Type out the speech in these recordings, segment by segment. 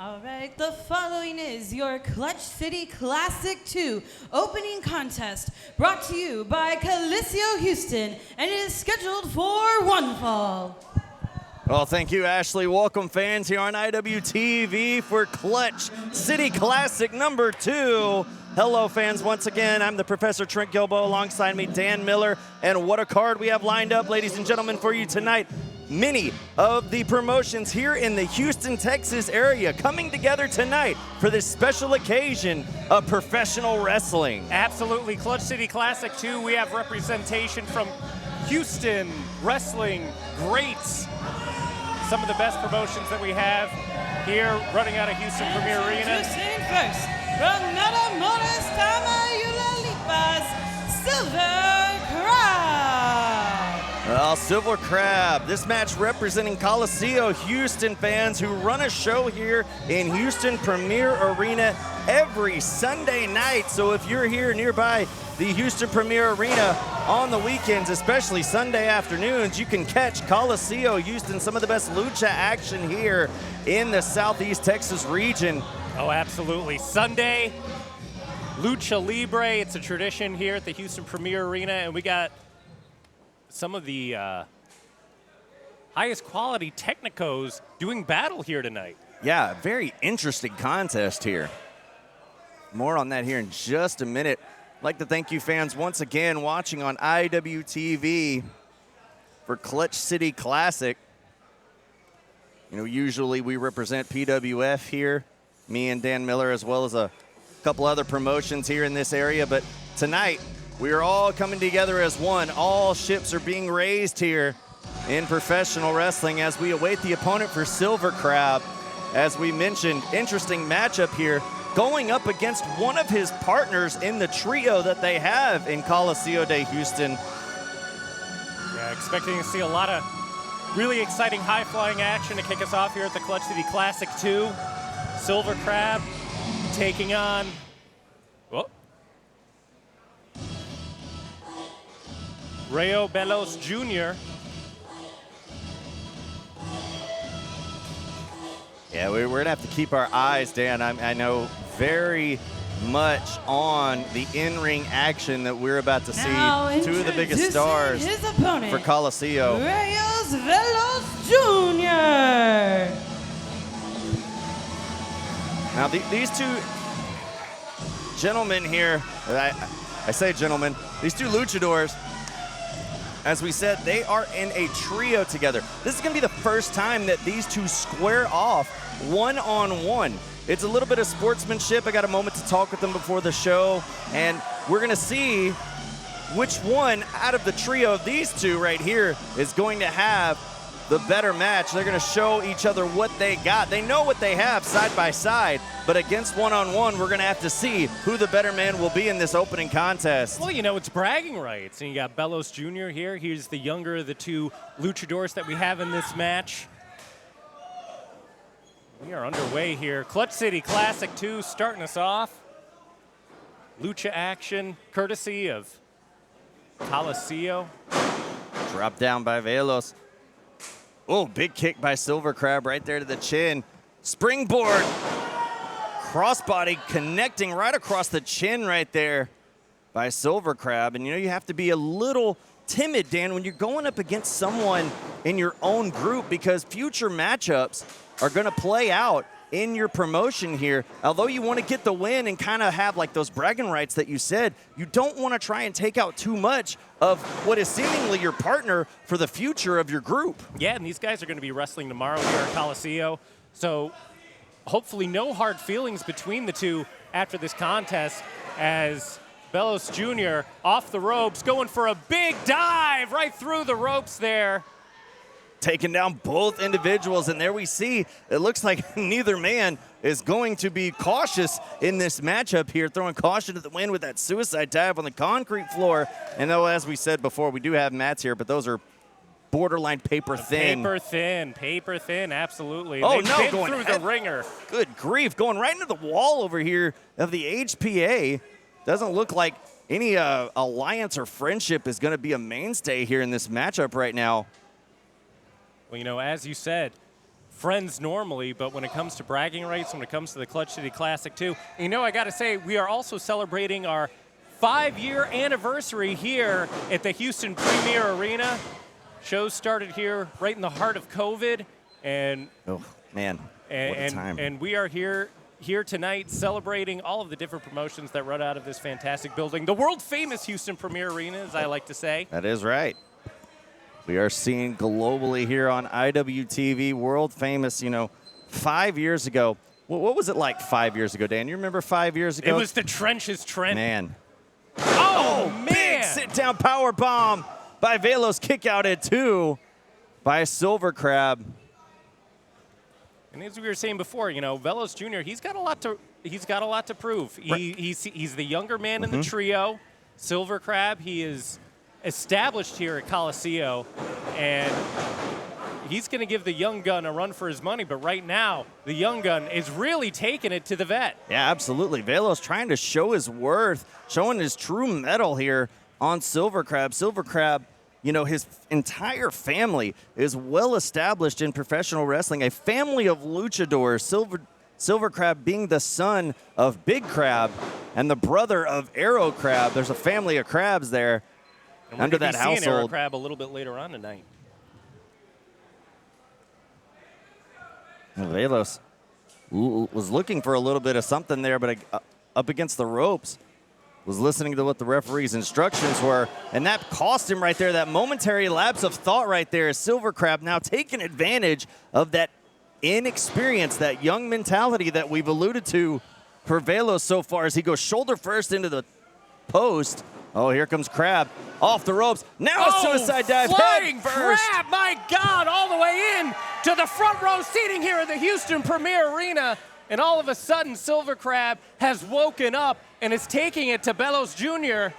All right, the following is your Clutch City Classic 2 opening contest brought to you by Coliseo Houston and is scheduled for one fall. Well, thank you, Ashley. Welcome, fans, here on IWTV for Clutch City Classic number 2. Hello, fans, once again. I'm the Professor Trent Gilbo, alongside me, Dan Miller. And what a card we have lined up, ladies and gentlemen, for you tonight. Many of the promotions here in the Houston, Texas area coming together tonight for this special occasion of professional wrestling. Absolutely. Clutch City Classic 2, we have representation from Houston wrestling greats. Some of the best promotions that we have here running out of Houston Premier Arena. Introducing first, from Matamoros, Tamaulipas, Silver Crab. Well, Silver Crab, this match representing Coliseo Houston fans who run a show here in Houston Premier Arena every Sunday night. So if you're here nearby the Houston Premier Arena on the weekends, especially Sunday afternoons, you can catch Coliseo Houston, some of the best lucha action here in the Southeast Texas region. Oh, absolutely. Sunday, Lucha Libre. It's a tradition here at the Houston Premier Arena, and we got some of the highest quality technicos doing battle here tonight. Yeah, very interesting contest here. More on that here in just a minute. I'd like to thank you fans once again watching on IWTV for Clutch City Classic. You know, usually we represent PWF here, me and Dan Miller, as well as a couple other promotions here in this area, but tonight we are all coming together as one. All ships are being raised here in professional wrestling as we await the opponent for Silver Crab. As we mentioned, interesting matchup here, going up against one of his partners in the trio that they have in Coliseo de Houston. Yeah, expecting to see a lot of really exciting high-flying action to kick us off here at the Clutch City Classic 2. Silver Crab taking on, whoa, Rayo Bellos Jr. Yeah, we're going to have to keep our eyes, Dan. I know very much on the in-ring action that we're about to Now see. Two of the biggest stars his opponent, for Coliseo. Reyes Velos Jr. Now, these two gentlemen here, I say gentlemen, these two luchadors, as we said, they are in a trio together. This is going to be the first time that these two square off one-on-one. It's a little bit of sportsmanship. I got a moment to talk with them before the show, and we're going to see which one out of the trio of these two right here is going to have the better match. They're going to show each other what they got. They know what they have side by side, but against one-on-one, we're going to have to see who the better man will be in this opening contest. Well, you know, it's bragging rights. And you got Bellos Jr. here. He's the younger of the two luchadors that we have in this match. We are underway here. Clutch City Classic 2 starting us off. Lucha action, courtesy of Coliseo. Drop down by Velos. Oh, big kick by Silver Crab right there to the chin. Springboard. Crossbody connecting right across the chin right there by Silver Crab. And, you know, you have to be a little timid, Dan, when you're going up against someone in your own group because future matchups are going to play out in your promotion here. Although you want to get the win and kind of have like those bragging rights that you said, you don't want to try and take out too much of what is seemingly your partner for the future of your group. Yeah, and these guys are going to be wrestling tomorrow here at Coliseo. So hopefully no hard feelings between the two after this contest as Bellos Jr. off the ropes, going for a big dive right through the ropes there. Taking down both individuals, and there we see it looks like neither man is going to be cautious in this matchup here, throwing caution to the wind with that suicide dive on the concrete floor. And though, as we said before, we do have mats here, but those are borderline paper thin. Paper thin, absolutely. Oh, They've no, been going through the ringer. Good grief, going right into the wall over here of the HPA. Doesn't look like any alliance or friendship is going to be a mainstay here in this matchup right now. Well, you know, as you said, friends normally, but when it comes to bragging rights, when it comes to the Clutch City Classic 2, you know, I got to say, we are also celebrating our 5-year anniversary here at the Houston Premier Arena. Show started here right in the heart of COVID, and Oh, man, what a time. and we are here tonight celebrating all of the different promotions that run out of this fantastic building, the world-famous Houston Premier Arena, as I like to say. That is right. We are seeing globally here on IWTV, world famous, 5 years ago. What was it like 5 years ago, Dan? You remember 5 years ago? It was the trenches, Trent. Man. Oh, Big man! sit-down power bomb by Velos. Kick out at 2 by Silver Crab. And as we were saying before, Velos Jr. He's got a lot to prove. He's the younger man in the trio. Silver Crab, he is established here at Coliseo, and he's going to give the young gun a run for his money. But right now, the young gun is really taking it to the vet. Yeah, absolutely. Velos trying to show his worth, showing his true mettle here on Silver Crab. Silver Crab, his entire family is well established in professional wrestling, a family of luchadors. Silver Crab being the son of Big Crab and the brother of Arrow Crab. There's a family of crabs there And we're under gonna that be seeing Arrow household. Crab a little bit later on tonight. Velos was looking for a little bit of something there, but up against the ropes, was listening to what the referee's instructions were, and that cost him right there. That momentary lapse of thought right there. Silver Crab now taking advantage of that inexperience, that young mentality that we've alluded to for Velos so far as he goes shoulder first into the post. Oh, here comes Crab off the ropes. Now a suicide dive Flying head first. Crab, my God, all the way in to the front row seating here at the Houston Premier Arena. And all of a sudden, Silver Crab has woken up and is taking it to Velos Jr.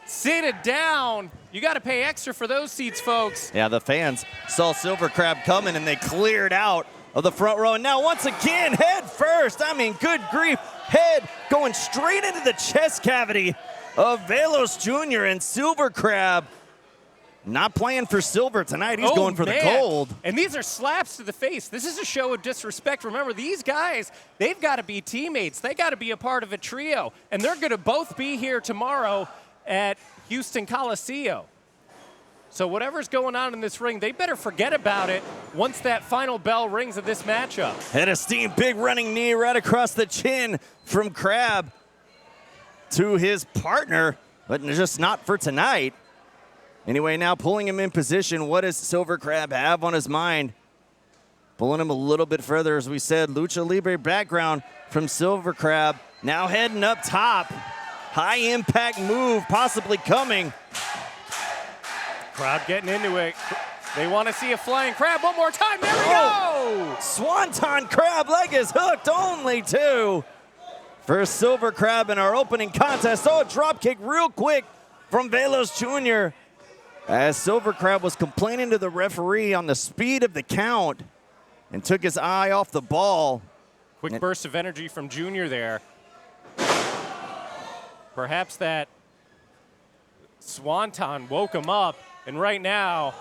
Sit it down. You got to pay extra for those seats, folks. Yeah, the fans saw Silver Crab coming, and they cleared out of the front row. And now once again, head first. I mean, good grief. Head going straight into the chest cavity of Velos Jr. and Silver Crab. Not playing for silver tonight. He's going for the gold. And these are slaps to the face. This is a show of disrespect. Remember, these guys, they've got to be teammates. They got to be a part of a trio. And they're going to both be here tomorrow at Houston Coliseo. So whatever's going on in this ring, they better forget about it once that final bell rings of this matchup. Head of steam, big running knee right across the chin from Crab to his partner, but just not for tonight. Anyway, now pulling him in position. What does Silver Crab have on his mind? Pulling him a little bit further, as we said. Lucha Libre background from Silver Crab. Now heading up top. High impact move possibly coming. Crowd getting into it. They want to see a flying crab one more time. There we go! Swanton Crab, leg is hooked, only 2 for Silver Crab in our opening contest. Oh, a drop kick real quick from Velos Jr. as Silver Crab was complaining to the referee on the speed of the count and took his eye off the ball. Quick burst of energy from Junior there. Perhaps that Swanton woke him up, and right now,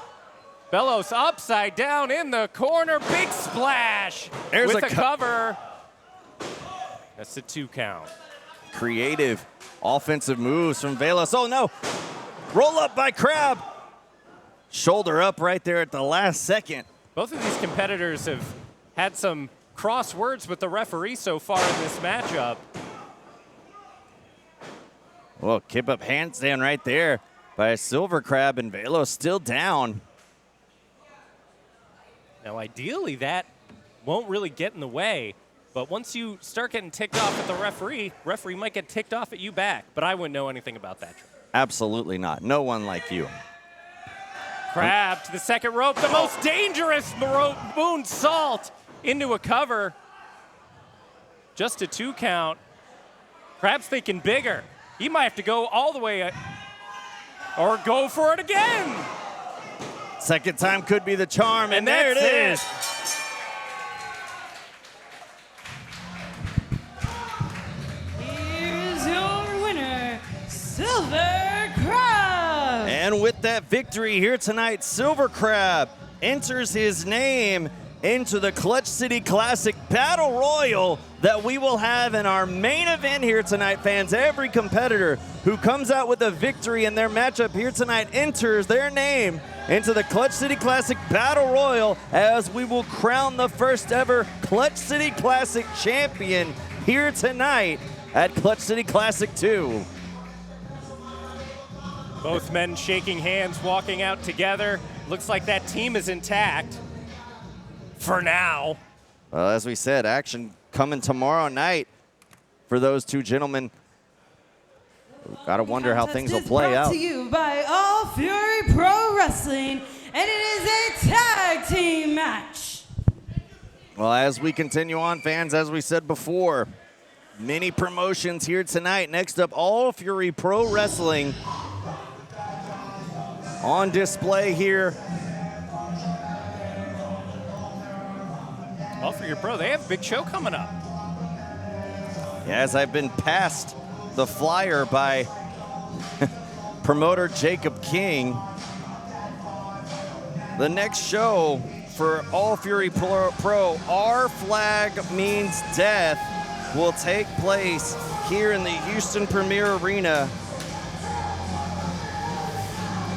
Velos upside down in the corner, big splash There's with a a cover. That's the 2 count. Creative offensive moves from Velos. Oh no, roll up by Crab. Shoulder up right there at the last second. Both of these competitors have had some cross words with the referee so far in this matchup. Well, kip up handstand right there by Silver Crab, and Velos still down. Now, ideally, that won't really get in the way, but once you start getting ticked off at the referee might get ticked off at you back, but I wouldn't know anything about that. Absolutely not. No one like you. Crab to the second rope, the most dangerous moonsault into a cover. Just a 2 count. Crab's thinking bigger. He might have to go all the way or go for it again. Second time could be the charm, and there it that's is. Here's your winner, Silver Crab. And with that victory here tonight, Silver Crab enters his name into the Clutch City Classic Battle Royal that we will have in our main event here tonight, fans. Every competitor who comes out with a victory in their matchup here tonight enters their name into the Clutch City Classic Battle Royal as we will crown the first ever Clutch City Classic champion here tonight at Clutch City Classic 2. Both men shaking hands, walking out together. Looks like that team is intact. For now. Well, as we said, action coming tomorrow night for those two gentlemen. Gotta wonder how things will play out. Brought to you by All Fury Pro Wrestling, and it is a tag team match. Well, as we continue on, fans, as we said before, many promotions here tonight. Next up, All Fury Pro Wrestling on display here. All for your pro, they have a big show coming up. As I've been passed the flyer by promoter Jacob King. The next show for All Fury Pro, Our Flag Means Death, will take place here in the Houston Premier Arena.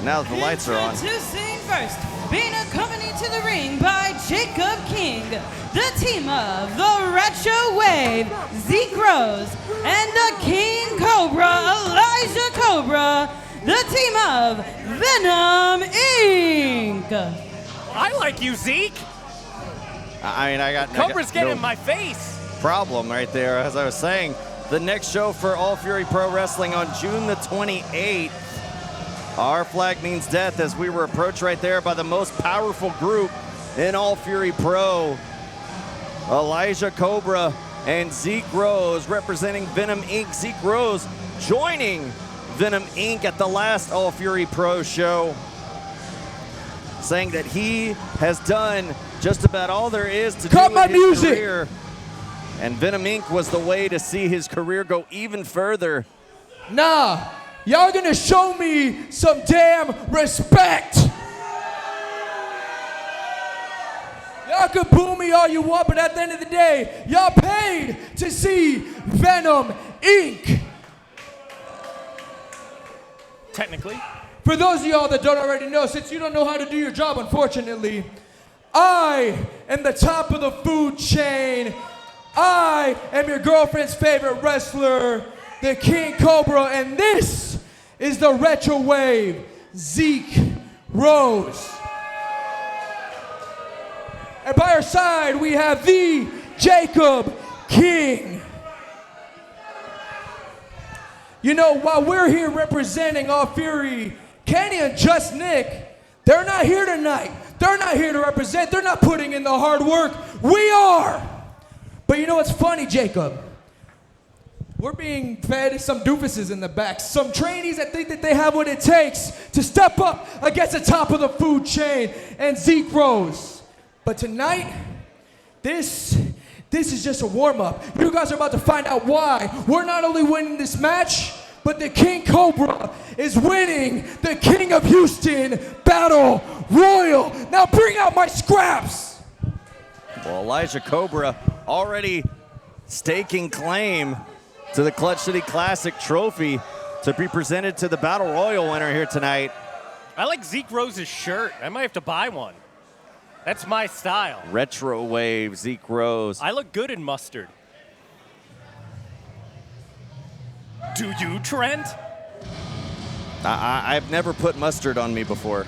Now that the lights are on. Introducing first, being accompanied to the ring by Jacob King, the team of the Retro Wave, Zeke Rose, and the King Cobra, Elijah Cobra, the team of Venom Inc. I like you, Zeke. I mean, I got Cobra's getting no in my face. problem right there. As I was saying, the next show for All Fury Pro Wrestling on June the 28th. Our Flag Means Death, as we were approached right there by the most powerful group in All Fury Pro. Elijah Cobra and Zeke Rose representing Venom Inc. Zeke Rose joining Venom Inc. at the last All Fury Pro show, saying that he has done just about all there is to do in his career. And Venom Inc. was the way to see his career go even further. Nah, y'all gonna show me some damn respect. Y'all can boo me all you want, but at the end of the day, y'all paid to see Venom Inc. Technically. For those of y'all that don't already know, since you don't know how to do your job, unfortunately, I am the top of the food chain. I am your girlfriend's favorite wrestler, the King Cobra, and this is the Retro Wave, Zeke Rose. And by our side, we have the Jacob King. You know, while we're here representing All Fury, Kenny and Just Nick, they're not here tonight. They're not here to represent. They're not putting in the hard work. We are. But you know what's funny, Jacob? We're being fed some doofuses in the back, some trainees that think that they have what it takes to step up against the top of the food chain and Zeke Rose. But tonight, this is just a warm-up. You guys are about to find out why we're not only winning this match, but the King Cobra is winning the King of Houston Battle Royal. Now bring out my scraps. Well, Elijah Cobra already staking claim to the Clutch City Classic trophy to be presented to the Battle Royal winner here tonight. I like Zeke Rose's shirt. I might have to buy one. That's my style. Retro Wave, Zeke Rose. I look good in mustard. Do you, Trent? I've never put mustard on me before.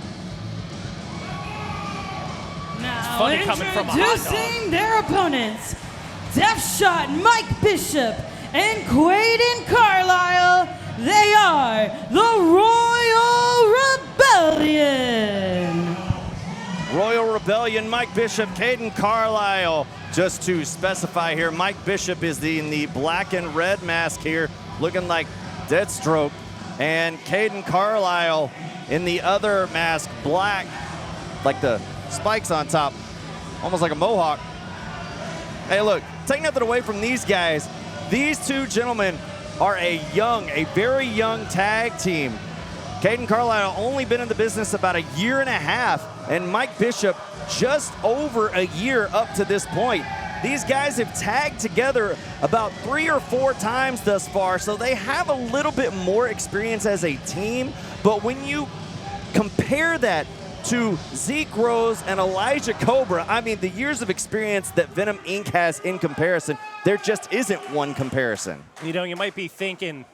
Now funny coming from a hot dog. introducing their opponents, Death Shot Mike Bishop and Quaden Carlisle. They are the Royal Rebellion. Royal Rebellion, Mike Bishop, Caden Carlisle. Just to specify here, Mike Bishop is in the black and red mask here, looking like Deathstroke. And Caden Carlisle in the other mask, black, like the spikes on top, almost like a mohawk. Hey, look, take nothing away from these guys. These two gentlemen are a very young tag team. Caden Carlisle only been in the business about a year and a half, and Mike Bishop just over a year up to this point. These guys have tagged together about 3 or 4 times thus far, so they have a little bit more experience as a team. But when you compare that to Zeke Rose and Elijah Cobra, I mean, the years of experience that Venom Inc. has in comparison, there just isn't one comparison. You know, you might be thinking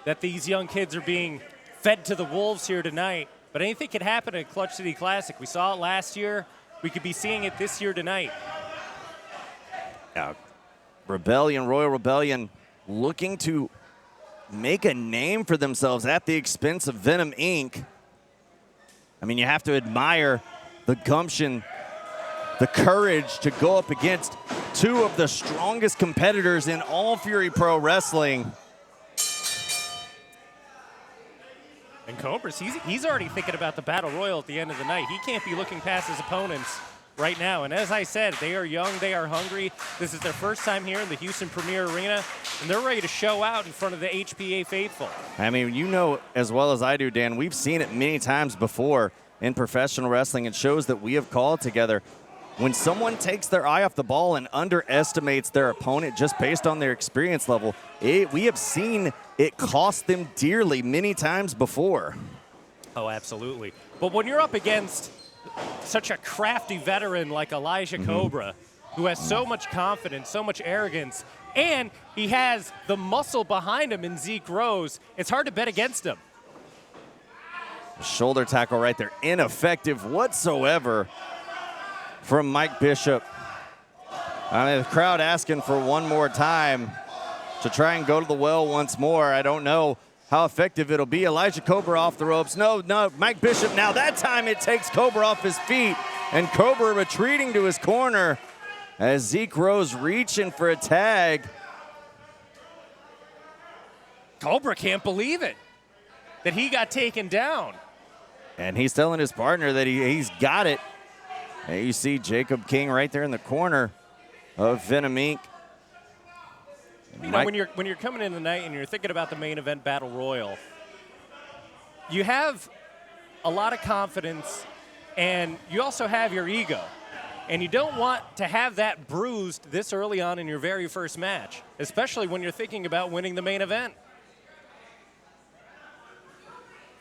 that these young kids are being fed to the wolves here tonight, but anything could happen at Clutch City Classic. We saw it last year. We could be seeing it this year tonight. Royal Rebellion, looking to make a name for themselves at the expense of Venom Inc. I mean, you have to admire the gumption, the courage to go up against 2 of the strongest competitors in all Fury Pro Wrestling. And Cobras, he's already thinking about the Battle Royal at the end of the night. He can't be looking past his opponents right now. And as I said, they are young, they are hungry. This is their first time here in the Houston Premier Arena, and they're ready to show out in front of the HPA faithful. I mean, you know as well as I do, Dan, we've seen it many times before in professional wrestling and shows that we have called together. When someone takes their eye off the ball and underestimates their opponent just based on their experience level, we have seen it cost them dearly many times before. Oh, absolutely. But when you're up against such a crafty veteran like Elijah Cobra, who has so much confidence, so much arrogance, and he has the muscle behind him in Zeke Rose, it's hard to bet against him. Shoulder tackle right there, ineffective whatsoever from Mike Bishop. I mean, the crowd asking for one more time to try and go to the well once more. I don't know how effective it'll be. Elijah Cobra off the ropes. No, Mike Bishop. Now that time it takes Cobra off his feet, and Cobra retreating to his corner as Zeke Rose reaching for a tag. Cobra can't believe it, that he got taken down. And he's telling his partner that he's got it. And you see Jacob King right there in the corner of Venom Inc. You know, when you're coming in tonight and you're thinking about the main event Battle Royal, you have a lot of confidence and you also have your ego. And you don't want to have that bruised this early on in your very first match, especially when you're thinking about winning the main event.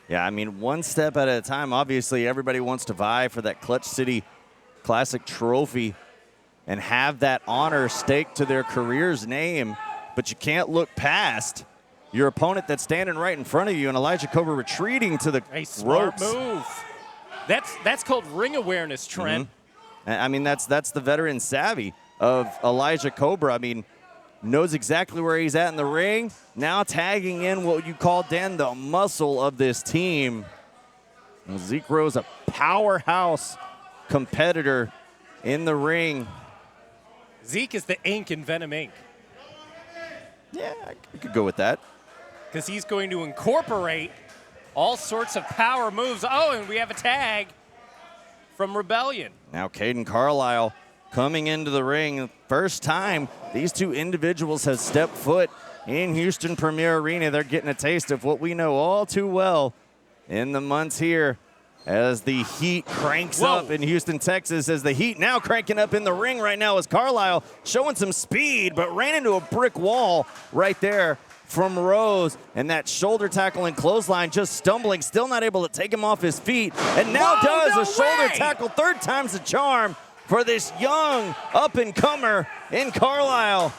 Yeah, I mean, one step at a time. Obviously, everybody wants to vie for that Clutch City Classic trophy and have that honor staked to their career's name. But you can't look past your opponent that's standing right in front of you, and Elijah Cobra retreating to the smart ropes. Move. That's called ring awareness, Trent. I mean, that's the veteran savvy of Elijah Cobra. I mean, knows exactly where he's at in the ring. Now tagging in what you call, Dan, the muscle of this team. And Zeke Rose, a powerhouse competitor in the ring. Zeke is the ink in Venom Inc. Yeah, I could go with that. Because he's going to incorporate all sorts of power moves. Oh, and we have a tag from Rebellion. Now Caden Carlisle coming into the ring. First time these two individuals have stepped foot in Houston Premier Arena. They're getting a taste of what we know all too well in the months here as the heat cranks up in Houston, Texas, as the heat now cranking up in the ring right now as Carlisle showing some speed, but ran into a brick wall right there from Rose, and that shoulder tackle and clothesline just stumbling, still not able to take him off his feet, and now does a shoulder tackle, 3rd time's the charm for this young up-and-comer in Carlisle.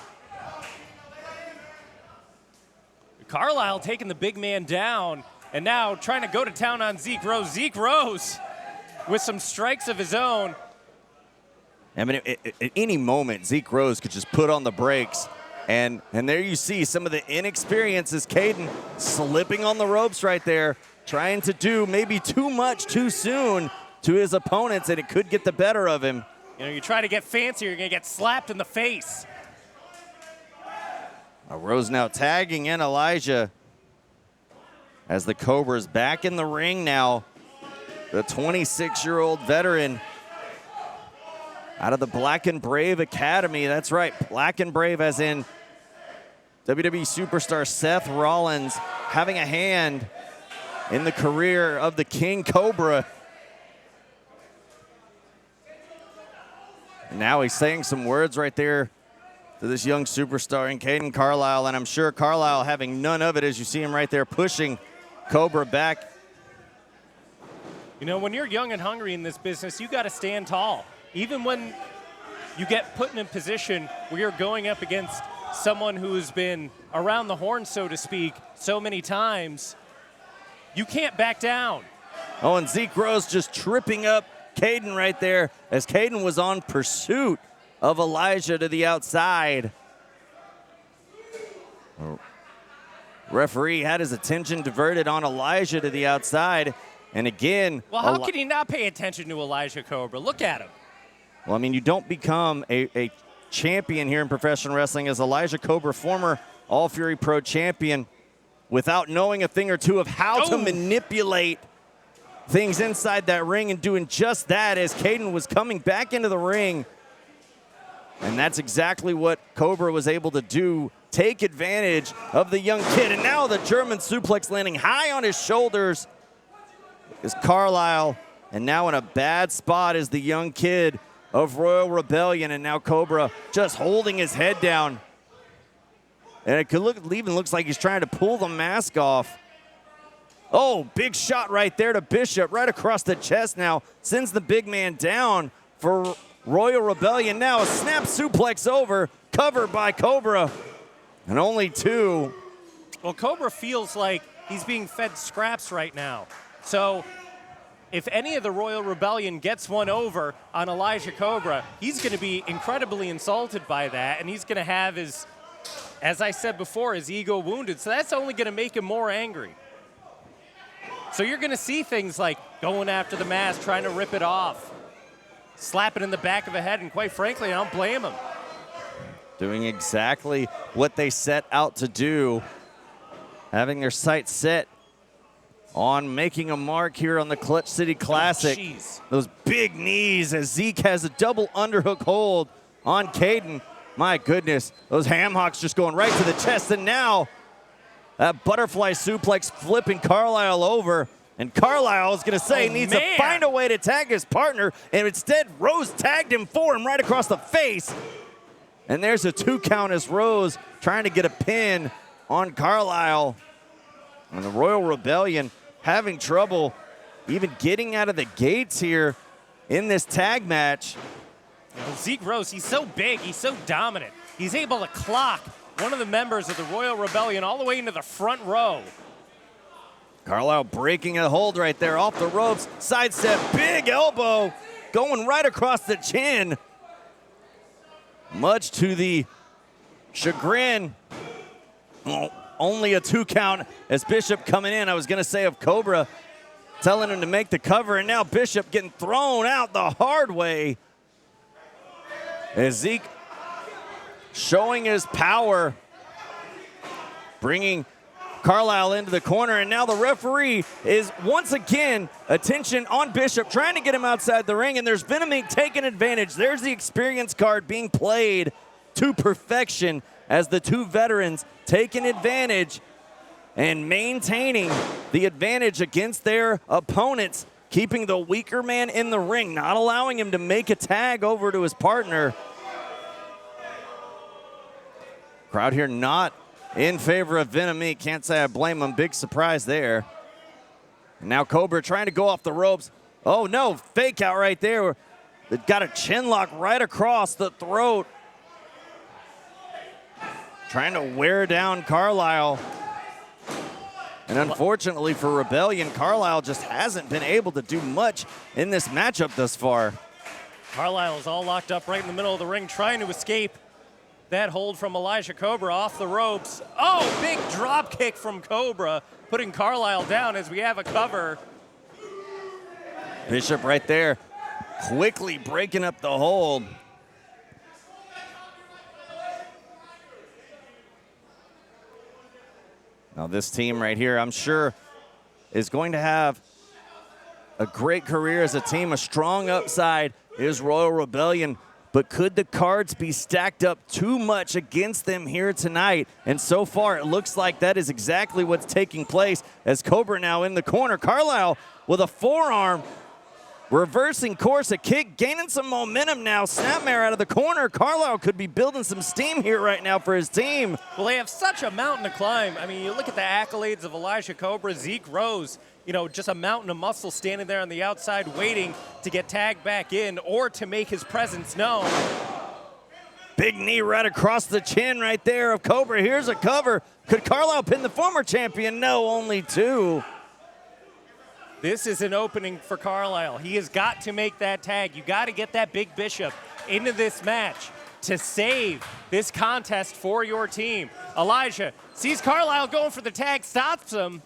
Carlisle taking the big man down, and now trying to go to town on Zeke Rose. Zeke Rose with some strikes of his own. I mean, at any moment, Zeke Rose could just put on the brakes. And there you see some of the inexperience as Caden slipping on the ropes right there, trying to do maybe too much too soon to his opponents, and it could get the better of him. You know, you try to get fancy, you're going to get slapped in the face. Rose now tagging in Elijah as the Cobra's back in the ring now. The 26-year-old veteran out of the Black and Brave Academy. That's right, Black and Brave as in WWE superstar Seth Rollins having a hand in the career of the King Cobra. Now he's saying some words right there to this young superstar in Caden Carlisle, and I'm sure Carlisle having none of it as you see him right there pushing Cobra back. You know, when you're young and hungry in this business, you got to stand tall. Even when you get put in a position where you're going up against someone who's been around the horn, so to speak, so many times, you can't back down. Oh, and Zeke Rose just tripping up Caden right there as Caden was on pursuit of Elijah to the outside. Referee had his attention diverted on Elijah to the outside. And again, well, how can he not pay attention to Elijah Cobra? Look at him. Well, I mean, you don't become a champion here in professional wrestling as Elijah Cobra, former All Fury Pro champion, without knowing a thing or two of how to manipulate things inside that ring, and doing just that as Caden was coming back into the ring. And that's exactly what Cobra was able to do, take advantage of the young kid. And now the German suplex landing high on his shoulders is Carlisle, and now in a bad spot is the young kid of Royal Rebellion, and now Cobra just holding his head down. And it could even looks like he's trying to pull the mask off. Oh, big shot right there to Bishop, right across the chest now. Sends the big man down for Royal Rebellion. Now a snap suplex over, covered by Cobra, and only 2. Well, Cobra feels like he's being fed scraps right now. So if any of the Royal Rebellion gets one over on Elijah Cobra, he's going to be incredibly insulted by that, and he's going to have his, as I said before, his ego wounded. So that's only going to make him more angry. So you're going to see things like going after the mask, trying to rip it off, slap it in the back of the head, and quite frankly, I don't blame him. Doing exactly what they set out to do, having their sights set on making a mark here on the Clutch City Classic. Those big knees as Zeke has a double underhook hold on Caden. My goodness, those ham hocks just going right to the chest, and now that butterfly suplex flipping Carlisle over, and Carlisle is going to say needs to find a way to tag his partner, and instead Rose tagged him for him right across the face. And there's a 2 count as Rose trying to get a pin on Carlisle. And the Royal Rebellion having trouble even getting out of the gates here in this tag match. Well, Zeke Rose, he's so big, he's so dominant. He's able to clock one of the members of the Royal Rebellion all the way into the front row. Carlisle breaking a hold right there off the ropes. Sidestep, big elbow going right across the chin. Much to the chagrin. Only a 2 count as Bishop coming in. I was going to say of Cobra telling him to make the cover, and now Bishop getting thrown out the hard way. As Zeke showing his power, bringing Carlisle into the corner, and now the referee is once again attention on Bishop, trying to get him outside the ring, and there's Venom Inc. taking advantage. There's the experience card being played to perfection as the 2 veterans taking advantage and maintaining the advantage against their opponents, keeping the weaker man in the ring, not allowing him to make a tag over to his partner. Crowd here not in favor of Venom Inc. Can't say I blame them. Big surprise there. And now Cobra trying to go off the ropes. Oh no, fake out right there. They've got a chin lock right across the throat. Trying to wear down Carlisle. And unfortunately for Rebellion, Carlisle just hasn't been able to do much in this matchup thus far. Carlisle is all locked up right in the middle of the ring, trying to escape that hold from Elijah Cobra off the ropes. Oh, big drop kick from Cobra, putting Carlisle down as we have a cover. Bishop right there, quickly breaking up the hold. Now this team right here, I'm sure, is going to have a great career as a team. A strong upside is Royal Rebellion, but could the cards be stacked up too much against them here tonight? And so far, it looks like that is exactly what's taking place as Cobra now in the corner. Carlisle with a forearm Reversing course, a kick, gaining some momentum now. Snapmare out of the corner. Carlisle could be building some steam here right now for his team. Well, they have such a mountain to climb. I mean, you look at the accolades of Elijah Cobra, Zeke Rose, you know, just a mountain of muscle standing there on the outside waiting to get tagged back in or to make his presence known. Big knee right across the chin right there of Cobra. Here's a cover. Could Carlisle pin the former champion? No, only 2. This is an opening for Carlisle. He has got to make that tag. You got to get that Big Bishop into this match to save this contest for your team. Elijah sees Carlisle going for the tag, stops him.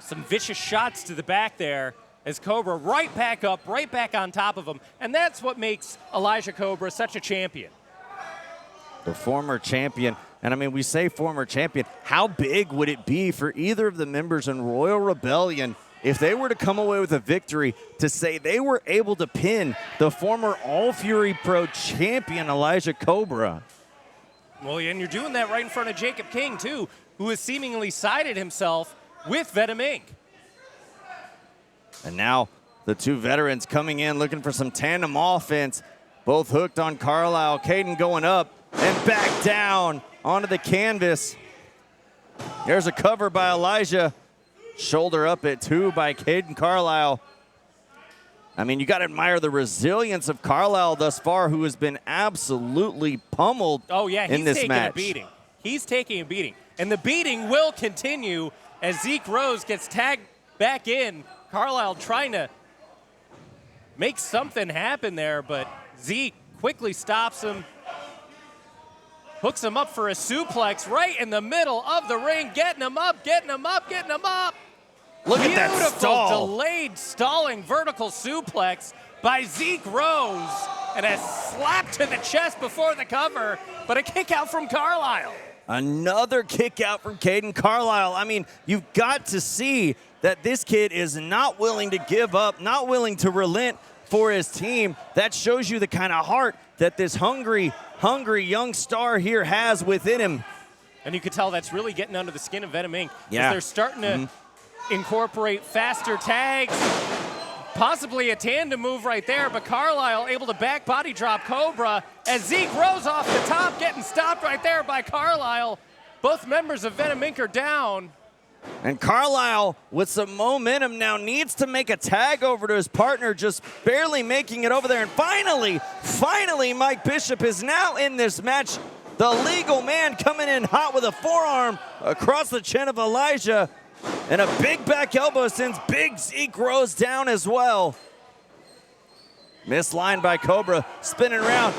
Some vicious shots to the back there as Cobra right back up, right back on top of him. And that's what makes Elijah Cobra such a champion. The former champion. And I mean, we say former champion. How big would it be for either of the members in Royal Rebellion if they were to come away with a victory to say they were able to pin the former All Fury Pro champion Elijah Cobra? Well, and you're doing that right in front of Jacob King, too, who has seemingly sided himself with Venom Inc. And now the 2 veterans coming in looking for some tandem offense. Both hooked on Carlisle. Caden going up and back down onto the canvas. There's a cover by Elijah. Shoulder up at 2 by Caden Carlisle. I mean, you got to admire the resilience of Carlisle thus far, who has been absolutely pummeled in this match. A beating. He's taking a beating. And the beating will continue as Zeke Rose gets tagged back in. Carlisle trying to make something happen there, but Zeke quickly stops him. Hooks him up for a suplex right in the middle of the ring, getting him up, getting him up, getting him up. Look at that stall. Beautiful delayed stalling vertical suplex by Zeke Rose. And a slap to the chest before the cover, but a kick out from Carlisle. Another kick out from Caden Carlisle. I mean, you've got to see that this kid is not willing to give up, not willing to relent for his team. That shows you the kind of heart that this hungry young star here has within him. And you can tell that's really getting under the skin of Venom Inc. Yeah. They're starting to incorporate faster tags, possibly a tandem move right there, but Carlisle able to back body drop Cobra as Zeke Rose off the top, getting stopped right there by Carlisle. Both members of Venom Inc. are down. And Carlisle, with some momentum now, needs to make a tag over to his partner, just barely making it over there. And finally, Mike Bishop is now in this match. The legal man coming in hot with a forearm across the chin of Elijah. And a big back elbow sends big Zeke Rose down as well. Missed line by Cobra, spinning around.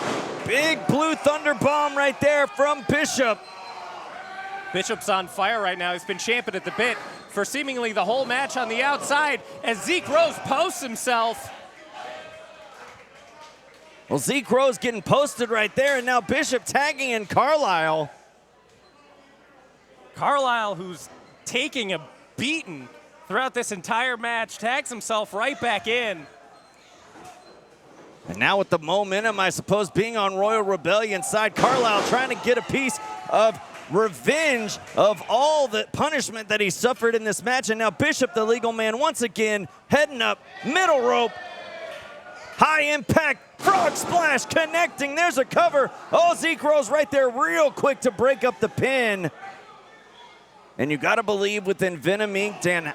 Big blue thunder bomb right there from Bishop. Bishop's on fire right now. He's been champing at the bit for seemingly the whole match on the outside as Zeke Rose posts himself. Well, Zeke Rose getting posted right there, and now Bishop tagging in Carlisle. Carlisle, who's taking a beating throughout this entire match, tags himself right back in. And now with the momentum, I suppose, being on Royal Rebellion side, Carlisle trying to get a piece of revenge of all the punishment that he suffered in this match. And now Bishop, the legal man, once again heading up, middle rope, high impact, frog splash connecting. There's a cover. Oh, Zeke Rose right there real quick to break up the pin. And you got to believe within Venom Inc., Dan,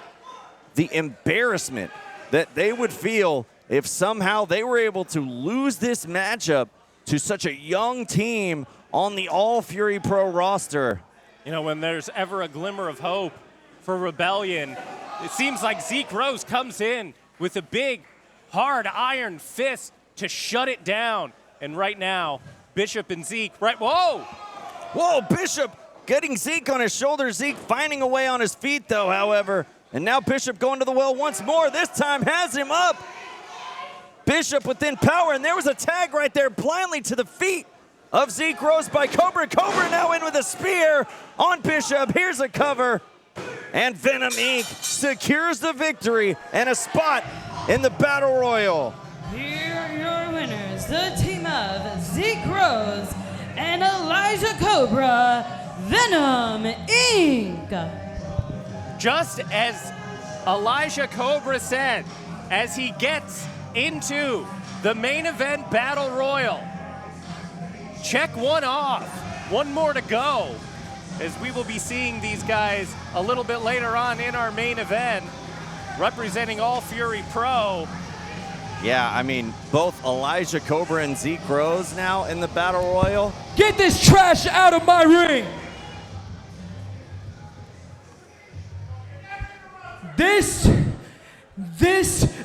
the embarrassment that they would feel if somehow they were able to lose this matchup to such a young team on the All Fury Pro roster. You know, when there's ever a glimmer of hope for Rebellion, it seems like Zeke Rose comes in with a big, hard iron fist to shut it down. And right now, Bishop and Zeke, Whoa, Bishop getting Zeke on his shoulder. Zeke finding a way on his feet, though, however. And now Bishop going to the well once more. This time has him up. Bishop within power, and there was a tag right there blindly to the feet of Zeke Rose by Cobra. Cobra now in with a spear on Bishop. Here's a cover. And Venom Inc. secures the victory and a spot in the Battle Royal. Here are your winners, the team of Zeke Rose and Elijah Cobra, Venom Inc. just as Elijah Cobra said, as he gets into the main event battle royal. Check one off, one more to go, as we will be seeing these guys a little bit later on in our main event, representing All Fury Pro. Yeah, I mean, both Elijah Cobra and Zeke Rose now in the Battle Royal. Get this trash out of my ring. This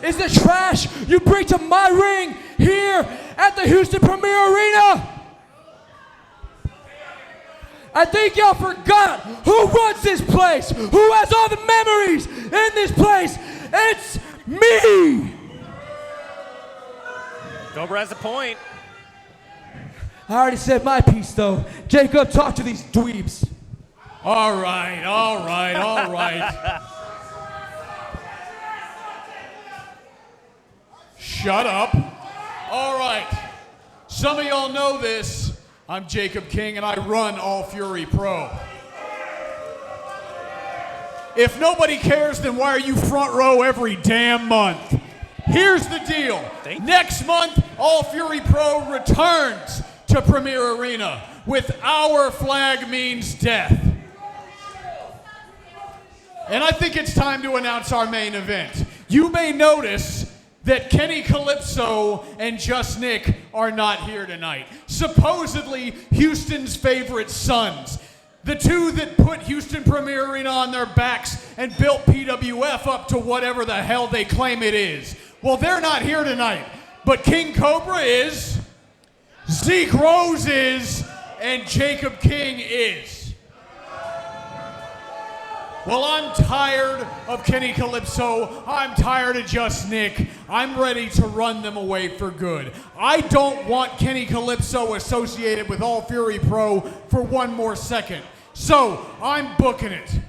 is the trash you bring to my ring here at the Houston Premier Arena. I think y'all forgot who runs this place, who has all the memories in this place. It's me. Cobra has a point. I already said my piece, though. Jacob, talk to these dweebs. All right, all right, all right. Shut up. All right. Some of y'all know this. I'm Jacob King, and I run All Fury Pro. If nobody cares, then why are you front row every damn month? Here's the deal. Next month, All Fury Pro returns to Premier Arena with Our Flag Means Death. And I think it's time to announce our main event. You may notice that Kenny Calypso and Just Nick are not here tonight. Supposedly Houston's favorite sons. The two that put Houston Premier Arena on their backs and built PWF up to whatever the hell they claim it is. Well, they're not here tonight, but King Cobra is, Zeke Rose is, and Jacob King is. Well, I'm tired of Kenny Calypso. I'm tired of Just Nick. I'm ready to run them away for good. I don't want Kenny Calypso associated with All Fury Pro for one more second. So, I'm booking it.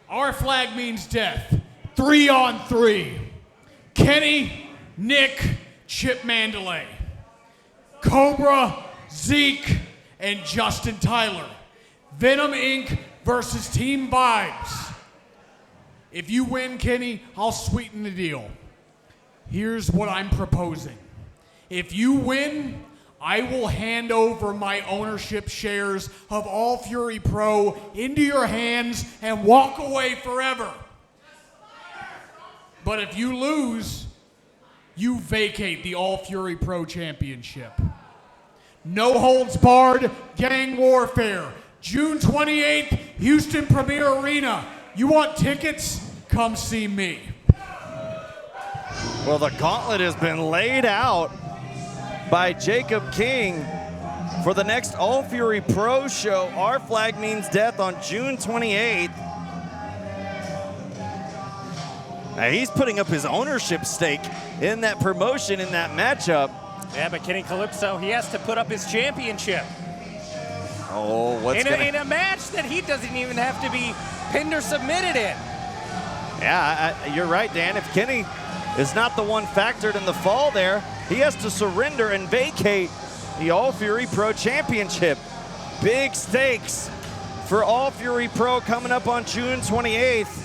Our Flag Means Death. 3-on-3. Kenny, Nick, Chip Mandalay. Cobra, Zeke, and Justin Tyler. Venom Inc. versus Team Vibes. If you win, Kenny, I'll sweeten the deal. Here's what I'm proposing. If you win, I will hand over my ownership shares of All Fury Pro into your hands and walk away forever. But if you lose, you vacate the All Fury Pro Championship. No holds barred, gang warfare. June 28th, Houston Premier Arena. You want tickets? Come see me. Well, the gauntlet has been laid out by Jacob King for the next All Fury Pro show. Our Flag Means Death on June 28th. Now, he's putting up his ownership stake in that promotion, in that matchup. Yeah, but Kenny Calypso, he has to put up his championship. Oh, what's in a match that he doesn't even have to be pinned or submitted in. Yeah, you're right, Dan. If Kenny is not the one factored in the fall there, he has to surrender and vacate the All Fury Pro Championship. Big stakes for All Fury Pro coming up on June 28th.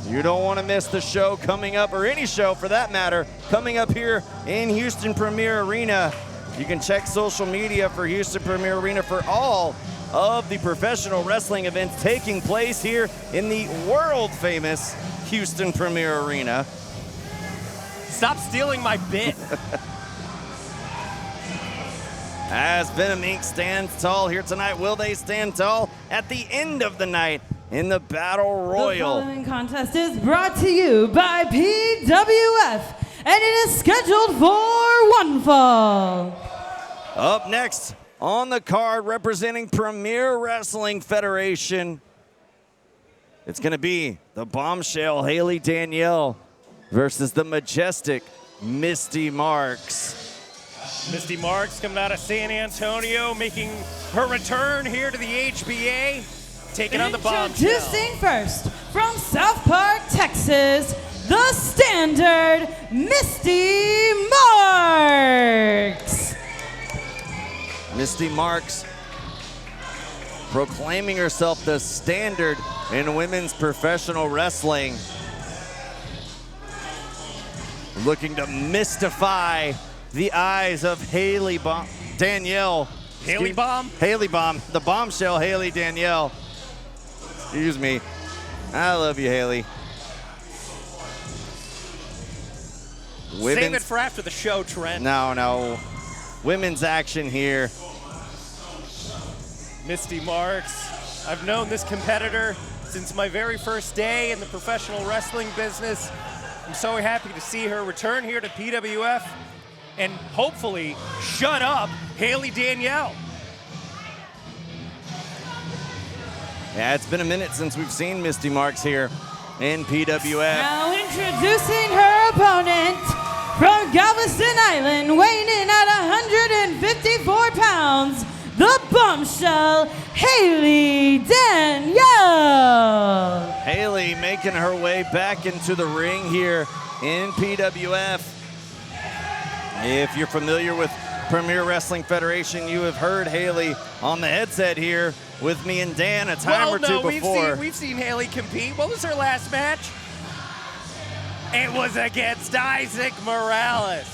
You don't want to miss the show coming up, or any show for that matter, coming up here in Houston Premier Arena. You can check social media for Houston Premier Arena for all of the professional wrestling events taking place here in the world-famous Houston Premier Arena. Stop stealing my bit. As Venom Inc. stands tall here tonight, will they stand tall at the end of the night in the Battle Royal? The following contest is brought to you by PWF, and it is scheduled for one fall. Up next on the card, representing Premier Wrestling Federation, it's going to be the bombshell Haley Danielle versus the majestic Misty Marks. Misty Marks coming out of San Antonio, making her return here to the HBA, taking on the bombshell. Introducing first, from South Park, Texas, the Standard, Misty Marks. Misty Marks proclaiming herself the standard in women's professional wrestling. looking to mystify the eyes of Danielle. Haley Bomb? Haley Bomb, the bombshell Haley Danielle. Excuse me. I love you, Haley. Save it for after the show, Trent. No. Women's action here. Misty Marks. I've known this competitor since my very first day in the professional wrestling business. I'm so happy to see her return here to PWF and hopefully shut up Haley Danielle. Yeah, it's been a minute since we've seen Misty Marks here in PWF. Now introducing her opponent from Galveston Island, weighing in at 154 pounds, the bombshell, Haley Danielle. Haley making her way back into the ring here in PWF. If you're familiar with Premier Wrestling Federation, you have heard Haley on the headset here with me and Dan a time or two before. We've seen Haley compete. What was her last match? It was against Isaac Morales,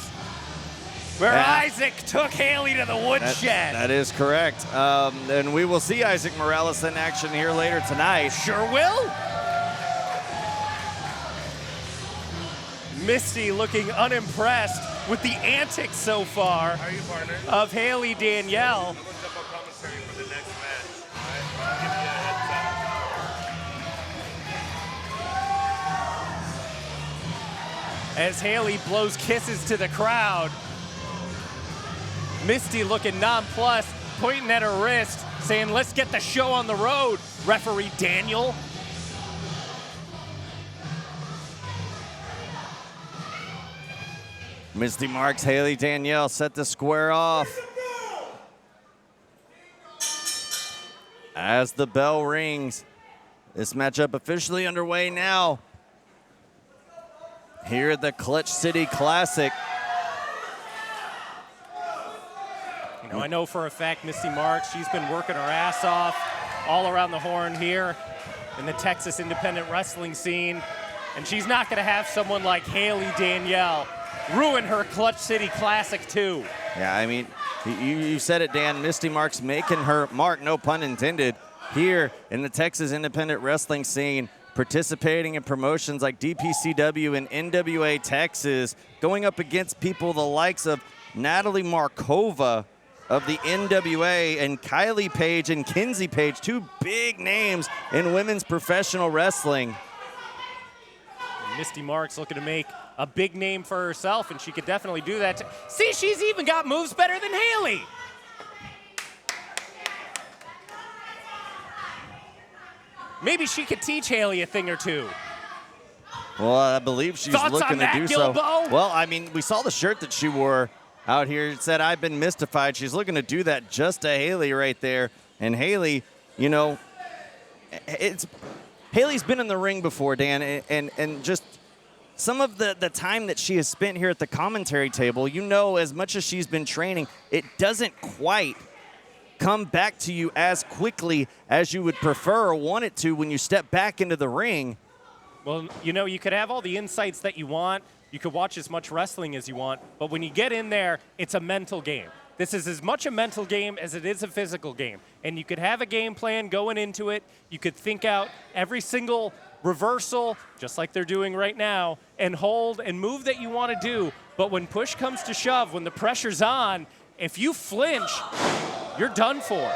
where Isaac took Haley to the woodshed. That is correct. And we will see Isaac Morales in action here later tonight. Sure will. Misty looking unimpressed with the antics so far of Haley Danielle. As Haley blows kisses to the crowd. Misty looking nonplussed, pointing at her wrist, saying, let's get the show on the road, referee Daniel. Misty Marks, Haley Danielle set to square off. As the bell rings, this matchup officially underway now. Here at the Clutch City Classic. You know, I know for a fact Misty Marks, she's been working her ass off all around the horn here in the Texas independent wrestling scene. And she's not going to have someone like Haley Danielle ruin her Clutch City Classic too. Yeah, I mean, you said it, Dan. Misty Marks making her mark, no pun intended, here in the Texas independent wrestling scene, participating in promotions like DPCW and NWA Texas, going up against people the likes of Natalie Markova of the NWA and Kylie Page and Kinsey Page, two big names in women's professional wrestling. Misty Marks looking to make a big name for herself, and she could definitely do that. See, she's even got moves better than Haley. Maybe she could teach Haley a thing or two. Well, I believe she's Thoughts looking on that, to do Gilbo? so. Well, I mean, we saw the shirt that she wore out here. It said, I've been mystified. She's looking to do that just to Haley right there. And Haley, you know, Haley's been in the ring before, Dan, and just some of the time that she has spent here at the commentary table, you know, as much as she's been training, it doesn't quite come back to you as quickly as you would prefer or want it to when you step back into the ring. Well, you know, you could have all the insights that you want. You could watch as much wrestling as you want. But when you get in there, it's a mental game. This is as much a mental game as it is a physical game. And you could have a game plan going into it. You could think out every single reversal, just like they're doing right now, and hold and move that you want to do. But when push comes to shove, when the pressure's on, if you flinch, you're done for.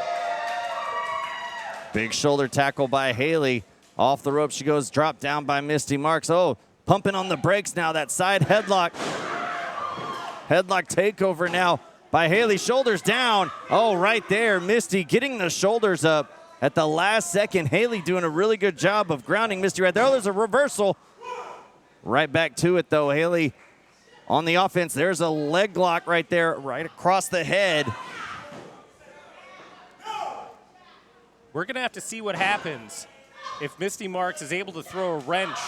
Big shoulder tackle by Haley. Off the rope she goes, dropped down by Misty Marks. Oh, pumping on the brakes now, that side headlock. Headlock takeover now by Haley, shoulders down. Oh, right there, Misty getting the shoulders up at the last second. Haley doing a really good job of grounding Misty right there. Oh, there's a reversal. Right back to it though, Haley on the offense. There's a leg lock right there, right across the head. We're going to have to see what happens if Misty Marks is able to throw a wrench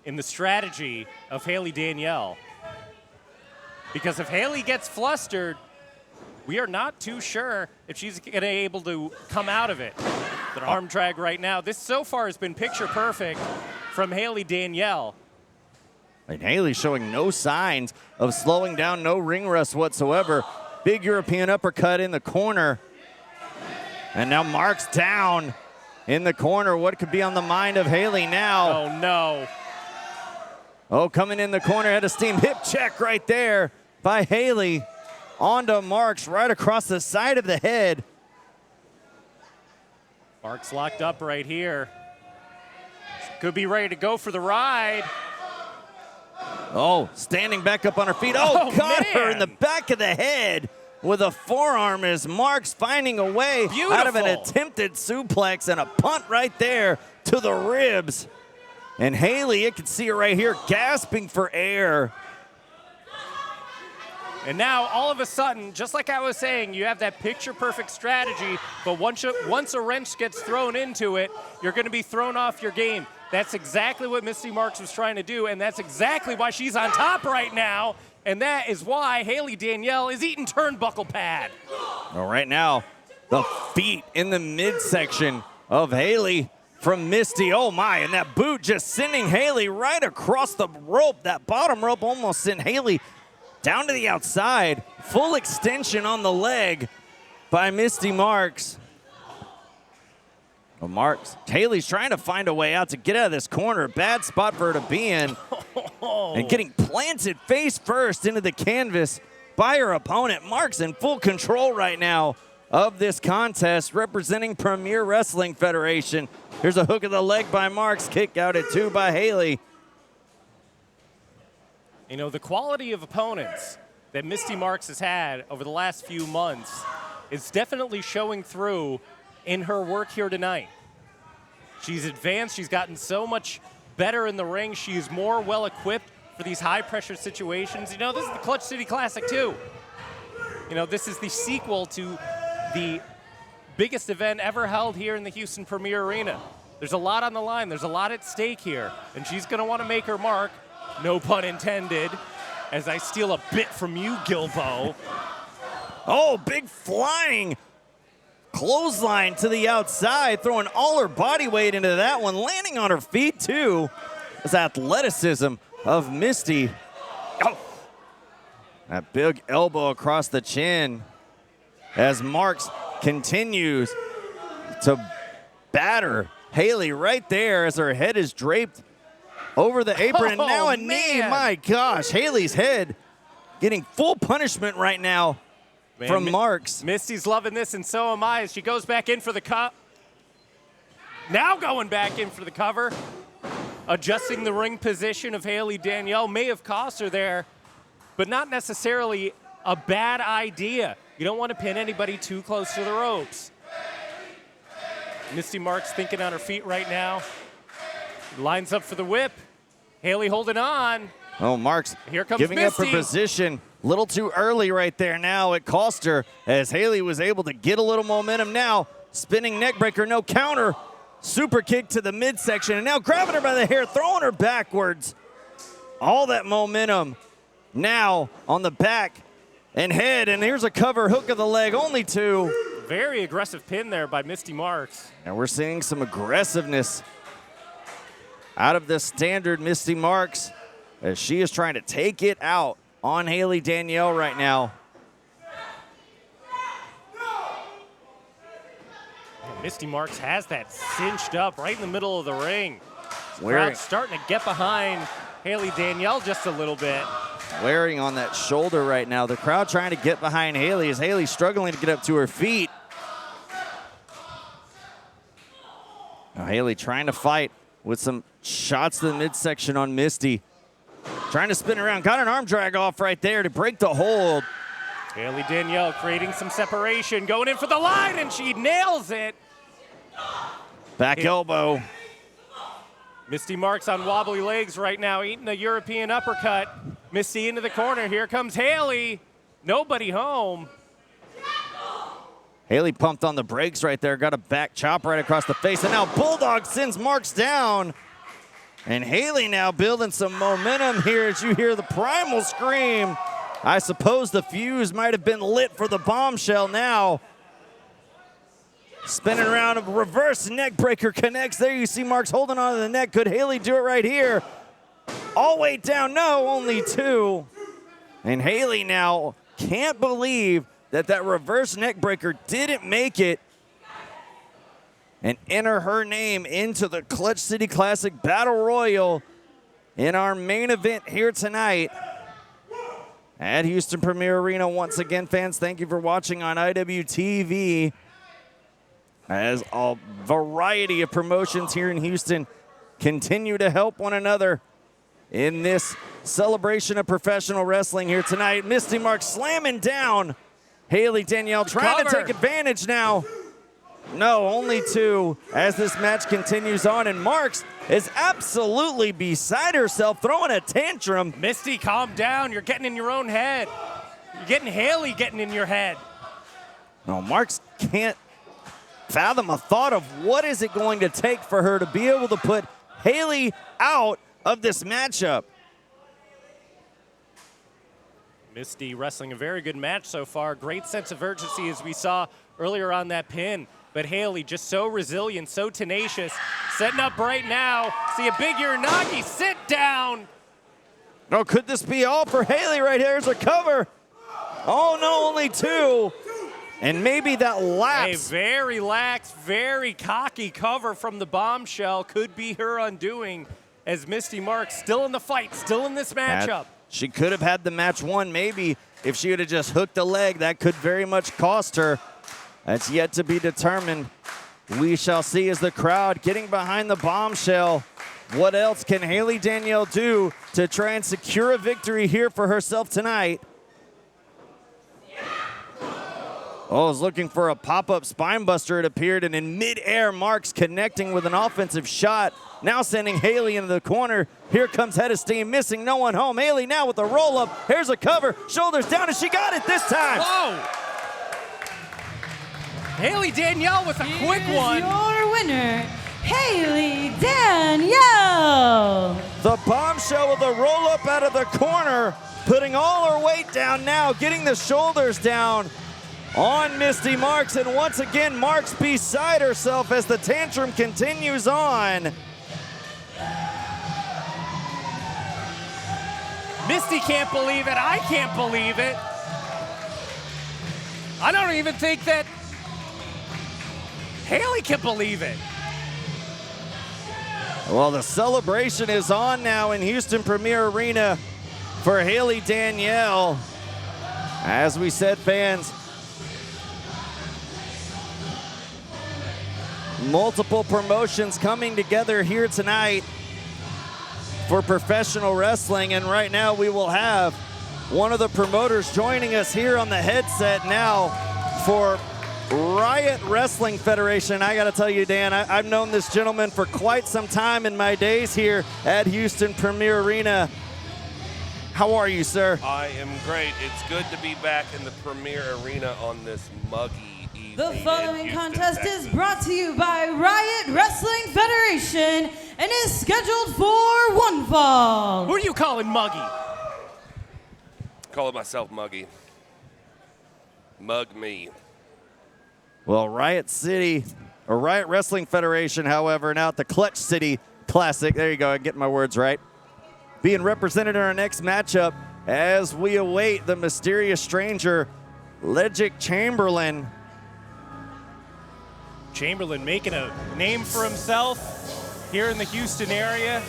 in the strategy of Haley Danielle. Because if Haley gets flustered, we are not too sure if she's going to be able to come out of it. The arm drag right now. This so far has been picture perfect from Haley Danielle. And Haley showing no signs of slowing down, no ring rust whatsoever. Big European uppercut in the corner. And now Marks down in the corner. What could be on the mind of Haley now? Oh, no. Oh, coming in the corner, had a steam hip check right there by Haley. Onto Marks right across the side of the head. Marks locked up right here. Could be ready to go for the ride. Oh, standing back up on her feet. Oh, got her in the back of the head with a forearm as Marks finding a way out of an attempted suplex and a punt right there to the ribs. And Haley, you can see her right here gasping for air. And now, all of a sudden, just like I was saying, you have that picture-perfect strategy, but once a wrench gets thrown into it, you're going to be thrown off your game. That's exactly what Misty Marks was trying to do, and that's exactly why she's on top right now, and that is why Haley Danielle is eating turnbuckle pad. Well, right now, the feet in the midsection of Haley from Misty. Oh, my, and that boot just sending Haley right across the rope. That bottom rope almost sent Haley down to the outside. Full extension on the leg by Misty Marks. Well, Marks, Haley's trying to find a way out to get out of this corner. Bad spot for her to be in. And getting planted face first into the canvas by her opponent. Marks in full control right now of this contest, representing Premier Wrestling Federation. Here's a hook of the leg by Marks. Kick out at 2 by Haley. You know, the quality of opponents that Misty Marks has had over the last few months is definitely showing through in her work here tonight. She's advanced. She's gotten so much better in the ring. She's more well-equipped for these high-pressure situations. You know, this is the Clutch City Classic, too. You know, this is the sequel to the biggest event ever held here in the Houston Premier Arena. There's a lot on the line. There's a lot at stake here, and she's going to want to make her mark. No pun intended, as I steal a bit from you, Gilbo. Oh, big flying clothesline to the outside, throwing all her body weight into that one, landing on her feet, too. This athleticism of Misty. Oh, that big elbow across the chin as Marks continues to batter Haley right there as her head is draped over the apron, and now a knee. My gosh, Haley's head getting full punishment right now from Marks. Misty's loving this, and so am I, as she goes back in for the cup. Now going back in for the cover. Adjusting the ring position of Haley Danielle may have cost her there, but not necessarily a bad idea. You don't want to pin anybody too close to the ropes. Misty Marks thinking on her feet right now. Lines up for the whip. Haley holding on. Oh, Marks here comes giving Misty. up her position. Little too early right there now. It cost her as Haley was able to get a little momentum now. Spinning neckbreaker, no counter. Super kick to the midsection, and now grabbing her by the hair, throwing her backwards. All that momentum now on the back and head, and here's a cover hook of the leg, only 2. Very aggressive pin there by Misty Marks. And we're seeing some aggressiveness out of the standard Misty Marks as she is trying to take it out on Haley Danielle right now. Misty Marks has that cinched up right in the middle of the ring. Crowd's starting to get behind Haley Danielle just a little bit. Wearing on that shoulder right now. The crowd trying to get behind Haley as Haley struggling to get up to her feet. Now Haley trying to fight with some shots to the midsection on Misty. Trying to spin around. Got an arm drag off right there to break the hold. Haley Danielle creating some separation. Going in for the line, and she nails it. Back elbow. Misty Marks on wobbly legs right now, eating a European uppercut. Misty into the corner. Here comes Haley. Nobody home. Haley pumped on the brakes right there. Got a back chop right across the face. And now Bulldog sends Marks down. And Haley now building some momentum here as you hear the primal scream. I suppose the fuse might have been lit for the bombshell now. Spinning around, a reverse neck breaker connects. There you see Marks holding on to the neck. Could Haley do it right here? All the way down, no, only 2. And Haley now can't believe that reverse neck breaker didn't make it and enter her name into the Clutch City Classic Battle Royal in our main event here tonight at Houston Premier Arena. Once again, fans, thank you for watching on IWTV, as a variety of promotions here in Houston continue to help one another in this celebration of professional wrestling here tonight. Misty Marks slamming down Haley Danielle, trying to take advantage now. No, only 2 as this match continues on, and Marks is absolutely beside herself, throwing a tantrum. Misty, calm down. You're getting in your own head. You're getting Haley getting in your head. No, Marks can't fathom a thought of what is it going to take for her to be able to put Haley out of this matchup. Misty wrestling a very good match so far. Great sense of urgency as we saw earlier on that pin. But Haley just so resilient, so tenacious. Setting up right now. See a big Uranagi sit down. No, could this be all for Haley right here? Here's a cover. Oh no, only 2. And maybe that lapse. A very lax, very cocky cover from the Bombshell could be her undoing, as Misty Marks still in the fight, still in this matchup. She could have had the match won maybe if she would have just hooked a leg. That could very much cost her. That's yet to be determined. We shall see as the crowd getting behind the Bombshell. What else can Haley Danielle do to try and secure a victory here for herself tonight? Oh, is looking for a pop-up spine buster. It appeared, and in mid-air, Marks connecting with an offensive shot. Now sending Haley into the corner. Here comes Head of Steam, missing no one home. Haley now with a roll-up. Here's a cover. Shoulders down, and she got it this time. Whoa! Haley Danielle with a quick one. Your winner, Haley Danielle. The Bombshell with a roll-up out of the corner, putting all her weight down now, getting the shoulders down on Misty Marks, and once again, Marks beside herself as the tantrum continues on. Misty can't believe it. I can't believe it. I don't even think that Haley can believe it. Well, the celebration is on now in Houston Premier Arena for Haley Danielle. As we said, fans, multiple promotions coming together here tonight for professional wrestling, and right now we will have one of the promoters joining us here on the headset now for Riot Wrestling Federation. I gotta tell you, Dan, I've known this gentleman for quite some time in my days here at Houston Premier Arena. How are you, sir? I am great. It's good to be back in the Premier Arena on this muggy evening. The following in Houston, contest Texas. is brought to you by Riot Wrestling Federation and is scheduled for one fall. Who are you calling Muggy? Calling myself muggy. Mug me. Well, Riot Wrestling Federation, however, now at the Clutch City Classic. There you go, I'm getting my words right. Being represented in our next matchup as we await the mysterious stranger, Ledgic Chamberlain. Chamberlain making a name for himself here in the Houston area.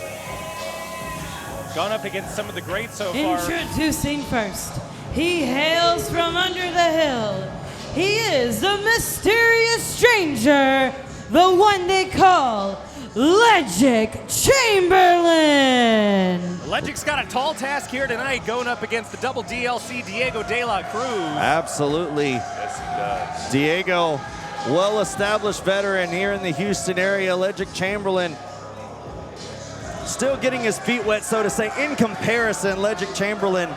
Gone up against some of the greats so far. Introducing first, he hails from under the hill. He is the mysterious stranger, the one they call Ledgic Chamberlain. Ledgic's got a tall task here tonight, going up against the double DLC Diego De La Cruz. Absolutely. Yes, he does. Diego, well-established veteran here in the Houston area. Ledgic Chamberlain still getting his feet wet, so to say. In comparison, Ledgic Chamberlain,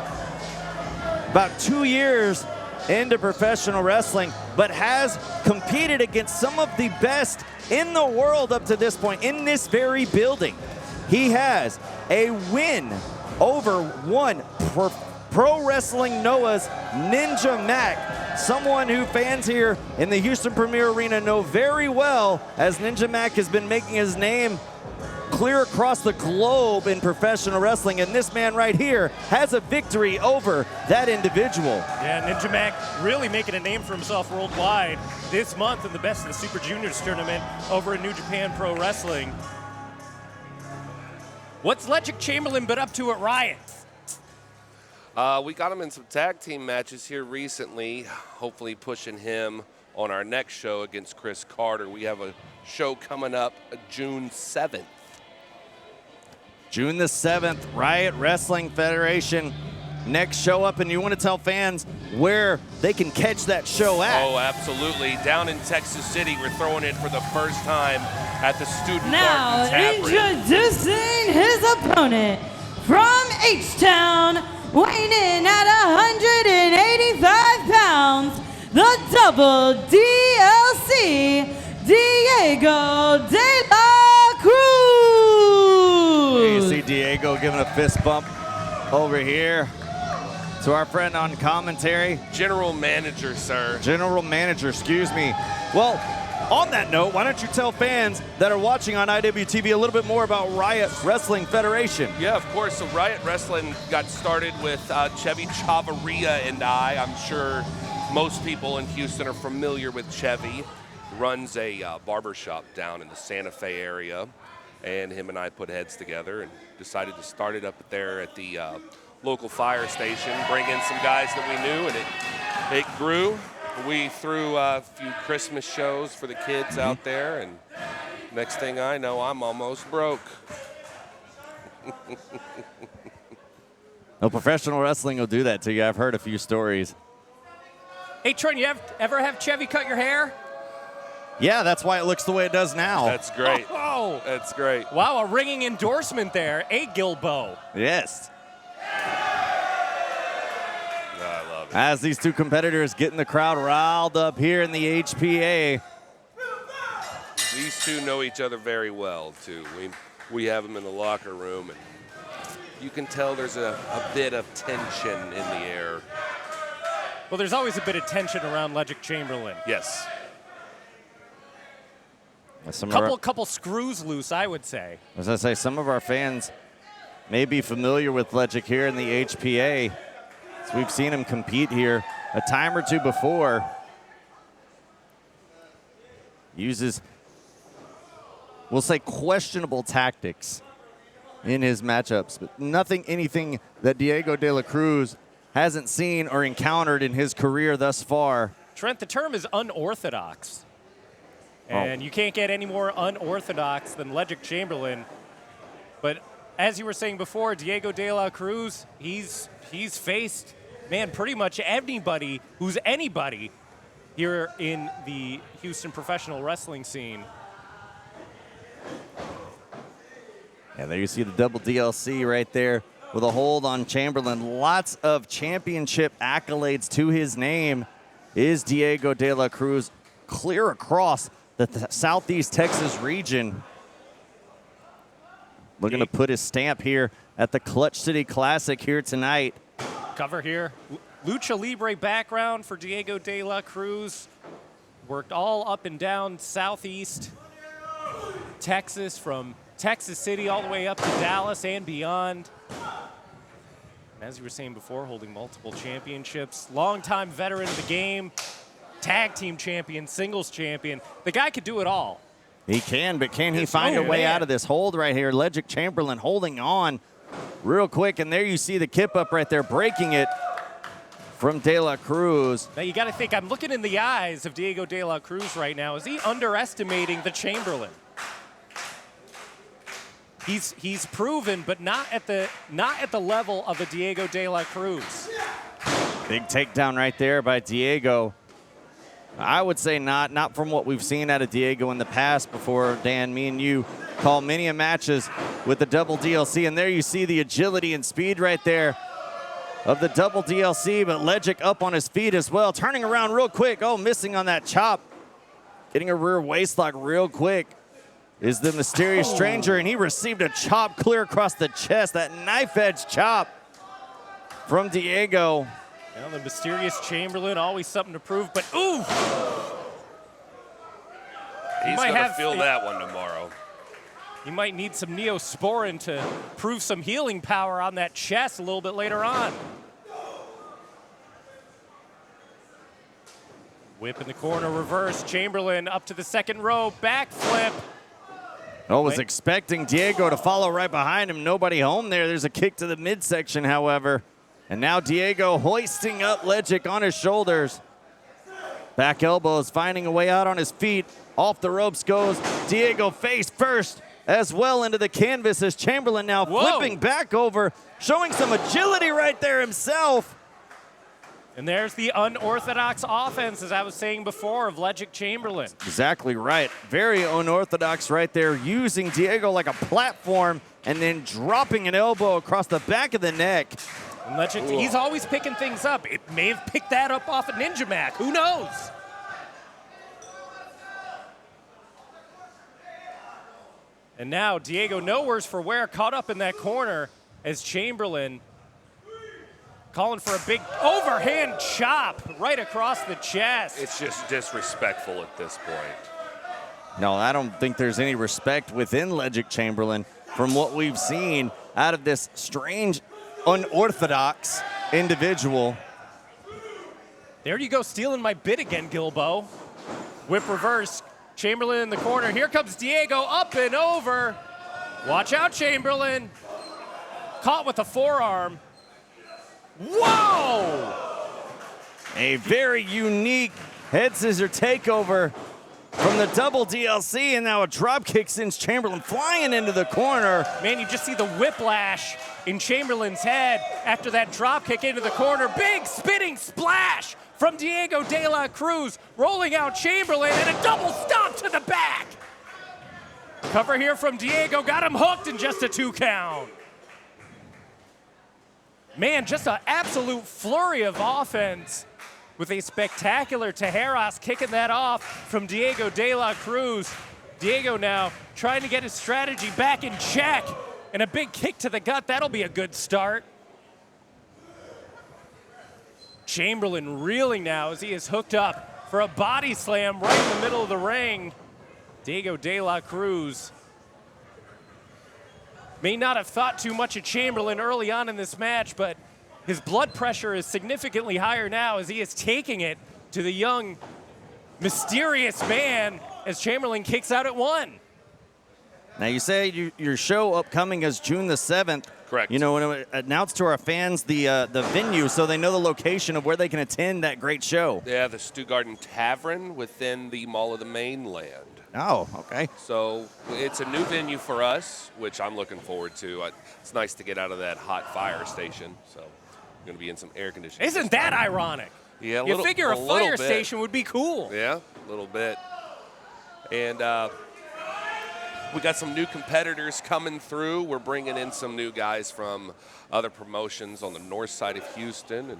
about 2 years into professional wrestling, but has competed against some of the best in the world up to this point in this very building. He has a win over one Pro Wrestling Noah's Ninja Mac, someone who fans here in the Houston Premier Arena know very well, as Ninja Mac has been making his name clear across the globe in professional wrestling, and this man right here has a victory over that individual. Yeah, Ninja Mac really making a name for himself worldwide this month in the Best of the Super Juniors tournament over in New Japan Pro Wrestling. What's Ledgic Chamberlain been up to at Riot? We got him in some tag team matches here recently, hopefully pushing him on our next show against Chris Carter. We have a show coming up June 7th. June the 7th, Riot Wrestling Federation. Next show up, and you want to tell fans where they can catch that show at. Oh, absolutely. Down in Texas City, we're throwing it for the first time at the Student Now Garden Tavern. introducing his opponent from H-Town, weighing in at 185 pounds, the double DLC, Diego De La You Cruz. see Diego giving a fist bump over here to our friend on commentary. General Manager, sir. General Manager, excuse me. Well, on that note, why don't you tell fans that are watching on IWTV a little bit more about Riot Wrestling Federation? Yeah, of course. So Riot Wrestling got started with Chevy Chavarria and I. I'm sure most people in Houston are familiar with Chevy. He runs a barbershop down in the Santa Fe area. And him and I put heads together and decided to start it up there at the local fire station, bring in some guys that we knew, and it grew. We threw a few Christmas shows for the kids out there, and next thing I know, I'm almost broke. No, professional wrestling will do that to you. I've heard a few stories. Hey, Trent, you ever have Chevy cut your hair? Yeah, that's why it looks the way it does now. That's great. Oh, That's great. wow, a ringing endorsement there. A Gilbo. Yes. I love it. As these two competitors getting the crowd riled up here in the HPA. These two know each other very well, too. We have them in the locker room, and you can tell there's a bit of tension in the air. Well, there's always a bit of tension around Ledgic Chamberlain. Yes. Couple screws loose, I would say. As I say, some of our fans may be familiar with Ledgic here in the HPA. So we've seen him compete here a time or two before. Uses, we'll say, questionable tactics in his matchups, but anything that Diego De La Cruz hasn't seen or encountered in his career thus far. Trent, the term is unorthodox. And you can't get any more unorthodox than Ledgic Chamberlain. But as you were saying before, Diego De La Cruz, he's faced, man, pretty much anybody who's anybody here in the Houston professional wrestling scene. And there you see the double DLC right there with a hold on Chamberlain. Lots of championship accolades to his name is Diego De La Cruz, clear across the Southeast Texas region. Looking to put his stamp here at the Clutch City Classic here tonight. Cover here. Lucha Libre background for Diego De La Cruz. Worked all up and down Southeast Texas, from Texas City all the way up to Dallas and beyond. And as you were saying before, holding multiple championships. Longtime veteran of the game. Tag team champion, singles champion. The guy could do it all. He can, but can he find a way out of this hold right here? Ledgic Chamberlain holding on real quick, and there you see the kip up right there, breaking it from De La Cruz. Now you got to think, I'm looking in the eyes of Diego De La Cruz right now. Is he underestimating the Chamberlain? He's proven, but not at the level of a Diego De La Cruz. Big takedown right there by Diego. I would say not from what we've seen out of Diego in the past before. Dan, me and you call many a matches with the double DLC, and there you see the agility and speed right there of the double DLC, but Ledgic up on his feet as well, turning around real quick. Oh, missing on that chop. Getting a rear waistlock real quick is the Mysterious Stranger, and he received a chop clear across the chest, that knife edge chop from Diego. Well, the Mysterious Chamberlain, always something to prove, but ooh! He's going to feel that one tomorrow. You might need some Neosporin to prove some healing power on that chest a little bit later on. Whip in the corner, reverse. Chamberlain up to the second row, backflip. I was expecting Diego to follow right behind him. Nobody home there. There's a kick to the midsection, however. And now Diego hoisting up Legic on his shoulders. Back elbows, finding a way out on his feet. Off the ropes goes Diego face first as well into the canvas as Chamberlain now flipping back over, showing some agility right there himself. And there's the unorthodox offense, as I was saying before, of Legic Chamberlain. Exactly right. Very unorthodox right there, using Diego like a platform and then dropping an elbow across the back of the neck. And Legic, he's always picking things up. It may have picked that up off of Ninja Mac. Who knows? And now Diego nowheres for wear, caught up in that corner as Chamberlain calling for a big overhand chop right across the chest. It's just disrespectful at this point. No, I don't think there's any respect within Legic Chamberlain from what we've seen out of this strange, unorthodox individual. There you go, stealing my bit again, Gilbo. Whip reverse, Chamberlain in the corner. Here comes Diego, up and over. Watch out, Chamberlain. Caught with a forearm. Whoa! A very unique head scissor takeover from the double DLC, and now a drop kick sends Chamberlain flying into the corner. Man, you just see the whiplash in Chamberlain's head after that drop kick into the corner. Big spinning splash from Diego De La Cruz, rolling out Chamberlain, and a double stomp to the back. Cover here from Diego, got him hooked in just a 2 count. Man, just an absolute flurry of offense with a spectacular Tejeras kicking that off from Diego De La Cruz. Diego now trying to get his strategy back in check, and a big kick to the gut. That'll be a good start. Chamberlain reeling now as he is hooked up for a body slam right in the middle of the ring. Diego De La Cruz may not have thought too much of Chamberlain early on in this match, but his blood pressure is significantly higher now as he is taking it to the young, mysterious man as Chamberlain kicks out at 1. Now, you say your show upcoming is June the 7th. Correct. You know, when announce to our fans the venue so they know the location of where they can attend that great show. Yeah, the Stuttgarten Tavern within the Mall of the Mainland. Oh, okay. So it's a new venue for us, which I'm looking forward to. It's nice to get out of that hot fire station. So I'm going to be in some air conditioning. Isn't that ironic? Yeah, You figure a fire bit. station would be cool. Yeah, a little bit. And we got some new competitors coming through. We're bringing in some new guys from other promotions on the north side of Houston, and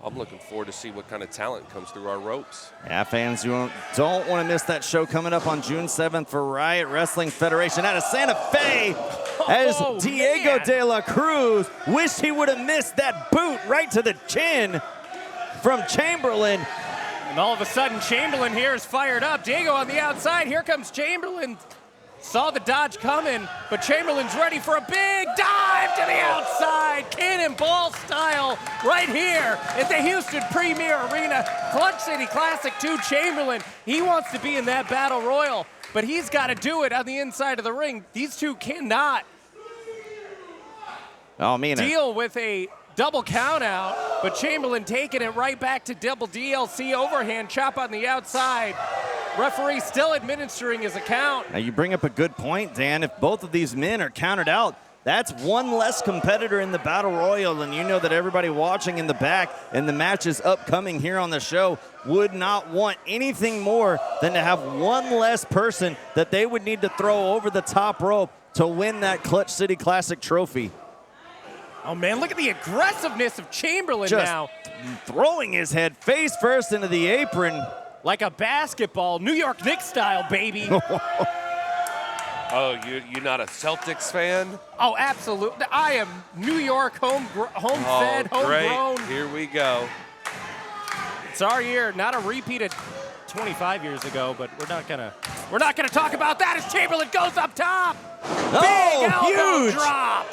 I'm looking forward to see what kind of talent comes through our ropes. Yeah, fans, you don't want to miss that show coming up on June 7th for Riot Wrestling Federation out of Santa Fe. As Diego De La Cruz wished he would have missed that boot right to the chin from Chamberlain. And all of a sudden, Chamberlain here is fired up. Diego on the outside. Here comes Chamberlain. Saw the dodge coming, but Chamberlain's ready for a big dive to the outside. Cannonball style right here at the Houston Premier Arena. Clutch City Classic 2 Chamberlain. He wants to be in that battle royal, but he's got to do it on the inside of the ring. These two cannot deal with a double count out, but Chamberlain taking it right back to double DLC overhand chop on the outside. Referee still administering his account. Now you bring up a good point, Dan. If both of these men are counted out, that's one less competitor in the Battle Royal, and you know that everybody watching in the back and the matches upcoming here on the show would not want anything more than to have one less person that they would need to throw over the top rope to win that Clutch City Classic trophy. Oh man, look at the aggressiveness of Chamberlain Just now. throwing his head face first into the apron. Like a basketball, New York Knicks style, baby. Oh, you're not a Celtics fan? Oh, absolutely. I am New York home-fed, Great. homegrown. Here we go. It's our year, not a repeat of 25 years ago, but we're not gonna talk about that as Chamberlain goes up top. Big elbow huge drop.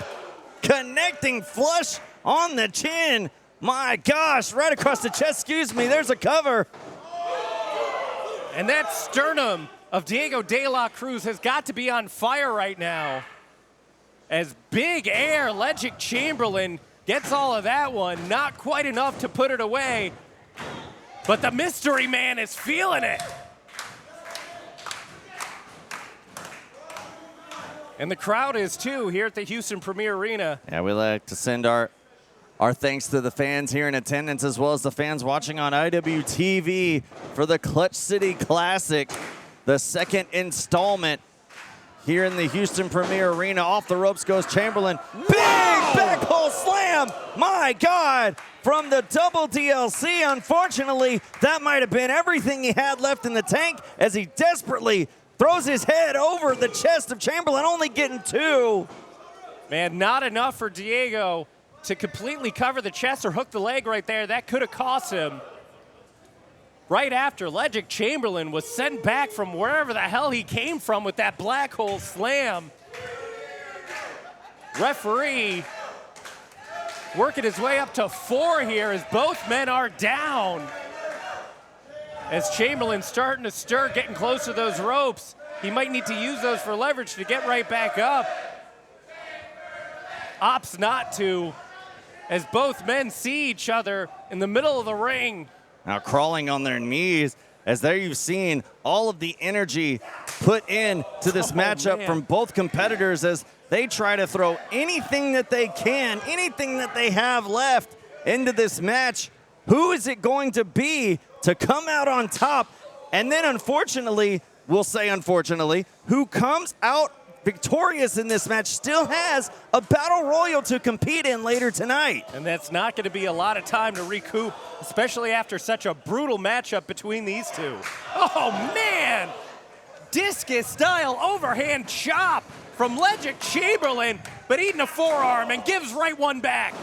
Connecting flush on the chin. My gosh, right across the chest, excuse me, there's a cover. And that sternum of Diego De La Cruz has got to be on fire right now. As big air, Ledgic Chamberlain gets all of that one. Not quite enough to put it away. But the mystery man is feeling it. And the crowd is too here at the Houston Premier Arena. Yeah, we like to send our thanks to the fans here in attendance as well as the fans watching on IWTV for the Clutch City Classic, the second installment here in the Houston Premier Arena. Off the ropes goes Chamberlain. Big back hole slam. My God, from the double DLC. Unfortunately, that might have been everything he had left in the tank as he desperately throws his head over the chest of Chamberlain, only getting 2. Man, not enough for Diego to completely cover the chest or hook the leg right there. That could have cost him. Right after, Ledgic Chamberlain was sent back from wherever the hell he came from with that black hole slam. Referee working his way up to 4 here as both men are down. As Chamberlain's starting to stir, getting close to those ropes. He might need to use those for leverage to get right back up. Opts not to, as both men see each other in the middle of the ring. Now crawling on their knees, as there you've seen all of the energy put into this matchup man. from both competitors as they try to throw anything that they can, anything that they have left into this match. Who is it going to be to come out on top? And then unfortunately, we'll say unfortunately, who comes out victorious in this match still has a battle royal to compete in later tonight. And that's not going to be a lot of time to recoup, especially after such a brutal matchup between these two. Oh, man! Discus-style overhand chop from Ledgic Chamberlain, but eating a forearm and gives right one back.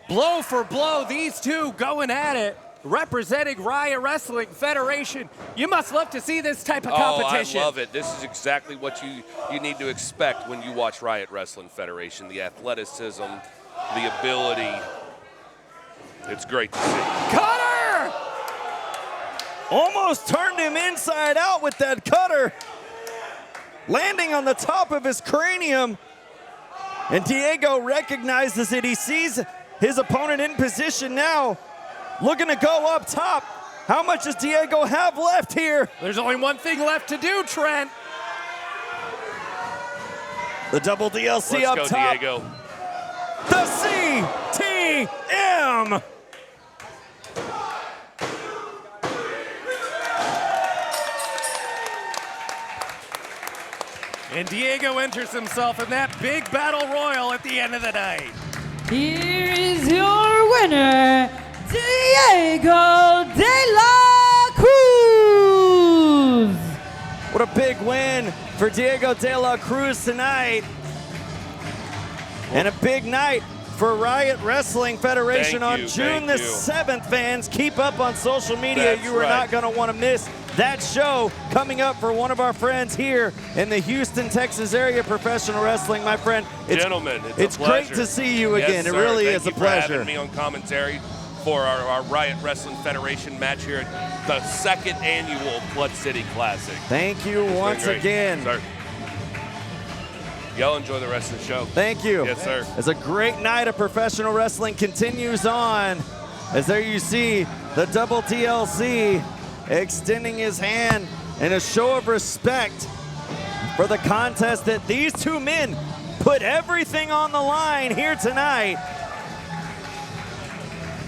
Blow for blow, these two going at it. Representing Riot Wrestling Federation. You must love to see this type of competition. Oh, I love it. This is exactly what you need to expect when you watch Riot Wrestling Federation. The athleticism, the ability. It's great to see. Cutter! Almost turned him inside out with that cutter. Landing on the top of his cranium. And Diego recognizes it. He sees his opponent in position now. Looking to go up top. How much does Diego have left here? There's only one thing left to do, Trent. The double DLC Let's up go, top. Diego. The CTM. And Diego enters himself in that big battle royal at the end of the night. Here is your winner, Diego De La Cruz. What a big win for Diego De La Cruz tonight. And a big night for Riot Wrestling Federation Thank on you, June thank the you. 7th, fans. Keep up on social media. That's You are right. not going to want to miss that show coming up for one of our friends here in the Houston, Texas area professional wrestling. My friend, Gentlemen, it's a great pleasure. to see you Yes, again. It sir. really Thank is a you for having pleasure. me on commentary for our Riot Wrestling Federation match here at the 2nd annual Clutch City Classic. Thank you It's been once great. again. Sir. Y'all enjoy the rest of the show. Thank you. Yes, sir. As a great night of professional wrestling continues on, as there you see the double DLC extending his hand in a show of respect for the contest that these two men put everything on the line here tonight.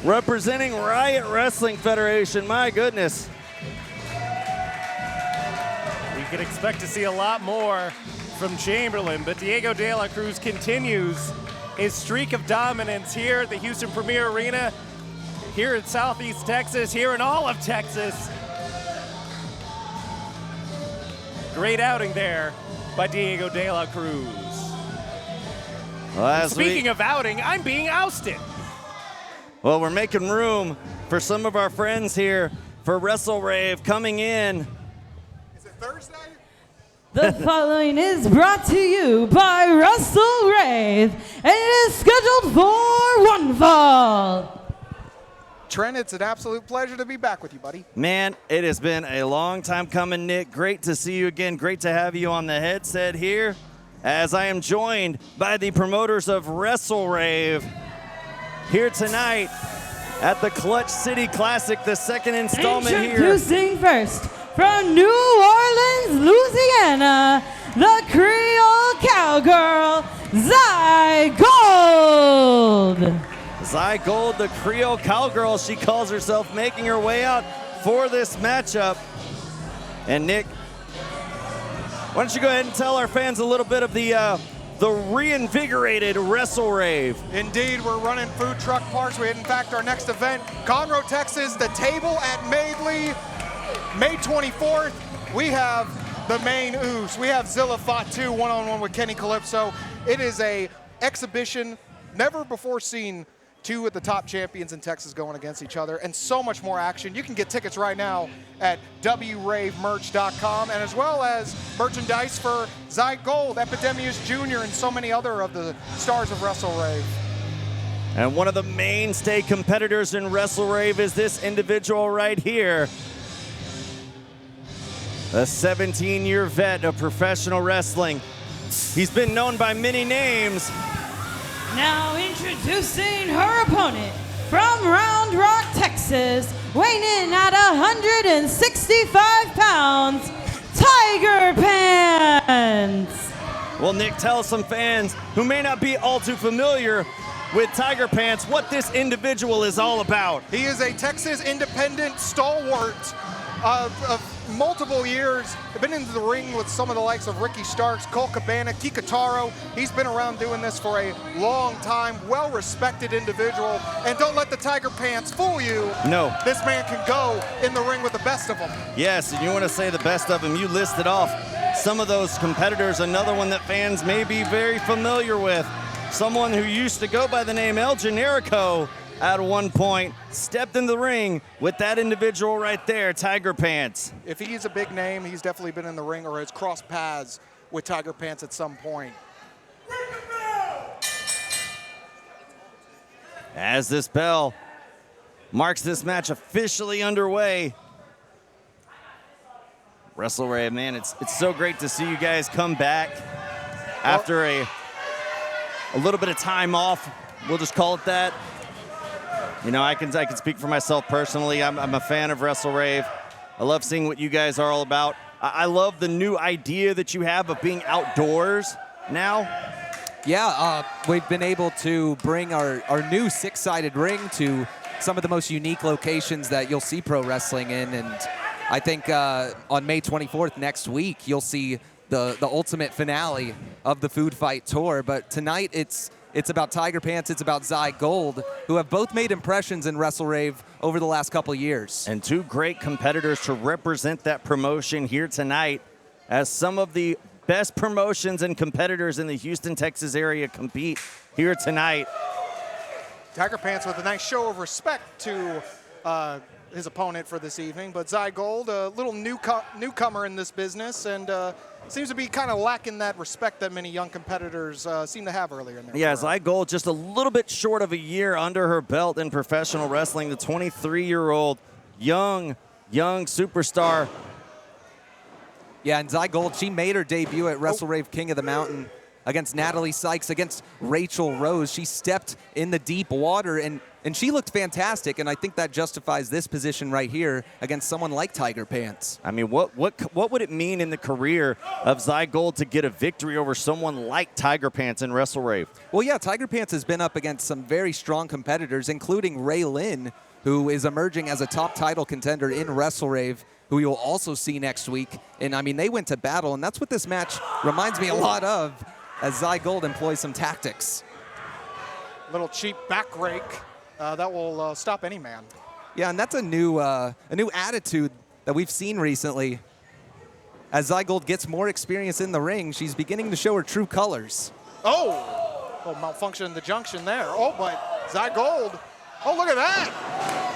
Representing Riot Wrestling Federation, my goodness. We could expect to see a lot more from Chamberlain, but Diego De La Cruz continues his streak of dominance here at the Houston Premier Arena, here in Southeast Texas, here in all of Texas. Great outing there by Diego De La Cruz. Well, Speaking of outing, I'm being ousted. Well, we're making room for some of our friends here for WrestleRave coming in. Is it Thursday? The following is brought to you by WrestleRave, and it is scheduled for one fall. Trent, it's an absolute pleasure to be back with you, buddy. Man, it has been a long time coming, Nick. Great to see you again. Great to have you on the headset here, as I am joined by the promoters of WrestleRave here tonight at the Clutch City Classic, the second installment here. Introducing first, from New Orleans, Louisiana, the Creole Cowgirl, Zai Gold. Zai Gold, the Creole Cowgirl, she calls herself, making her way out for this matchup. And Nick, why don't you go ahead and tell our fans a little bit of the reinvigorated WrestleRave. Indeed, we're running food truck parks. In fact, our next event, Conroe, Texas, the table at Madeley, May 24th. We have the main ooze. We have Zilla Fatu one-on-one with Kenny Calypso. It is a exhibition never before seen. Two of the top champions in Texas going against each other, and so much more action. You can get tickets right now at wravemerch.com, and as well as merchandise for Zai Gold, Epidemius Jr., and so many other of the stars of WrestleRave. And one of the mainstay competitors in WrestleRave is this individual right here. A 17-year vet of professional wrestling. He's been known by many names. Now introducing her opponent from Round Rock, Texas, weighing in at 165 pounds, Tiger Pants. Well, Nick, tell some fans who may not be all too familiar with Tiger Pants what this individual is all about. He is a Texas independent stalwart of multiple years. Been into the ring with some of the likes of Ricky Starks, Colt Cabana, Kikataro. He's been around doing this for a long time, well-respected individual. And don't let the Tiger Pants fool you. No. This man can go in the ring with the best of them. Yes, and you want to say the best of them. You listed off some of those competitors. Another one that fans may be very familiar with. Someone who used to go by the name El Generico at one point, stepped in the ring with that individual right there, Tiger Pants. If he's a big name, he's definitely been in the ring or has crossed paths with Tiger Pants at some point. As this bell marks this match officially underway. WrestleRave, man, it's so great to see you guys come back after a little bit of time off. We'll just call it that. You know, I can speak for myself personally. I'm a fan of WrestleRave. I love seeing what you guys are all about. I love the new idea that you have of being outdoors now. Yeah, we've been able to bring our new six-sided ring to some of the most unique locations that you'll see pro wrestling in. And I think on May 24th next week, you'll see the ultimate finale of the Food Fight Tour. But tonight, it's about Tiger Pants, it's about Zai Gold, who have both made impressions in WrestleRave over the last couple years. And two great competitors to represent that promotion here tonight, as some of the best promotions and competitors in the Houston, Texas area compete here tonight. Tiger Pants with a nice show of respect to his opponent for this evening, but Zai Gold, a little newcomer in this business, and seems to be kind of lacking that respect that many young competitors seem to have earlier in their career. Zai Gold just a little bit short of a year under her belt in professional wrestling. The 23-year-old young superstar. Yeah, and Zai Gold, she made her debut at WrestleRave King of the Mountain against Natalie Sykes, against Rachel Rose. She stepped in the deep water, and she looked fantastic, and I think that justifies this position right here against someone like Tiger Pants. I mean, what would it mean in the career of Zai Gold to get a victory over someone like Tiger Pants in WrestleRave? Well, yeah, Tiger Pants has been up against some very strong competitors, including Ray Lynn, who is emerging as a top title contender in WrestleRave, who you'll also see next week. And, I mean, they went to battle, and that's what this match reminds me a lot of, as Zai Gold employs some tactics. Little cheap back rake. That will stop any man. Yeah, and that's a new attitude that we've seen recently. As Zai Gold gets more experience in the ring, she's beginning to show her true colors. Oh, malfunction in the junction there. Oh, but Zai Gold, oh, look at that.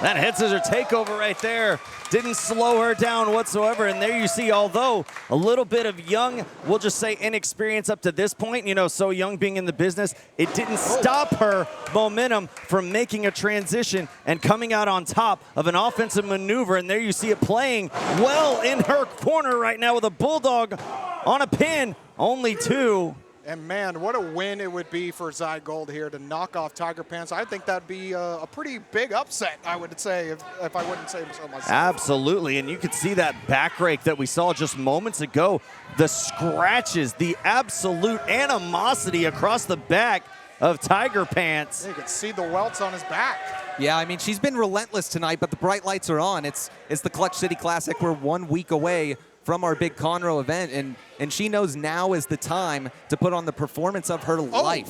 That head scissor takeover right there didn't slow her down whatsoever. And there you see, although a little bit of young, we'll just say inexperience up to this point, you know, so young being in the business, it didn't stop her momentum from making a transition and coming out on top of an offensive maneuver. And there you see it playing well in her corner right now with a bulldog on a pin, only 2. And man, what a win it would be for Zygold here to knock off Tiger Pants. I think that'd be a pretty big upset, I would say, if I wouldn't say so myself. Absolutely, and you could see that back rake that we saw just moments ago. The scratches, the absolute animosity across the back of Tiger Pants. You could see the welts on his back. Yeah, I mean, she's been relentless tonight, but the bright lights are on. It's the Clutch City Classic. We're 1 week away from our big Conroe event, and she knows now is the time to put on the performance of her life.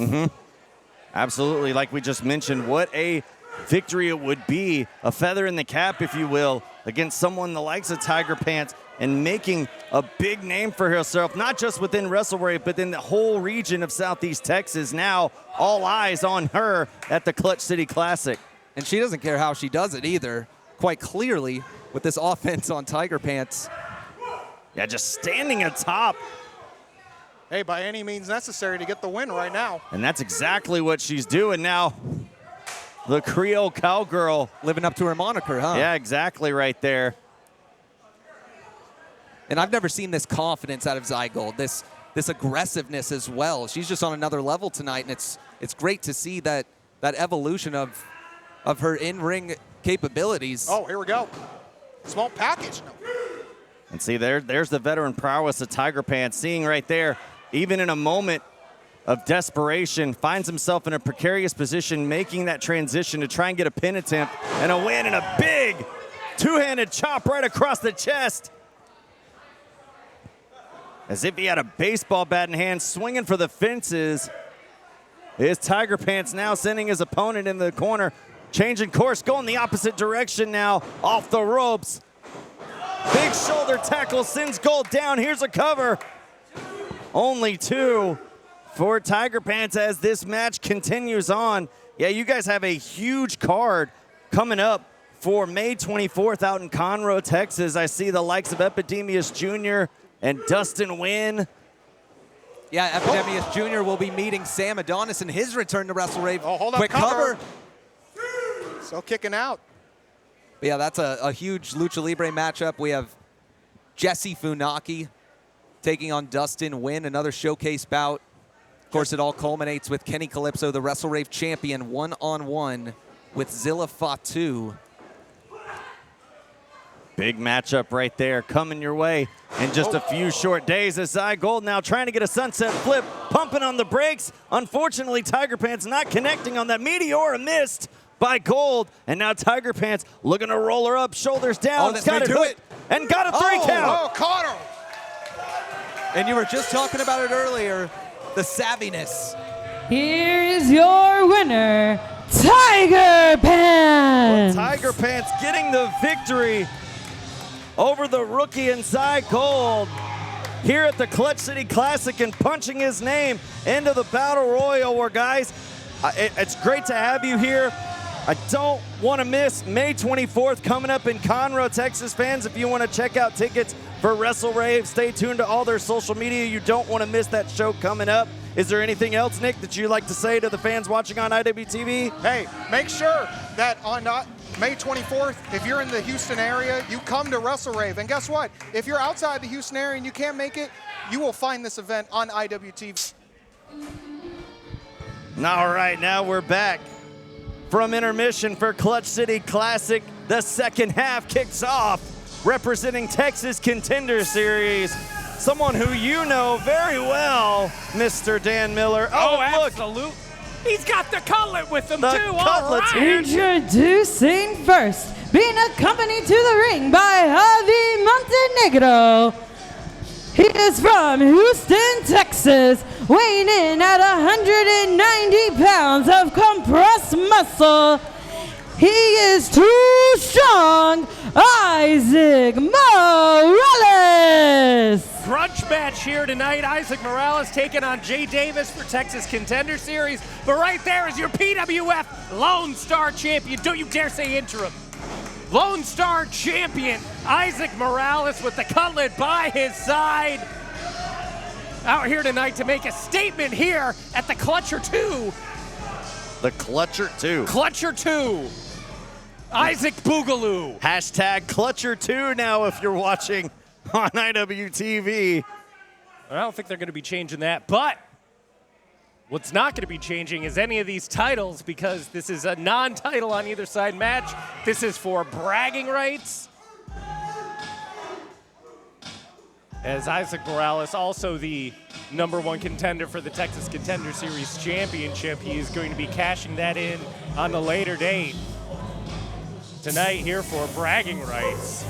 Absolutely, like we just mentioned, what a victory it would be, a feather in the cap, if you will, against someone the likes of Tiger Pants and making a big name for herself, not just within WrestleRave, but in the whole region of Southeast Texas. Now, all eyes on her at the Clutch City Classic. And she doesn't care how she does it either, quite clearly, with this offense on Tiger Pants. Yeah, just standing atop. Hey, by any means necessary to get the win right now. And that's exactly what she's doing now. The Creole Cowgirl. Living up to her moniker, huh? Yeah, exactly right there. And I've never seen this confidence out of Zygold, this aggressiveness as well. She's just on another level tonight, and it's great to see that evolution of her in-ring capabilities. Oh, here we go. Small package. No. And see, there's the veteran prowess of Tiger Pants. Seeing right there, even in a moment of desperation, finds himself in a precarious position, making that transition to try and get a pin attempt and a win, and a big two-handed chop right across the chest. As if he had a baseball bat in hand, swinging for the fences. Is Tiger Pants now sending his opponent in the corner, changing course, going the opposite direction now, off the ropes. Big shoulder tackle sends Gold down. Here's a cover. Only 2 for Tiger Pants as this match continues on. Yeah, you guys have a huge card coming up for May 24th out in Conroe, Texas. I see the likes of Epidemius Jr. and Dustin Wynn. Yeah, Epidemius Jr. will be meeting Sam Adonis in his return to WrestleRave. Oh, hold up, quick cover. Still kicking out. But yeah, that's a huge Lucha Libre matchup. We have Jesse Funaki taking on Dustin Wynn, another showcase bout. Of course, it all culminates with Kenny Calypso, the WrestleRave champion, one-on-one with Zilla Fatu. Big matchup right there coming your way in just a few short days as Zygold now trying to get a sunset flip, pumping on the brakes. Unfortunately, Tiger Pants not connecting on that meteor, missed by Gold. And now Tiger Pants looking to roll her up, shoulders down. Oh, got it hooked and got a 3 count. Oh, caught her. And you were just talking about it earlier, the savviness. Here is your winner, Tiger Pants. Tiger Pants getting the victory over the rookie and Zygold here at the Clutch City Classic and punching his name into the Battle Royal. Where, guys, it's great to have you here. I don't want to miss May 24th coming up in Conroe, Texas. Fans, if you want to check out tickets for WrestleRave, stay tuned to all their social media. You don't want to miss that show coming up. Is there anything else, Nick, that you'd like to say to the fans watching on IWTV? Hey, make sure that on May 24th, if you're in the Houston area, you come to WrestleRave. And guess what? If you're outside the Houston area and you can't make it, you will find this event on IWTV. All right, now we're back from intermission for Clutch City Classic. The second half kicks off, representing Texas Contender Series. Someone who you know very well, Mr. Dan Miller. Oh, look. absolute. He's got the cutlet with him, The too. cutlet's All here. right. Introducing first, being accompanied to the ring by Javi Montenegro. He is from Houston, Texas, weighing in at 190 pounds of compressed muscle. He is too strong, Isaac Morales. Grudge match here tonight. Isaac Morales taking on Jay Davis for Texas Contender Series. But right there is your PWF Lone Star Champion. Don't you dare say interim. Lone Star champion Isaac Morales with the cutlet by his side. Out here tonight to make a statement here at the Clutcher 2. The Clutcher 2. Clutcher 2. Isaac Boogaloo. Hashtag Clutcher 2 now if you're watching on IWTV. I don't think they're going to be changing that, but what's not going to be changing is any of these titles, because this is a non-title on either side match. This is for bragging rights. As Isaac Morales, also the #1 contender for the Texas Contender Series Championship, he is going to be cashing that in on a later date. Tonight here for bragging rights.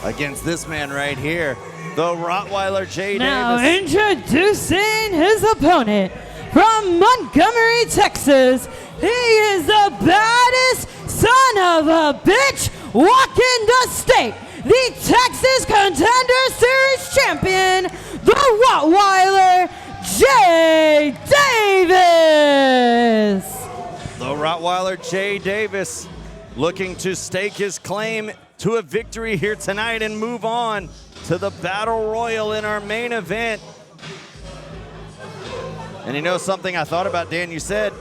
Against this man right here, the Rottweiler Jay Now Davis. introducing his opponent from Montgomery, Texas. He is the baddest son of a bitch walking the state. The Texas Contender Series champion, the Rottweiler Jay Davis. The Rottweiler Jay Davis looking to stake his claim to a victory here tonight and move on to the Battle Royal in our main event. And you know something I thought about, Dan? You said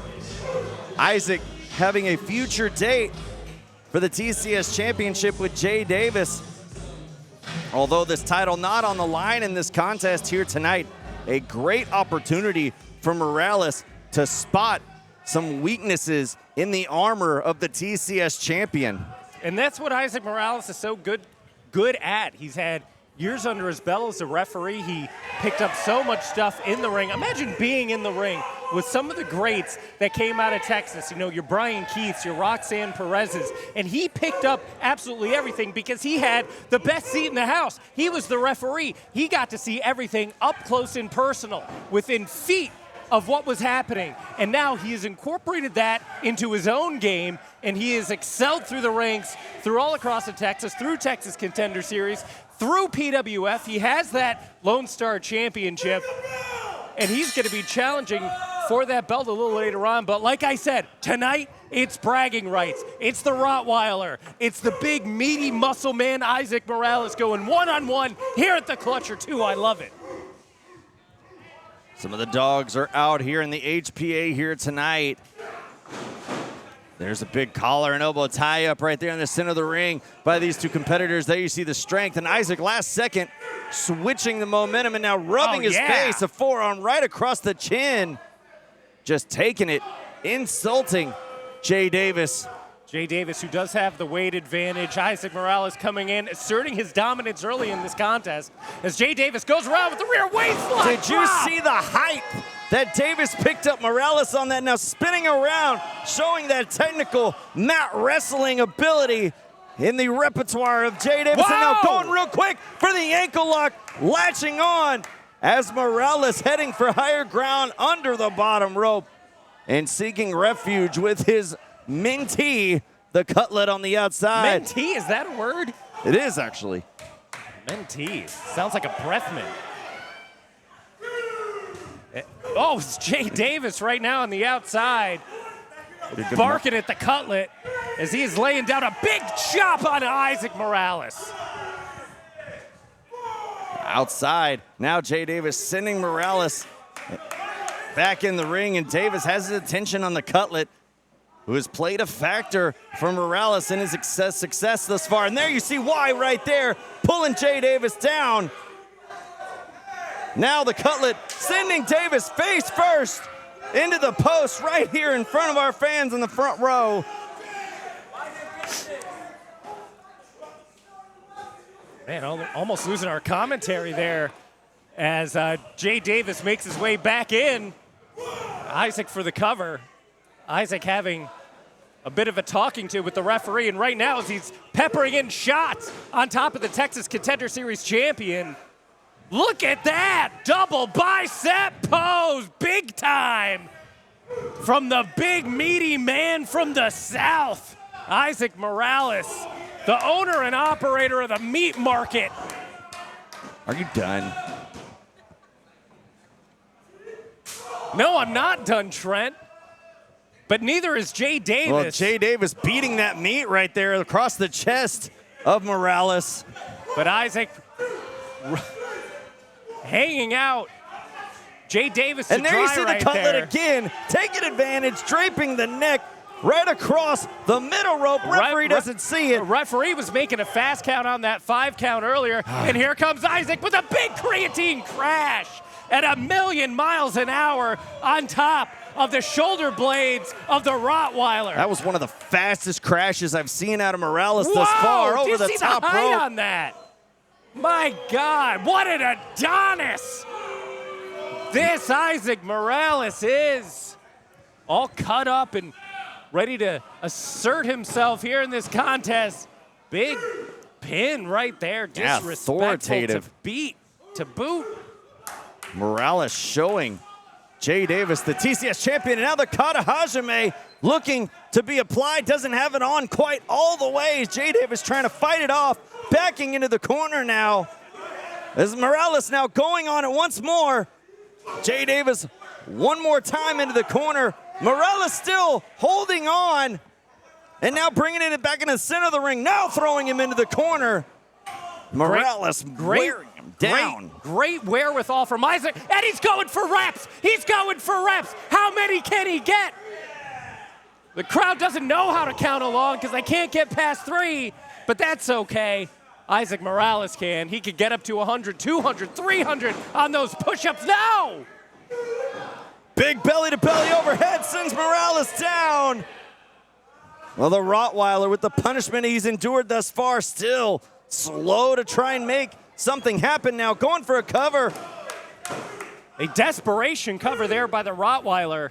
Isaac having a future date for the TCS Championship with Jay Davis. Although this title not on the line in this contest here tonight, a great opportunity for Morales to spot some weaknesses in the armor of the TCS champion. And that's what Isaac Morales is so good at. He's had years under his belt as a referee. He picked up so much stuff in the ring. Imagine being in the ring with some of the greats that came out of Texas. You know, your Brian Keiths, your Roxanne Perez's, and he picked up absolutely everything because he had the best seat in the house. He was the referee. He got to see everything up close and personal, within feet of what was happening. And now he has incorporated that into his own game, and he has excelled through the ranks, through all across the Texas, through Texas Contender Series, through PWF. He has that Lone Star Championship, and he's going to be challenging for that belt a little later on. But like I said, tonight, it's bragging rights. It's the Rottweiler. It's the big, meaty muscle man, Isaac Morales, going one-on-one here at the Clutcher 2. I love it. Some of the dogs are out here in the HPA here tonight. There's a big collar and elbow tie-up right there in the center of the ring by these two competitors. There you see the strength. And Isaac, last second, switching the momentum and now rubbing his face, a forearm right across the chin. Just taking it, insulting Jay Davis. Jay Davis, who does have the weight advantage. Isaac Morales coming in, asserting his dominance early in this contest as Jay Davis goes around with the rear waistline. Did you see the hype that Davis picked up Morales on that? Now spinning around, showing that technical mat wrestling ability in the repertoire of Jay Davis. Wow. And now going real quick for the ankle lock, latching on as Morales heading for higher ground under the bottom rope and seeking refuge with his mentee, the cutlet on the outside. Mentee, is that a word? It is actually. Mentee, sounds like a breath mint. Oh, it's Jay Davis right now on the outside, barking at the cutlet as he is laying down a big chop on Isaac Morales. Outside, now Jay Davis sending Morales back in the ring, and Davis has his attention on the cutlet, who has played a factor for Morales in his success thus far. And there you see why right there, pulling Jay Davis down. Now the cutlet sending Davis face first into the post right here in front of our fans in the front row. Man, almost losing our commentary there as Jay Davis makes his way back in. Isaac for the cover. Isaac having a bit of a talking to with the referee, and right now as he's peppering in shots on top of the Texas Contender Series champion. Look at that, double bicep pose, big time. From the big meaty man from the South, Isaac Morales, the owner and operator of the meat market. Are you done? No, I'm not done, Trent. but neither is Jay Davis. Well, Jay Davis beating that meat right there across the chest of Morales. But Isaac hanging out. Jay Davis And to there you dry see right the cutlet there. again, taking advantage, draping the neck right across the middle rope. Referee doesn't see it. Referee was making a fast count on that 5 count earlier, and here comes Isaac with a big creatine crash at 1,000,000 miles an hour on top of the shoulder blades of the Rottweiler. That was one of the fastest crashes I've seen out of Morales thus Whoa, far do you over the see top the height rope. on that? My God, what an Adonis! This Isaac Morales is all cut up and ready to assert himself here in this contest. Big pin right there, Yeah, disrespectful authoritative. to boot. Morales showing Jay Davis, the TCS champion, and now the Kata Hajime looking to be applied. Doesn't have it on quite all the way. Jay Davis trying to fight it off, backing into the corner now. As Morales now going on it once more. Jay Davis one more time into the corner. Morales still holding on. And now bringing it back in the center of the ring. Now throwing him into the corner. Morales wearing him down. Great wherewithal from Isaac, and he's going for reps. He's going for reps. How many can he get? The crowd doesn't know how to count along because they can't get past 3, but that's okay. Isaac Morales can. He could get up to 100, 200, 300 on those push-ups now. Big belly-to-belly overhead sends Morales down. Well, the Rottweiler, with the punishment he's endured thus far, still slow to try and make something happen now. Going for a cover. A desperation cover there by the Rottweiler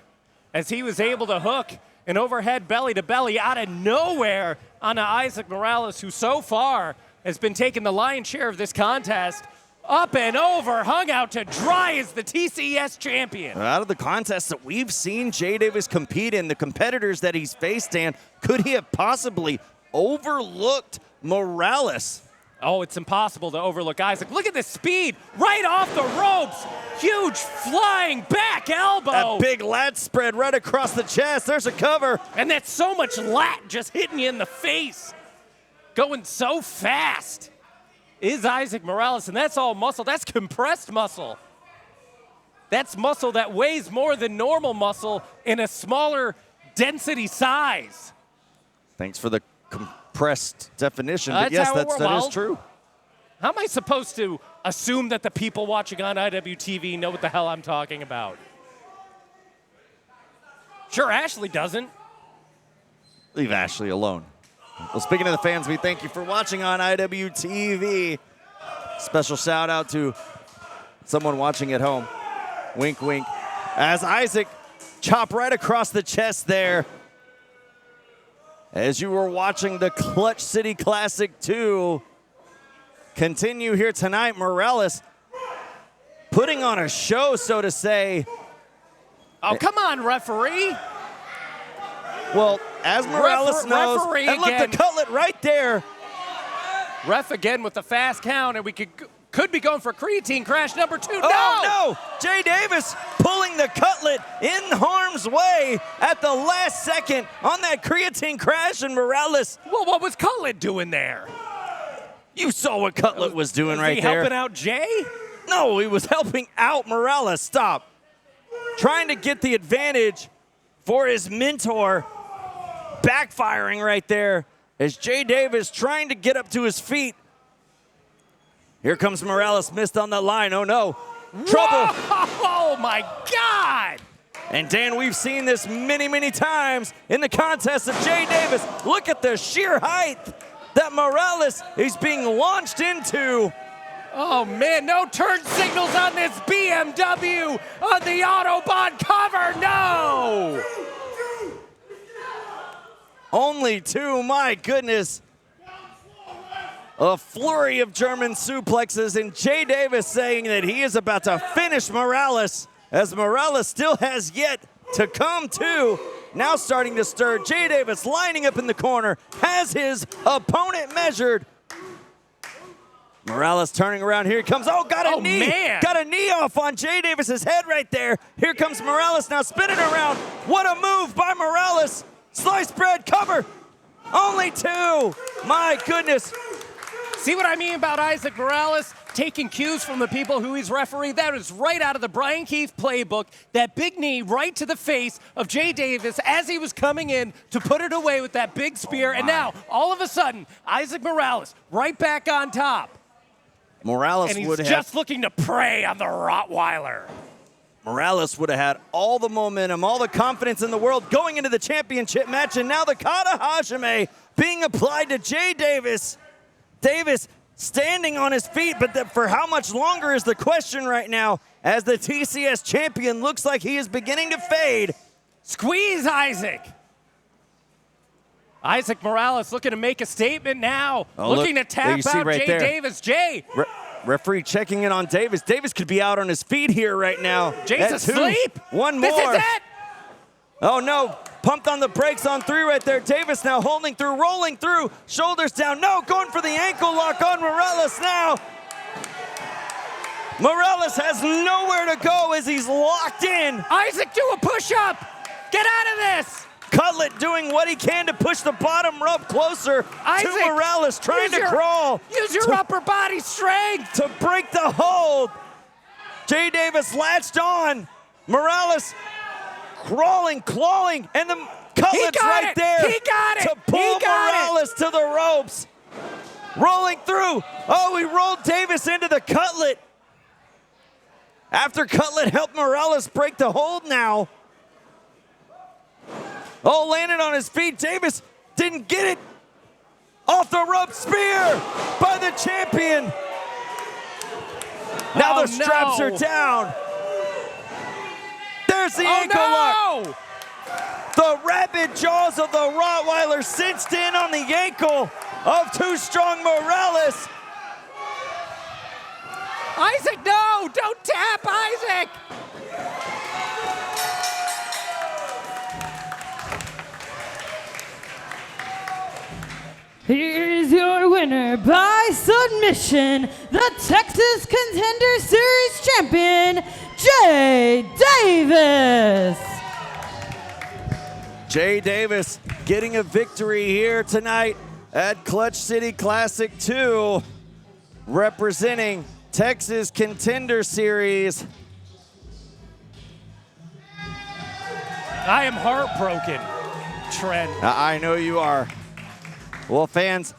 as he was able to hook an overhead belly-to-belly out of nowhere onto Isaac Morales, who so far has been taking the lion's share of this contest. Up and over, hung out to dry as the TCS champion. Out of the contests that we've seen Jay Davis compete in, the competitors that he's faced, Dan, could he have possibly overlooked Morales? Oh, it's impossible to overlook Isaac. Look at the speed, right off the ropes. Huge flying back elbow. That big lat spread right across the chest. There's a cover. And that's so much lat just hitting you in the face. Going so fast is Isaac Morales, and that's all muscle. That's compressed muscle. That's muscle that weighs more than normal muscle in a smaller density size. Thanks for the compressed definition, but yes, that is true. How am I supposed to assume that the people watching on IWTV know what the hell I'm talking about? Sure, Ashley doesn't. Leave Ashley alone. Well, speaking of the fans, we thank you for watching on IWTV. Special shout out to someone watching at home. Wink, wink. As Isaac chop right across the chest there. As you were watching the Clutch City Classic 2 continue here tonight, Morales putting on a show, so to say. Oh, come on, referee. Well, as Morales knows, referee and look, again. the cutlet right there. Ref again with the fast count, and we could be going for creatine crash number 2. Oh, no! Jay Davis pulling the cutlet in harm's way at the last second on that creatine crash, and Morales. Well, what was Cutlet doing there? You saw what Cutlet was doing right he there. helping out Jay? No, he was helping out Morales. Stop. Trying to get the advantage for his mentor. Backfiring right there as Jay Davis trying to get up to his feet. Here comes Morales, missed on the line. Oh no, trouble. Oh my God. And Dan, we've seen this many, many times in the contest of Jay Davis. Look at the sheer height that Morales is being launched into. Oh man, no turn signals on this BMW on the Autobahn cover, no! Only 2, my goodness. A flurry of German suplexes, and Jay Davis saying that he is about to finish Morales, as Morales still has yet to come to. Now starting to stir. Jay Davis lining up in the corner, has his opponent measured. Morales turning around. Here he comes. Oh, got a knee. Man. Got a knee off on Jay Davis's head right there. Here comes Morales now spinning around. What a move by Morales. Sliced bread cover. Only 2. My goodness. See what I mean about Isaac Morales? Taking cues from the people who he's refereeing. That is right out of the Brian Keefe playbook. That big knee right to the face of Jay Davis as he was coming in to put it away with that big spear. And now, all of a sudden, Isaac Morales right back on top. Morales And he's would have just looking to prey on the Rottweiler. Morales would have had all the momentum, all the confidence in the world going into the championship match, and now the Kata Hajime being applied to Jay Davis. Davis standing on his feet, but for how much longer is the question right now, as the TCS champion looks like he is beginning to fade. Squeeze Isaac. Isaac Morales looking to make a statement now. Looking to tap out right Jay there. Davis. Jay. Referee checking in on Davis. Davis could be out on his feet here right now. Jay's At 2. asleep. One more. This is it. Oh no, pumped on the brakes on 3 right there. Davis now holding through, rolling through, shoulders down. No, going for the ankle lock on Morales now. Morales has nowhere to go as he's locked in. Isaac, do a push-up. Get out of this. Cutlet doing what he can to push the bottom rope closer Isaac, to Morales, trying to crawl. Use your upper body strength. To break the hold. Jay Davis latched on. Morales crawling, clawing, and the Cutlet's right there. He got it. To pull Morales to the ropes. Rolling through. Oh, he rolled Davis into the Cutlet. After Cutlet helped Morales break the hold now. Oh, landed on his feet. Davis didn't get it. Off the rope, spear by the champion. Now the straps are down. There's the ankle lock. The rapid jaws of the Rottweiler cinched in on the ankle of Too Strong Morales. Isaac, no, don't tap Isaac. Here's your winner by submission, the Texas Contender Series champion, Jay Davis. Jay Davis getting a victory here tonight at Clutch City Classic 2, representing Texas Contender Series. I am heartbroken, Trent. I know you are. Well, fans,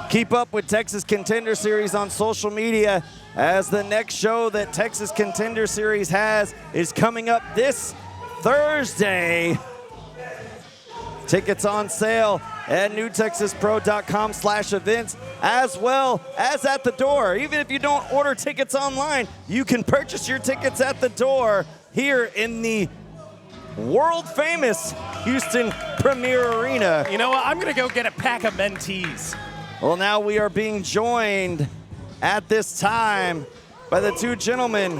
keep up with Texas Contender Series on social media, as the next show that Texas Contender Series has is coming up this Thursday. Tickets on sale at newtexaspro.com/events, as well as at the door. Even if you don't order tickets online, you can purchase your tickets at the door here in the world famous Houston Premier Arena. You know what? I'm going to go get a pack of Mentees. Well, now we are being joined at this time by the 2 gentlemen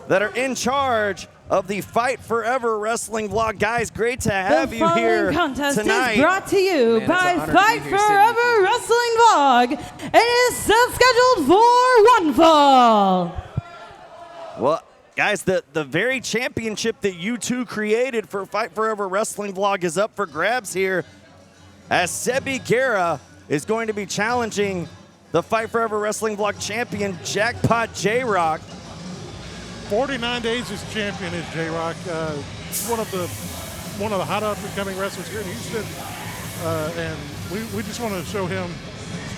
that are in charge of the Fight Forever Wrestling vlog. Guys, great to have you here The following contest tonight. is brought to you Man, by it's an honor to be Fight here, Forever Wrestling Vlog. It is scheduled for one fall. Well, guys, the very championship that you 2 created for Fight Forever Wrestling vlog is up for grabs here, as Sebi Guerra is going to be challenging the Fight Forever Wrestling vlog champion, Jackpot J-Rock. 49 days as champion is J-Rock. One of the hot up-and-coming wrestlers here in Houston, and we just want to show him.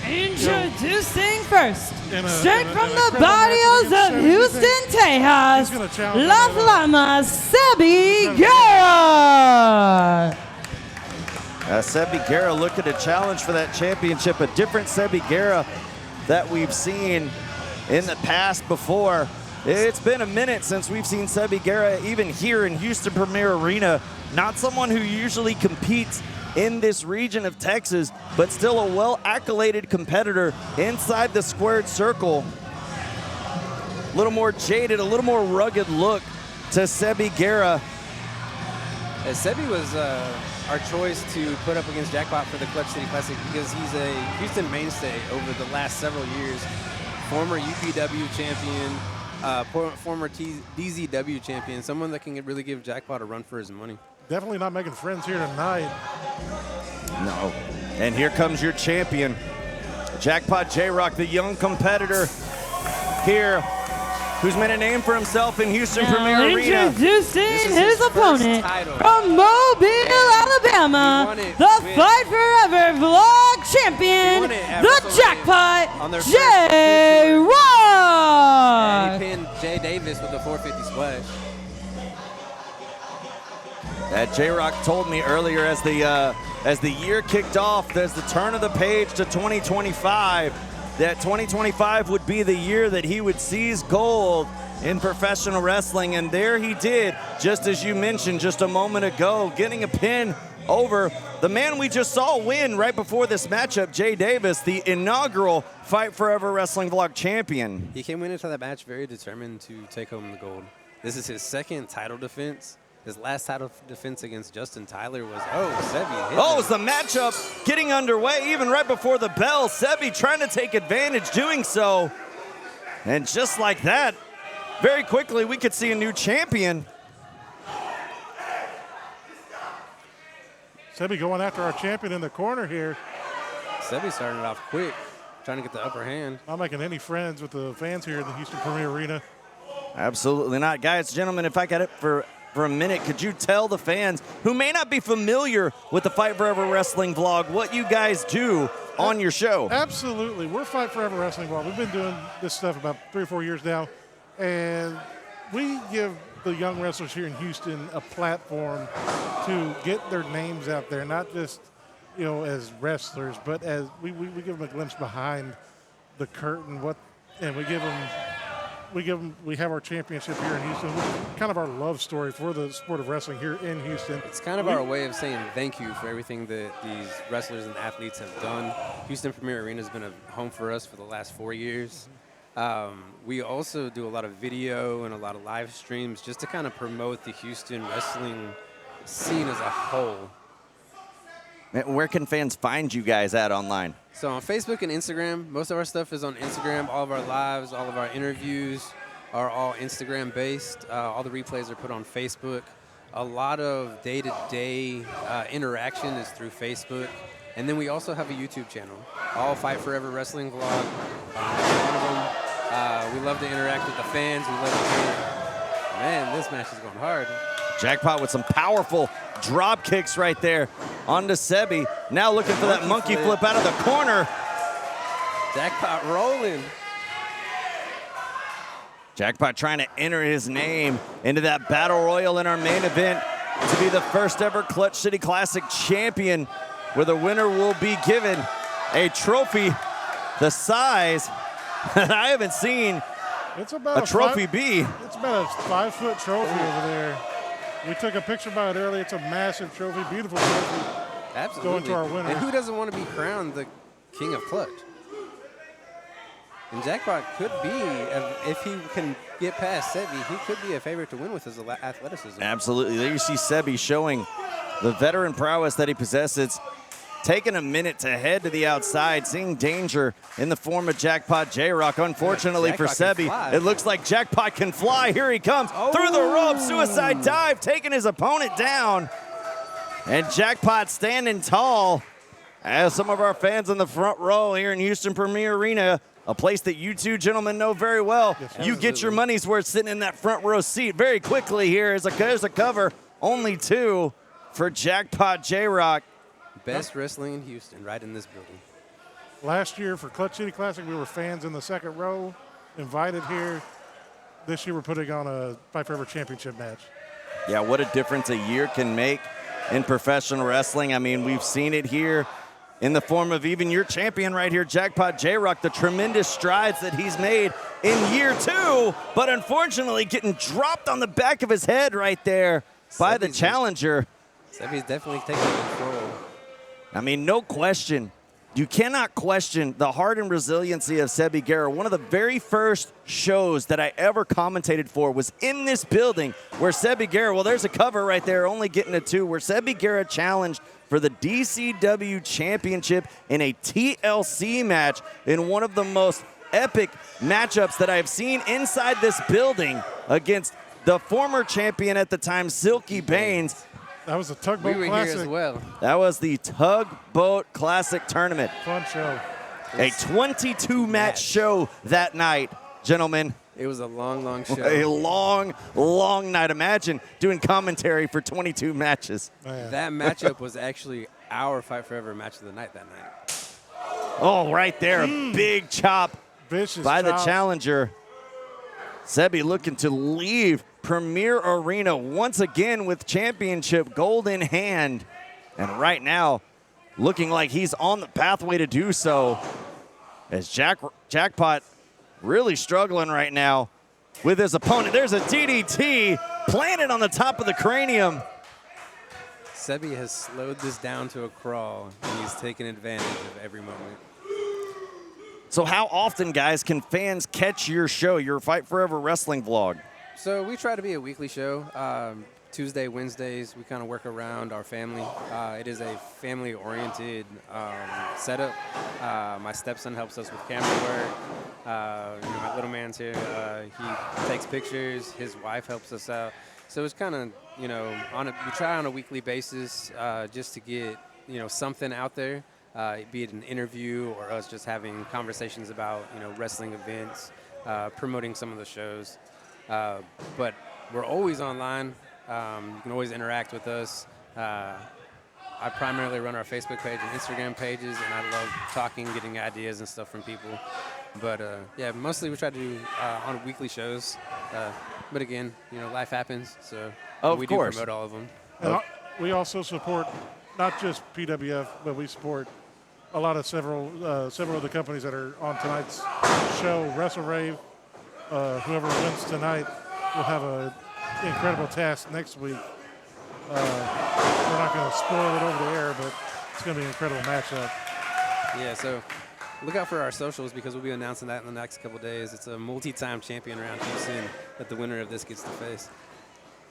Introducing first, straight from the incredible barrios match of against Houston, Tejas, gonna challenge Las him. Lamas, Sebi Guerra. Sebi Guerra looking to challenge for that championship, a different Sebi Guerra that we've seen in the past before. It's been a minute since we've seen Sebi Guerra even here in Houston Premier Arena. Not someone who usually competes in this region of Texas, but still a well-accoladed competitor inside the squared circle. A little more jaded, a little more rugged look to Sebi Guerra. Sebi was our choice to put up against Jackpot for the Clutch City Classic because he's a Houston mainstay over the last several years. former UPW champion, former DZW champion, someone that can really give Jackpot a run for his money. Definitely not making friends here tonight. No. And here comes your champion, Jackpot J-Rock, the young competitor here, who's made a name for himself in Houston Premier Arena. Introducing his opponent from Mobile, Alabama, the Fight Forever Vlog champion, the Jackpot J-Rock. And he pinned Jay Davis with a 450 splash. That J-Rock told me earlier as the year kicked off, as the turn of the page to 2025, that 2025 would be the year that he would seize gold in professional wrestling, and there he did, just as you mentioned just a moment ago, getting a pin over the man we just saw win right before this matchup, Jay Davis, the inaugural Fight Forever Wrestling Vlog champion. He came into that match very determined to take home the gold. This is his second title defense. His last title defense against Justin Tyler was, Sebi. Oh, as the matchup getting underway, even right before the bell, Sebi trying to take advantage, doing so. And just like that, very quickly, we could see a new champion. Sebi going after our champion in the corner here. Sebi started off quick, trying to get the upper hand. Not making any friends with the fans here in the Houston Premier Arena. Absolutely not. Guys, gentlemen, if I got it for a minute, could you tell the fans who may not be familiar with the Fight Forever Wrestling Vlog what you guys do on your show? Absolutely. We're Fight Forever Wrestling Vlog. We've been doing this stuff about 3 or 4 years now, and we give the young wrestlers here in Houston a platform to get their names out there, not just, as wrestlers, but as we give them a glimpse behind the curtain, and we have our championship here in Houston, which is kind of our love story for the sport of wrestling here in Houston. It's kind of our way of saying thank you for everything that these wrestlers and athletes have done. Houston Premier Arena has been a home for us for the last 4 years. We also do a lot of video and a lot of live streams just to kind of promote the Houston wrestling scene as a whole. Where can fans find you guys at online? So on Facebook and Instagram, most of our stuff is on Instagram. All of our lives, all of our interviews are all Instagram based. All the replays are put on Facebook. A lot of day-to-day interaction is through Facebook. And then we also have a YouTube channel, all Fight Forever Wrestling Vlog. One of them. We love to interact with the fans. We love to hear, man, this match is going hard. Jackpot with some powerful drop kicks right there onto Sebi. Now looking for that monkey flip out of the corner. Jackpot rolling. Jackpot trying to enter his name into that battle royal in our main event to be the first ever Clutch City Classic champion, where the winner will be given a trophy the size that I haven't seen it's about a trophy be. It's about a 5-foot trophy over there. We took a picture about it earlier. It's a massive trophy, beautiful trophy. Absolutely. Going to our winner. And who doesn't want to be crowned the king of Clutch? And Jackpot could be, if he can get past Sebi, he could be a favorite to win with his athleticism. Absolutely. There you see Sebi showing the veteran prowess that he possesses. Taking a minute to head to the outside, seeing danger in the form of Jackpot J-Rock. Unfortunately for Sebi, it looks like Jackpot can fly. Here he comes through the rope, suicide dive, taking his opponent down. And Jackpot standing tall, as some of our fans in the front row here in Houston Premier Arena, a place that you two gentlemen know very well. Yes, you get your money's worth sitting in that front row seat very quickly here. There's a cover, only 2 for Jackpot J-Rock. Best wrestling in Houston, right in this building. Last year for Clutch City Classic, we were fans in the second row, invited here. This year we're putting on a Fight Forever Championship match. Yeah, what a difference a year can make in professional wrestling. I mean, we've seen it here in the form of even your champion right here, Jackpot J-Rock, the tremendous strides that he's made in year 2, but unfortunately getting dropped on the back of his head right there by the challenger. Sebi's definitely taking control. I mean, no question. You cannot question the heart and resiliency of Sebi Guerra. One of the very first shows that I ever commentated for was in this building where Sebi Guerra, well, there's a cover right there, only getting a 2, where Sebi Guerra challenged for the DCW Championship in a TLC match in one of the most epic matchups that I've seen inside this building against the former champion at the time, Silky Baines. That was a tugboat classic. Here as well. That was the Tugboat Classic Tournament. Fun show. A 22-match show that night, gentlemen. It was a long show. A long night. Imagine doing commentary for 22 matches. Man. That matchup was actually our Fight Forever match of the night that night. Oh, right there, a big chop Vicious by the chop. challenger. Sebi looking to leave Premier Arena once again with championship gold in hand. And right now, looking like he's on the pathway to do so, as Jackpot really struggling right now with his opponent. There's a DDT planted on the top of the cranium. Sebi has slowed this down to a crawl, and he's taking advantage of every moment. So how often, guys, can fans catch your show, your Fight Forever wrestling vlog? So we try to be a weekly show. Tuesday, Wednesdays, we kind of work around our family. It is a family-oriented setup. My stepson helps us with camera work. My little man's here. He takes pictures. His wife helps us out. So it's kind of, we try on a weekly basis just to get, something out there, be it an interview or us just having conversations about, wrestling events, promoting some of the shows. But we're always online. You can always interact with us. I primarily run our Facebook page and Instagram pages, and I love talking, getting ideas and stuff from people. But yeah, mostly we try to do on weekly shows. But again, life happens, so we do promote all of them. And we also support not just PWF, but we support a lot of several of the companies that are on tonight's show. Wrestle Rave, whoever wins tonight will have an incredible task next week. We're not going to spoil it over the air, but it's going to be an incredible matchup. Yeah, so look out for our socials because we'll be announcing that in the next couple days. It's a multi-time champion around Houston that the winner of this gets to face.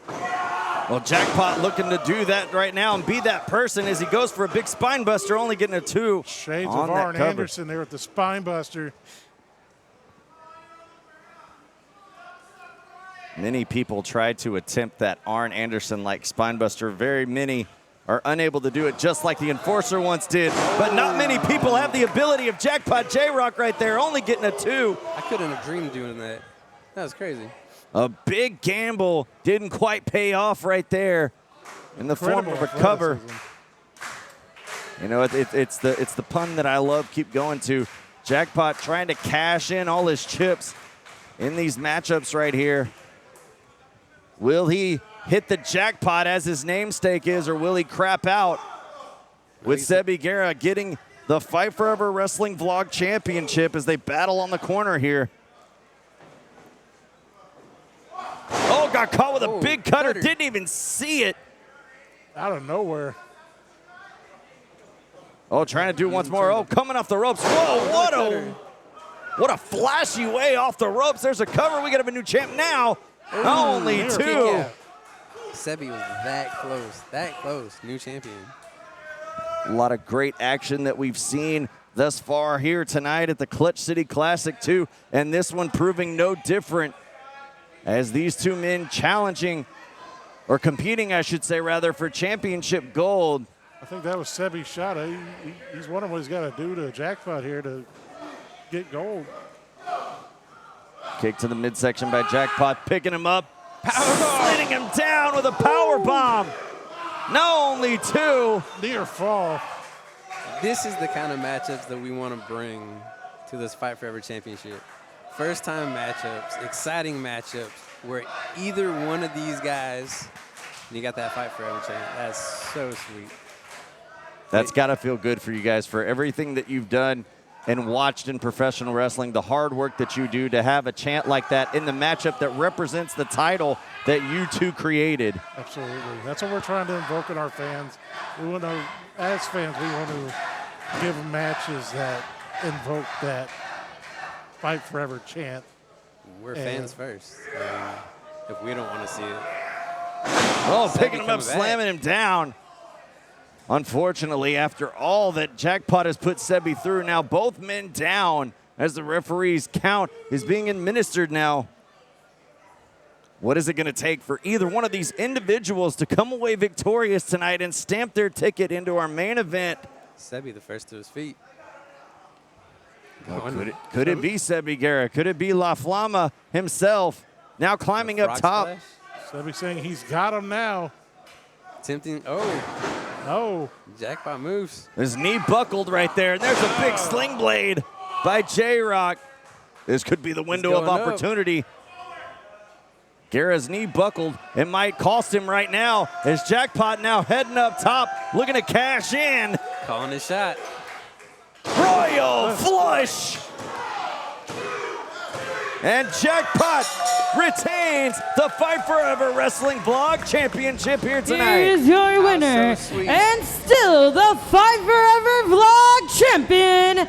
Well, Jackpot looking to do that right now and be that person as he goes for a big spine buster, only getting a 2 Shades on of that Arn cover. Anderson there with the spine buster. Many people tried to attempt that Arn Anderson-like spinebuster. Very many are unable to do it, just like the Enforcer once did. But not many people have the ability of Jackpot J-Rock right there, only getting a 2. I couldn't have dreamed doing that. That was crazy. A big gamble didn't quite pay off right there in the form of a cover. It's the pun that I love, keep going to. Jackpot trying to cash in all his chips in these matchups right here. Will he hit the jackpot as his namesake is, or will he crap out? With Sebi Guerra getting the Fight Forever Wrestling Vlog Championship as they battle on the corner here. Oh, got caught with a big cutter. Didn't even see it. Out of nowhere. Oh, trying to do once more. Oh, coming off the ropes. Whoa, what a flashy way off the ropes. There's a cover. We got to have a new champ now. Only 2. Sebi was that close. New champion. A lot of great action that we've seen thus far here tonight at the Clutch City Classic 2, and this one proving no different as these two men challenging, or competing, I should say, rather, for championship gold. I think that was Sebi's shot. He's wondering what he's got to do to Jackpot here to get gold. Kick to the midsection by Jackpot, picking him up, sliding him down with a power bomb. No, only 2. Near fall. This is the kind of matchups that we want to bring to this Fight Forever Championship. First time matchups, exciting matchups, where either one of these guys, and you got that Fight Forever champ. That's so sweet. That's got to feel good for you guys, for everything that you've done and watched in professional wrestling, the hard work that you do to have a chant like that in the matchup that represents the title that you two created. Absolutely. That's what we're trying to invoke in our fans. We want to, as fans, we want to give matches that invoke that Fight Forever chant. We're fans first. If we don't want to see it. Oh, picking him up, slamming him down. Unfortunately, after all that Jackpot has put Sebi through, now both men down as the referee's count is being administered now. What is it going to take for either one of these individuals to come away victorious tonight and stamp their ticket into our main event? Sebi the first to his feet. Could it be Sebi Guerra? Could it be La Flama himself now climbing up top? Sebi saying he's got him now. Tempting. Oh, jackpot moves. His knee buckled right there. And there's a big sling blade by J-Rock. This could be the window of opportunity. Guerra's knee buckled. It might cost him right now as Jackpot now heading up top, looking to cash in. Calling his shot. Royal flush. And Jackpot retains the Fight Forever Wrestling Vlog Championship here tonight. Here's your winner, so sweet. and still the Fight Forever Vlog Champion,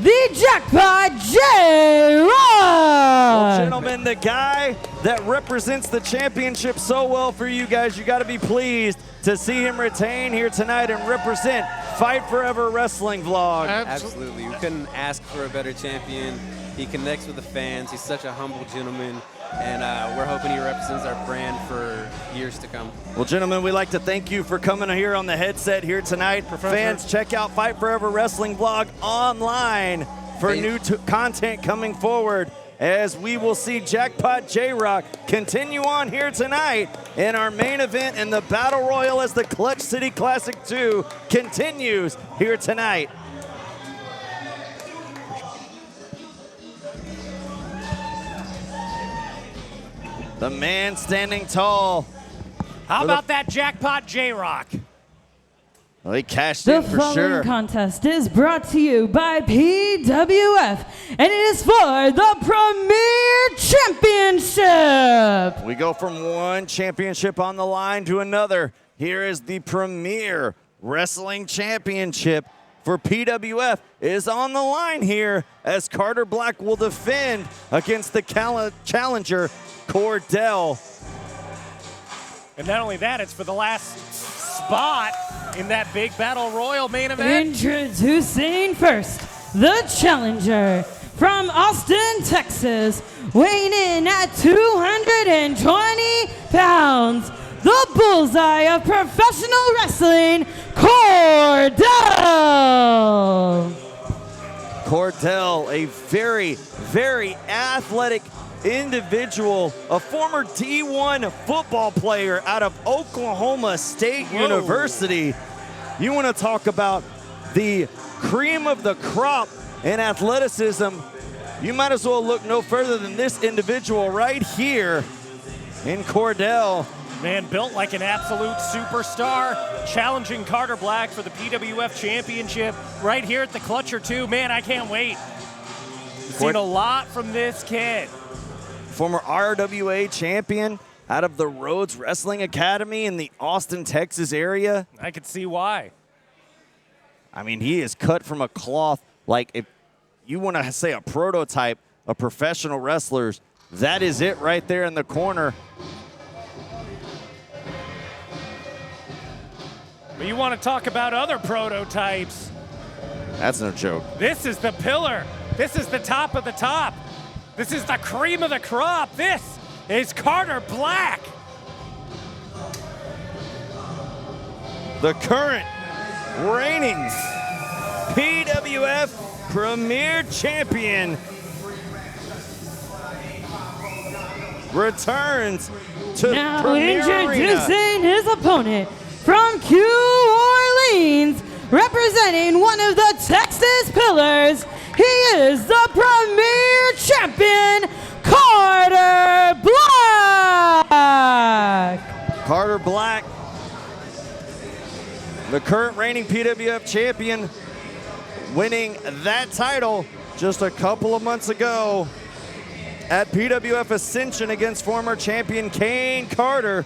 the Jackpot J-Rock. Well, gentlemen, the guy that represents the championship so well for you guys, you got to be pleased to see him retain here tonight and represent Fight Forever Wrestling Vlog. Absolutely. We couldn't ask for a better champion. He connects with the fans. He's such a humble gentleman, and we're hoping he represents our brand for years to come. Well, gentlemen, we'd like to thank you for coming here on the headset here tonight. Fans, check out Fight Forever Wrestling Vlog online for new content coming forward, as we will see Jackpot J-Rock continue on here tonight in our main event in the Battle Royal as the Clutch City Classic 2 continues here tonight. The man standing tall. How about that Jackpot J-Rock? Well, he cashed The in for following sure. contest is brought to you by PWF, and it is for the Premier Championship. We go from one championship on the line to another. Here is the Premier Wrestling Championship for PWF is on the line here as Carter Black will defend against the challenger, Cordell. And not only that, it's for the last spot in that big Battle Royal main event. Introducing first, the challenger from Austin, Texas, weighing in at 220 pounds, the bullseye of professional wrestling, Cordell. Cordell, a very, very athletic individual, a former D1 football player out of Oklahoma State University. You want to talk about the cream of the crop in athleticism, you might as well look no further than this individual right here in Cordell. Man, built like an absolute superstar, challenging Carter Black for the PWF Championship right here at the Clutcher 2. Man, I can't wait. We've seen a lot from this kid. Former RWA champion out of the Rhodes Wrestling Academy in the Austin, Texas area. I could see why. I mean, he is cut from a cloth. Like, if you want to say a prototype of professional wrestlers, that is it right there in the corner. But you want to talk about other prototypes. That's no joke. This is the pillar. This is the top of the top. This is the cream of the crop. This is Carter Black. The current reigning PWF Premier Champion returns to Now Premier introducing Arena. his opponent from Q Orleans, representing one of the Texas Pillars, he is the Premier Champion, Carter Black. Carter Black, the current reigning PWF champion, winning that title just a couple of months ago at PWF Ascension against former champion Kane Carter.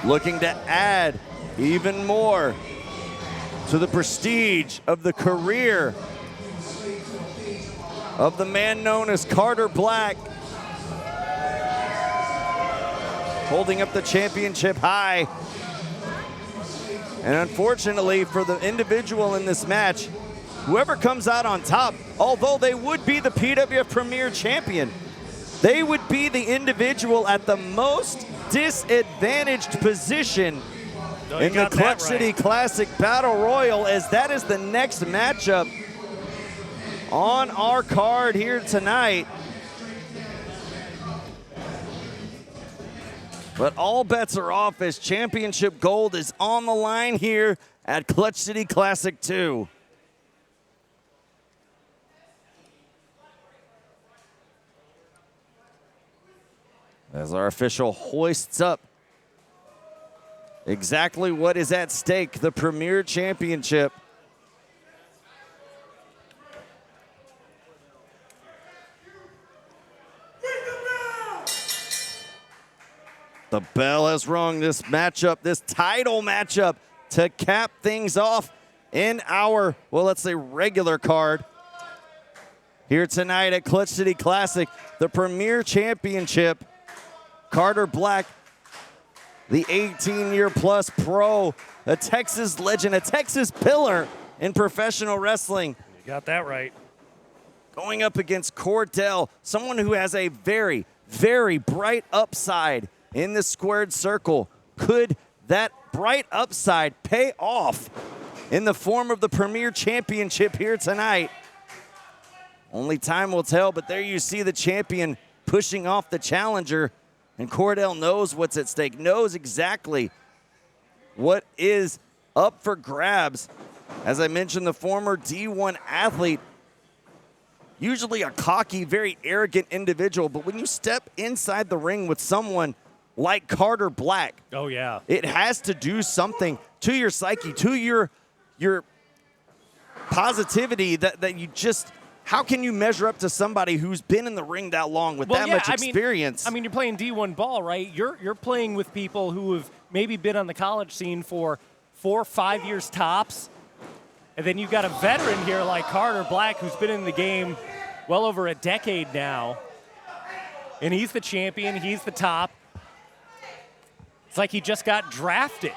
Looking to add even more to the prestige of the career of the man known as Carter Black. Holding up the championship high And unfortunately for the individual in this match, whoever comes out on top, although they would be the PWF Premier Champion, they would be the individual at the most disadvantaged position in the Clutch City Classic Battle Royal, as that is the next matchup on our card here tonight. But all bets are off as championship gold is on the line here at Clutch City Classic 2. As our official hoists up exactly what is at stake, the Premier Championship. The bell has rung. This matchup, this title matchup to cap things off in our, well, let's say regular card here tonight at Clutch City Classic, the Premier Championship. Carter Black, the 18-year-plus pro, a Texas legend, a Texas pillar in professional wrestling. You got that right. Going up against Cordell, someone who has a very, very bright upside in the squared circle. Could that bright upside pay off in the form of the Premier Championship here tonight? Only time will tell, but there you see the champion pushing off the challenger. And Cordell knows what's at stake, knows exactly what is up for grabs. As I mentioned, the former D1 athlete, usually a cocky, very arrogant individual, but when you step inside the ring with someone like Carter Black, oh yeah, it has to do something to your psyche, to your positivity that you just, how can you measure up to somebody who's been in the ring that long with that much experience? I mean, you're playing D1 ball, right? You're playing with people who have maybe been on the college scene for 4 or 5 years tops. And then you've got a veteran here like Carter Black who's been in the game well over a decade now. And he's the champion, he's the top. It's like he just got drafted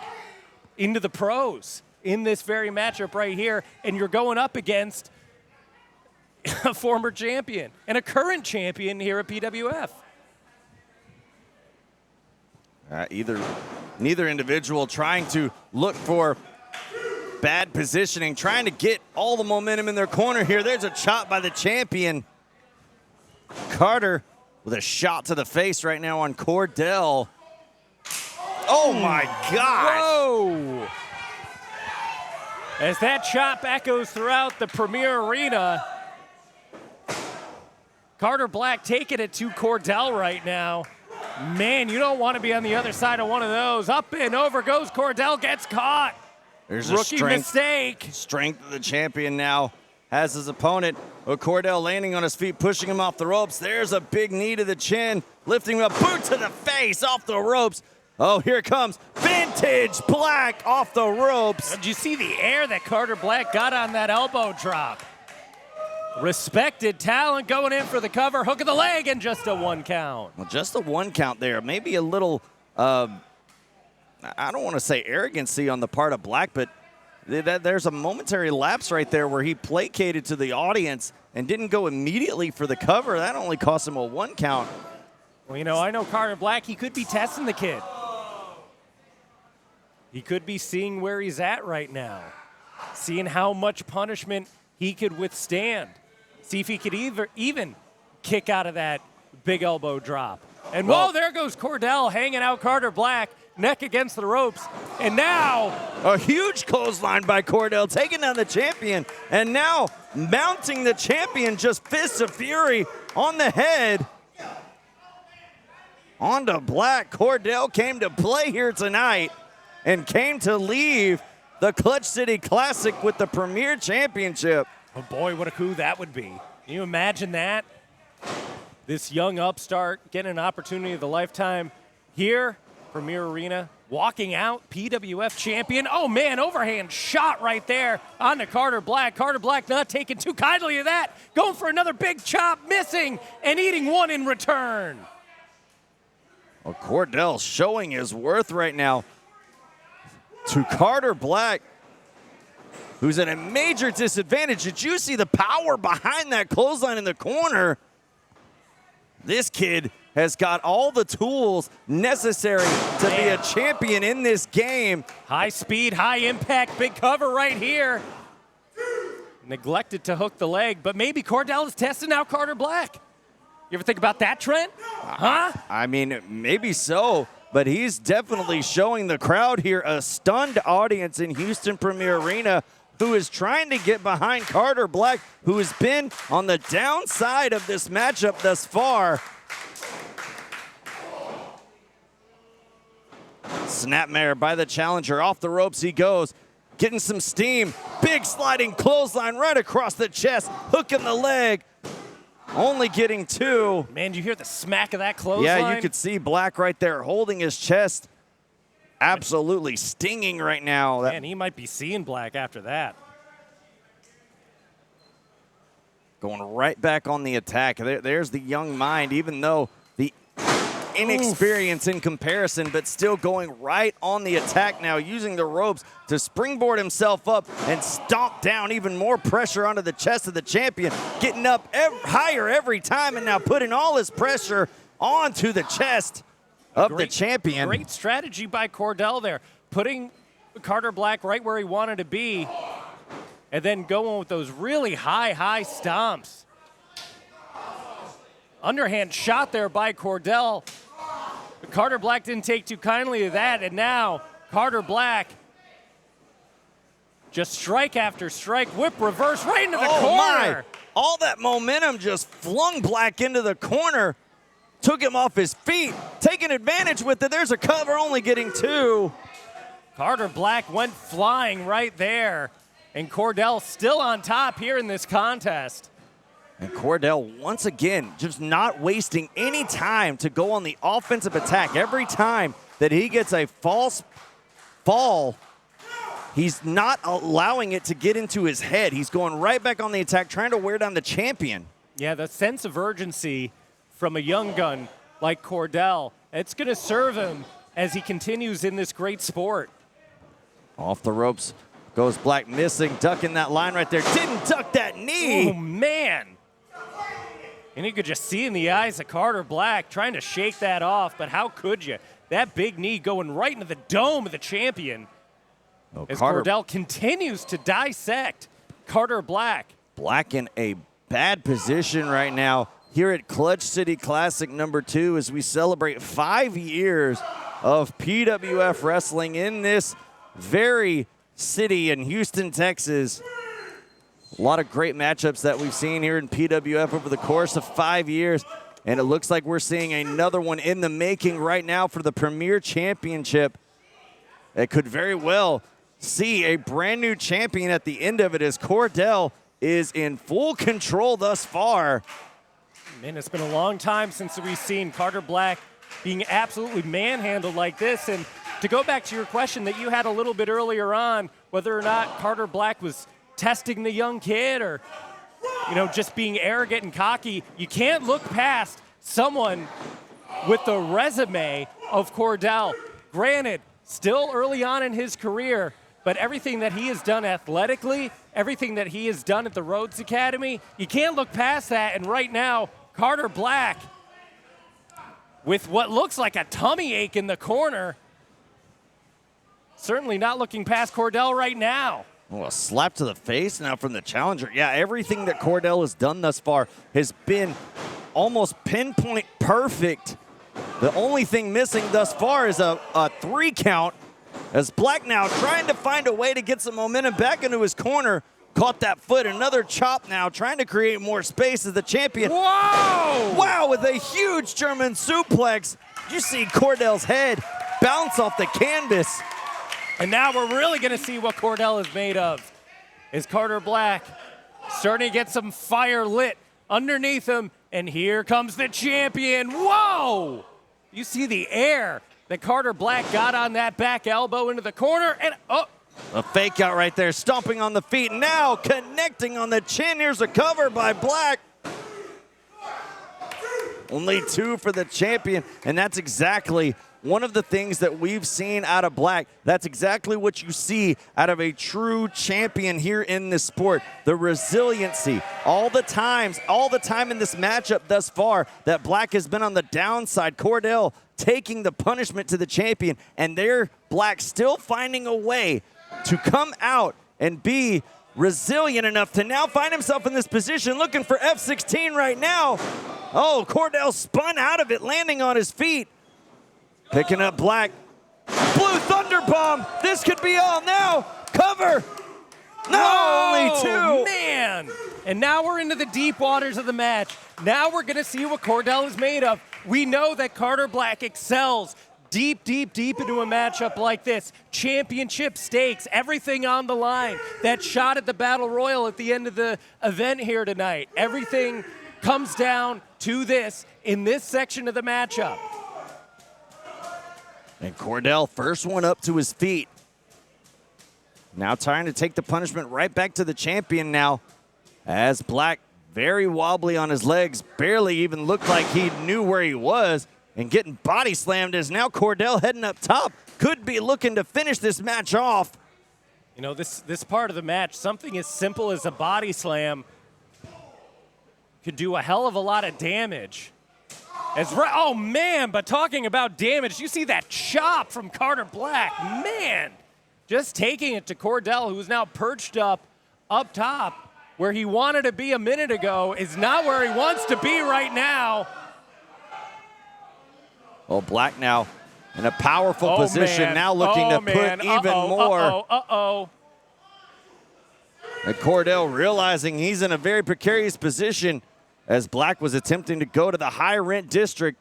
into the pros in this very matchup right here. And you're going up against a former champion and a current champion here at PWF. Neither individual trying to look for bad positioning, trying to get all the momentum in their corner here. There's a chop by the champion. Carter with a shot to the face right now on Cordell. Oh my gosh. Whoa. As that chop echoes throughout the Premier Arena, Carter Black taking it to Cordell right now. Man, you don't want to be on the other side of one of those. Up and over goes Cordell, gets caught. There's rookie mistake. Strength of the champion now has his opponent. Cordell landing on his feet, pushing him off the ropes. There's a big knee to the chin, lifting him up, boot to the face, off the ropes. Oh, here comes Vintage Black off the ropes. Did you see the air that Carter Black got on that elbow drop? Respected talent going in for the cover, hook of the leg, and just a 1 count. Well, just a 1 count there. Maybe a little, I don't want to say arrogancy on the part of Black, but there's a momentary lapse right there where he placated to the audience and didn't go immediately for the cover. That only cost him a 1 count. Well, you know, I know Carter Black, he could be testing the kid. He could be seeing where he's at right now, seeing how much punishment he could withstand. See if he could even kick out of that big elbow drop. And whoa, there goes Cordell hanging out Carter Black, neck against the ropes. And now a huge clothesline by Cordell, taking down the champion. And now mounting the champion, just fists of fury on the head. Onto Black. Cordell came to play here tonight and came to leave the Clutch City Classic with the Premier Championship. Oh boy, what a coup that would be. Can you imagine that? This young upstart getting an opportunity of a lifetime here, Premier Arena, walking out, PWF champion. Oh man, overhand shot right there onto Carter Black. Carter Black not taking too kindly of that. Going for another big chop, missing, and eating one in return. Well, Cordell showing his worth right now. to Carter Black, who's at a major disadvantage. Did you see the power behind that clothesline in the corner? This kid has got all the tools necessary to be a champion in this game. High speed, high impact, big cover right here. Neglected to hook the leg, but maybe Cordell is testing out Carter Black. You ever think about that, Trent? Huh? I mean, maybe so, but he's definitely showing the crowd here a stunned audience in Houston Premier Arena who is trying to get behind Carter Black, who has been on the downside of this matchup thus far. Snapmare by the challenger. Off the ropes he goes. Getting some steam. Big sliding clothesline right across the chest. Hooking the leg. Only getting 2. Man, you hear the smack of that clothesline? Yeah, you could see Black right there holding his chest. Absolutely stinging right now. Man, he might be seeing Black after that. Going right back on the attack. There's the young mind, even though the inexperience in comparison, but still going right on the attack now, using the ropes to springboard himself up and stomp down even more pressure onto the chest of the champion, getting up higher every time and now putting all his pressure onto the chest of the champion. Great strategy by Cordell there, putting Carter Black right where he wanted to be and then going with those really high stomps. Underhand shot there by Cordell. Carter Black didn't take too kindly to that, and now Carter Black just strike after strike, whip reverse right into the corner. My. All that momentum just flung Black into the corner, took him off his feet, taking advantage with it. There's a cover, only getting 2. Carter Black went flying right there, and Cordell still on top here in this contest. And Cordell, once again, just not wasting any time to go on the offensive attack. Every time that he gets a false fall, he's not allowing it to get into his head. He's going right back on the attack, trying to wear down the champion. Yeah, the sense of urgency from a young gun like Cordell, it's going to serve him as he continues in this great sport. Off the ropes goes Black, missing, ducking that line right there. Didn't duck that knee. Oh, man. And you could just see in the eyes of Carter Black trying to shake that off, but how could you? That big knee going right into the dome of the champion. As Cordell continues to dissect Carter Black. Black in a bad position right now here at Clutch City Classic #2 as we celebrate 5 years of PWF wrestling in this very city in Houston, Texas. A lot of great matchups that we've seen here in PWF over the course of 5 years, and it looks like we're seeing another one in the making right now for the Premier Championship. It could very well see a brand new champion at the end of it as Cordell is in full control thus far. Man, it's been a long time since we've seen Carter Black being absolutely manhandled like this. And to go back to your question that you had a little bit earlier on, whether or not Carter Black was testing the young kid or, just being arrogant and cocky, you can't look past someone with the resume of Cordell. Granted, still early on in his career, but everything that he has done athletically, everything that he has done at the Rhodes Academy, you can't look past that. And right now, Carter Black, with what looks like a tummy ache in the corner, certainly not looking past Cordell right now. Oh, a slap to the face now from the challenger. Yeah, everything that Cordell has done thus far has been almost pinpoint perfect. The only thing missing thus far is a 3 count as Black now trying to find a way to get some momentum back into his corner. Caught that foot, another chop now, trying to create more space as the champion. Whoa! Wow, with a huge German suplex. You see Cordell's head bounce off the canvas. And now we're really going to see what Cordell is made of. Is Carter Black starting to get some fire lit underneath him, and here comes the champion. Whoa! You see the air that Carter Black got on that back elbow into the corner, and a fake out right there, stomping on the feet, now connecting on the chin. Here's a cover by Black. Only 2 for the champion, and that's exactly one of the things that we've seen out of Black. That's exactly what you see out of a true champion here in this sport. The resiliency. All the time in this matchup thus far that Black has been on the downside. Cordell taking the punishment to the champion, and there Black still finding a way to come out and be resilient enough to now find himself in this position looking for F16 right now. Oh, Cordell spun out of it, landing on his feet. Picking up Black. Blue Thunder Bomb. This could be all now. Cover. No, only two. Man. And now we're into the deep waters of the match. Now we're going to see what Cordell is made of. We know that Carter Black excels deep into a matchup like this. Championship stakes, everything on the line. That shot at the Battle Royal at the end of the event here tonight. Everything comes down to this in this section of the matchup. And Cordell, first one up to his feet. Now trying to take the punishment right back to the champion now. As Black, very wobbly on his legs, barely even looked like he knew where he was. And getting body slammed as now Cordell heading up top. Could be looking to finish this match off. You know, this part of the match, something as simple as a body slam could do a hell of a lot of damage. Oh, man, but talking about damage, you see that chop from Carter Black. Man, just taking it to Cordell, who's now perched up top, where he wanted to be a minute ago, is not where he wants to be right now. Oh, Black now in a powerful position, now looking to put even more. And Cordell realizing he's in a very precarious position as Black was attempting to go to the high rent district.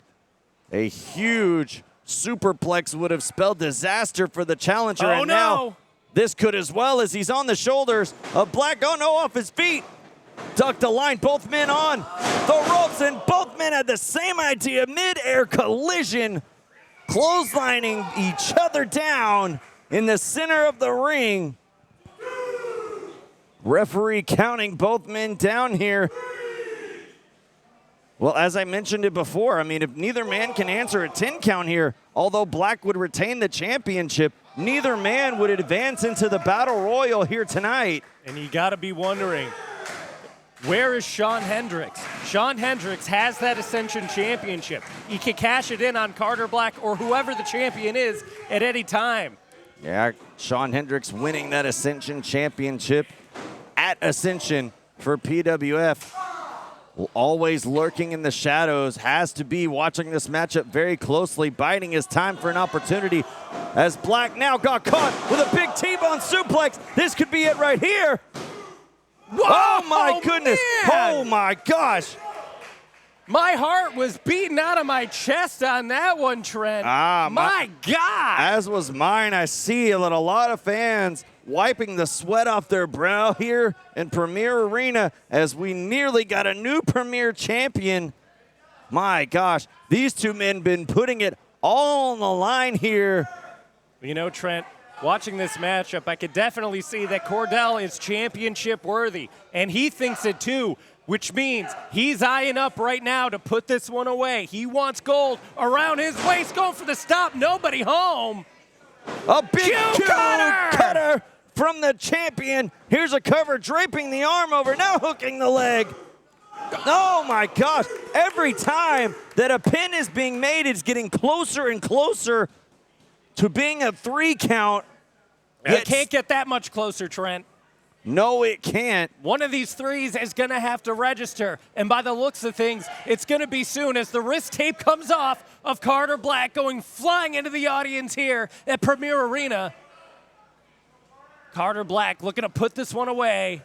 A huge superplex would have spelled disaster for the challenger. Oh, and now this could as well, as he's on the shoulders of Black. Oh no, off his feet. Ducked the line, both men on the ropes, and both men had the same idea. Mid-air collision, clotheslining each other down in the center of the ring. Referee counting both men down here. Well, as I mentioned it before, I mean, if neither man can answer a 10 count here, although Black would retain the championship, neither man would advance into the Battle Royal here tonight. And you got to be wondering, where is Shawn Hendricks? Shawn Hendricks has that Ascension Championship. He can cash it in on Carter Black or whoever the champion is at any time. Yeah, Shawn Hendricks winning that Ascension Championship at Ascension for PWF. Always lurking in the shadows, has to be watching this matchup very closely, biding his time for an opportunity as Black now got caught with a big T-bone suplex. This could be it right here. Whoa, oh my goodness. Man. Oh my gosh. My heart was beating out of my chest on that one, Trent. My God. As was mine. I see that a lot of fans wiping the sweat off their brow here in Premier Arena as we nearly got a new Premier champion. My gosh, these two men been putting it all on the line here. You know, Trent, watching this matchup, I could definitely see that Cordell is championship worthy, and he thinks it too, which means he's eyeing up right now to put this one away. He wants gold around his waist, going for the stop, nobody home. A big cutter from the champion. Here's a cover, draping the arm over, now hooking the leg. Oh my gosh, every time that a pin is being made, it's getting closer and closer to being a 3 count. It can't get that much closer, Trent. No, it can't. One of these threes is going to have to register, and by the looks of things, it's going to be soon as the wrist tape comes off of Carter Black going flying into the audience here at Premier Arena. Carter Black looking to put this one away.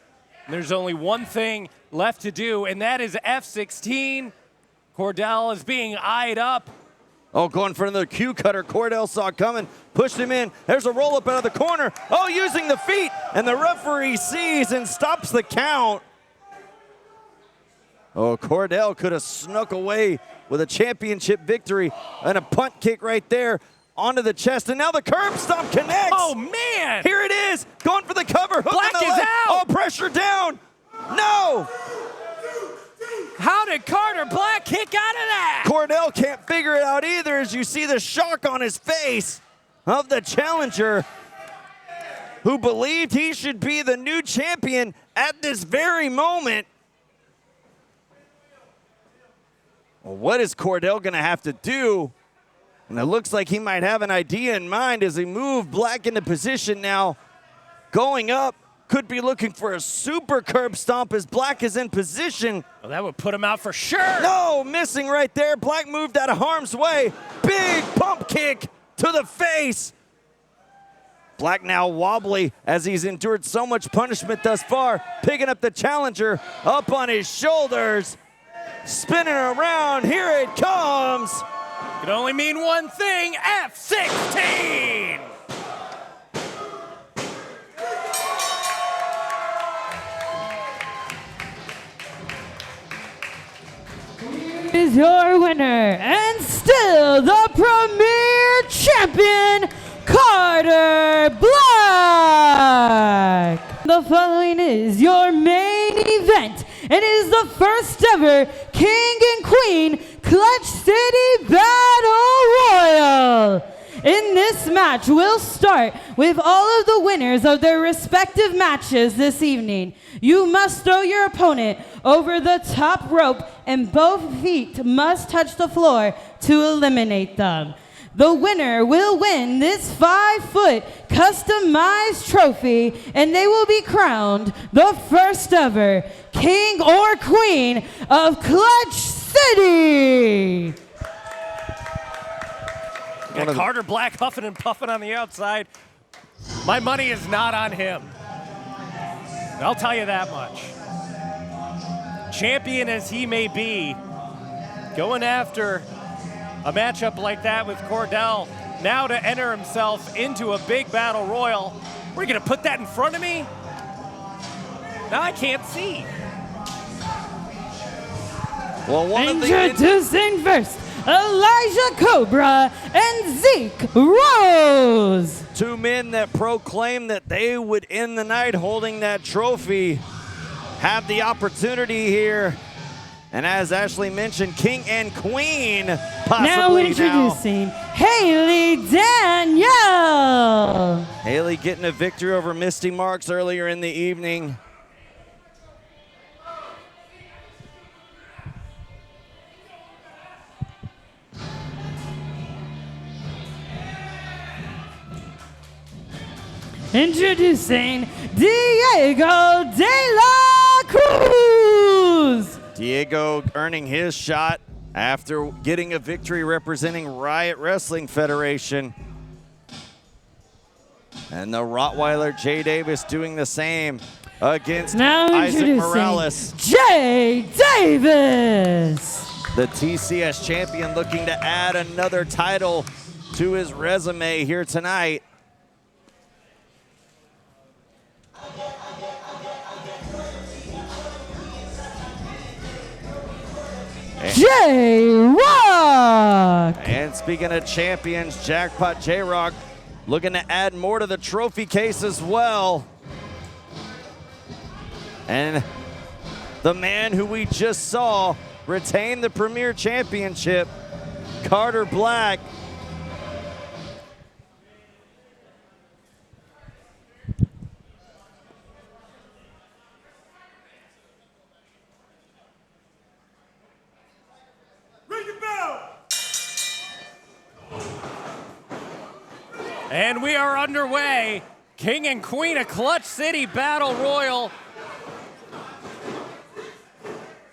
There's only one thing left to do, and that is F16. Cordell is being eyed up. Oh, going for another Q cutter. Cordell saw it coming, pushed him in. There's a roll up out of the corner. Oh, using the feet, and the referee sees and stops the count. Oh, Cordell could have snuck away with a championship victory and a punt kick right there onto the chest, and now the curb stomp connects. Oh, man. Here it is, going for the cover. Black is out. Oh, pressure down. No. How did Carter Black kick out of that? Cordell can't figure it out either as you see the the shock on his face of the challenger who believed he should be the new champion at this very moment. Well, what is Cordell going to have to do? And it looks like he might have an idea in mind as he moved Black into position now. Going up, could be looking for a super curb stomp as Black is in position. Well, that would put him out for sure. No, missing right there. Black moved out of harm's way. Big pump kick to the face. Black now wobbly as he's endured so much punishment thus far. Picking up the challenger up on his shoulders. Spinning around, here it comes. Could only mean one thing, F16. Is your winner and still the premier champion, Carter Black. The following is your main event, and it is the first ever King and Queen Clutch City Battle Royal. In this match, we'll start with all of the winners of their respective matches this evening. You must throw your opponent over the top rope, and both feet must touch the floor to eliminate them. The winner will win this 5-foot customized trophy, and they will be crowned the first ever King or Queen of Clutch City. Got Carter Black huffing and puffing on the outside. My money is not on him. I'll tell you that much. Champion as he may be, going after a matchup like that with Cordell, now to enter himself into a big battle royal. We're gonna put that in front of me? Now I can't see. Well, Introducing first, Elijah Cobra and Zeke Rose. Two men that proclaimed that they would end the night holding that trophy have the opportunity here. And as Ashley mentioned, King and Queen possibly now introducing Haley Danielle. Haley getting a victory over Misty Marks earlier in the evening. Introducing Diego De La Cruz. Diego earning his shot after getting a victory representing Riot Wrestling Federation. And the Rottweiler Jay Davis doing the same against now Isaac Morales. Jay Davis. The TCS champion looking to add another title to his resume here tonight. J-Rock! And speaking of champions, Jackpot J-Rock looking to add more to the trophy case as well. And the man who we just saw retain the Premier Championship, Carter Black. And we are underway. King and Queen of Clutch City Battle Royal.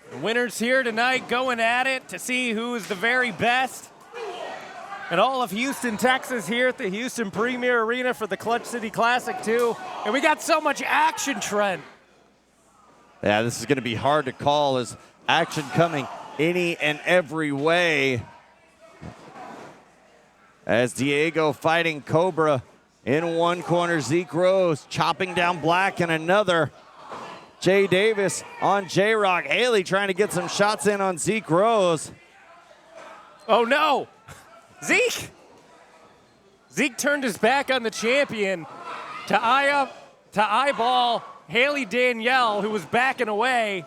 The winners here tonight going at it to see who is the very best. And all of Houston, Texas here at the Houston Premier Arena for the Clutch City Classic 2. And we got so much action, Trent. Yeah, this is going to be hard to call as action coming any and every way. As Diego fighting Cobra in one corner, Zeke Rose chopping down Black in another. Jay Davis on J-Rock. Haley trying to get some shots in on Zeke Rose. Oh no, Zeke! Zeke turned his back on the champion to eyeball Haley Danielle, who was backing away.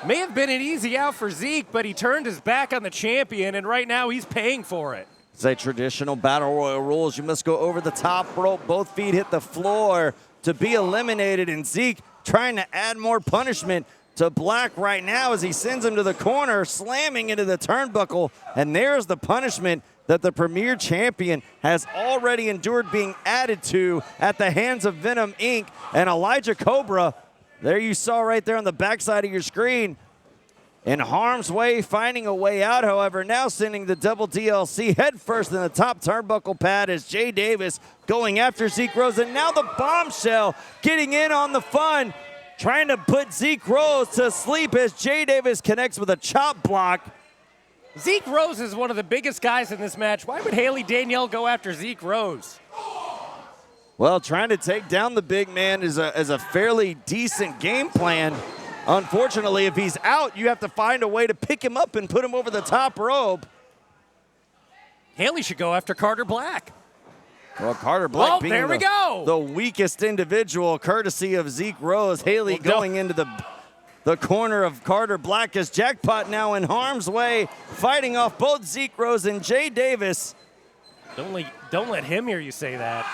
May have been an easy out for Zeke, but he turned his back on the champion, and right now he's paying for it. It's a traditional battle royal rules. You must go over the top rope. Both feet hit the floor to be eliminated, and Zeke trying to add more punishment to Black right now as he sends him to the corner, slamming into the turnbuckle, and there's the punishment that the Premier Champion has already endured being added to at the hands of Venom Inc. and Elijah Cobra. There you saw right there on the backside of your screen. In harm's way, finding a way out, however, now sending the double DLC headfirst in the top turnbuckle pad as Jay Davis going after Zeke Rose, and now the bombshell getting in on the fun, trying to put Zeke Rose to sleep as Jay Davis connects with a chop block. Zeke Rose is one of the biggest guys in this match. Why would Haley Danielle go after Zeke Rose? Well, trying to take down the big man is a fairly decent game plan. Unfortunately, if he's out, you have to find a way to pick him up and put him over the top rope. Haley should go after Carter Black. Well, Carter Black being there we go. the weakest individual, courtesy of Zeke Rose. Haley going into the corner of Carter Black as Jackpot now in harm's way, fighting off both Zeke Rose and Jay Davis. Don't let him hear you say that.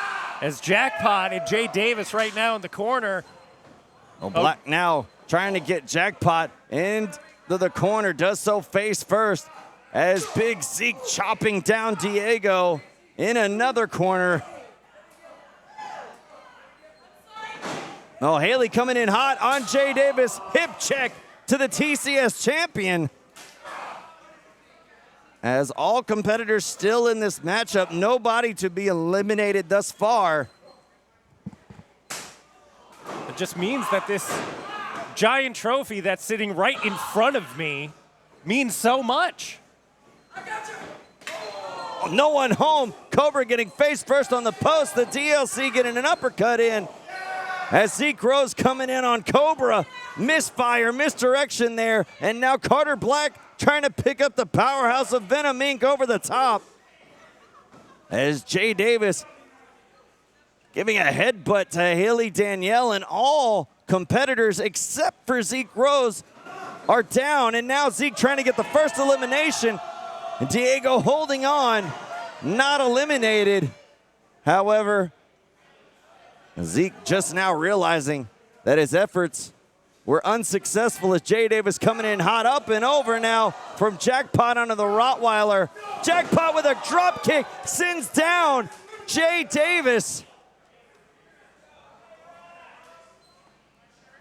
As Jackpot and Jay Davis right now in the corner. Well, Black now trying to get Jackpot into the corner, does so face first as Big Zeke chopping down Diego in another corner. Oh, Haley coming in hot on Jay Davis. Hip check to the TCS champion. As all competitors still in this matchup, nobody to be eliminated thus far. It just means that this giant trophy that's sitting right in front of me means so much. No one home. Cobra getting face first on the post. The DLC getting an uppercut in. As Zeke Rose coming in on Cobra. Misfire, misdirection there. And now Carter Black trying to pick up the powerhouse of Venom Inc. over the top. As Jay Davis giving a headbutt to Haley Danielle, and all competitors except for Zeke Rose are down. And now Zeke trying to get the first elimination. And Diego holding on, not eliminated. However, Zeke just now realizing that his efforts were unsuccessful as Jay Davis coming in hot, up and over now from Jackpot onto the Rottweiler. Jackpot with a drop kick sends down Jay Davis.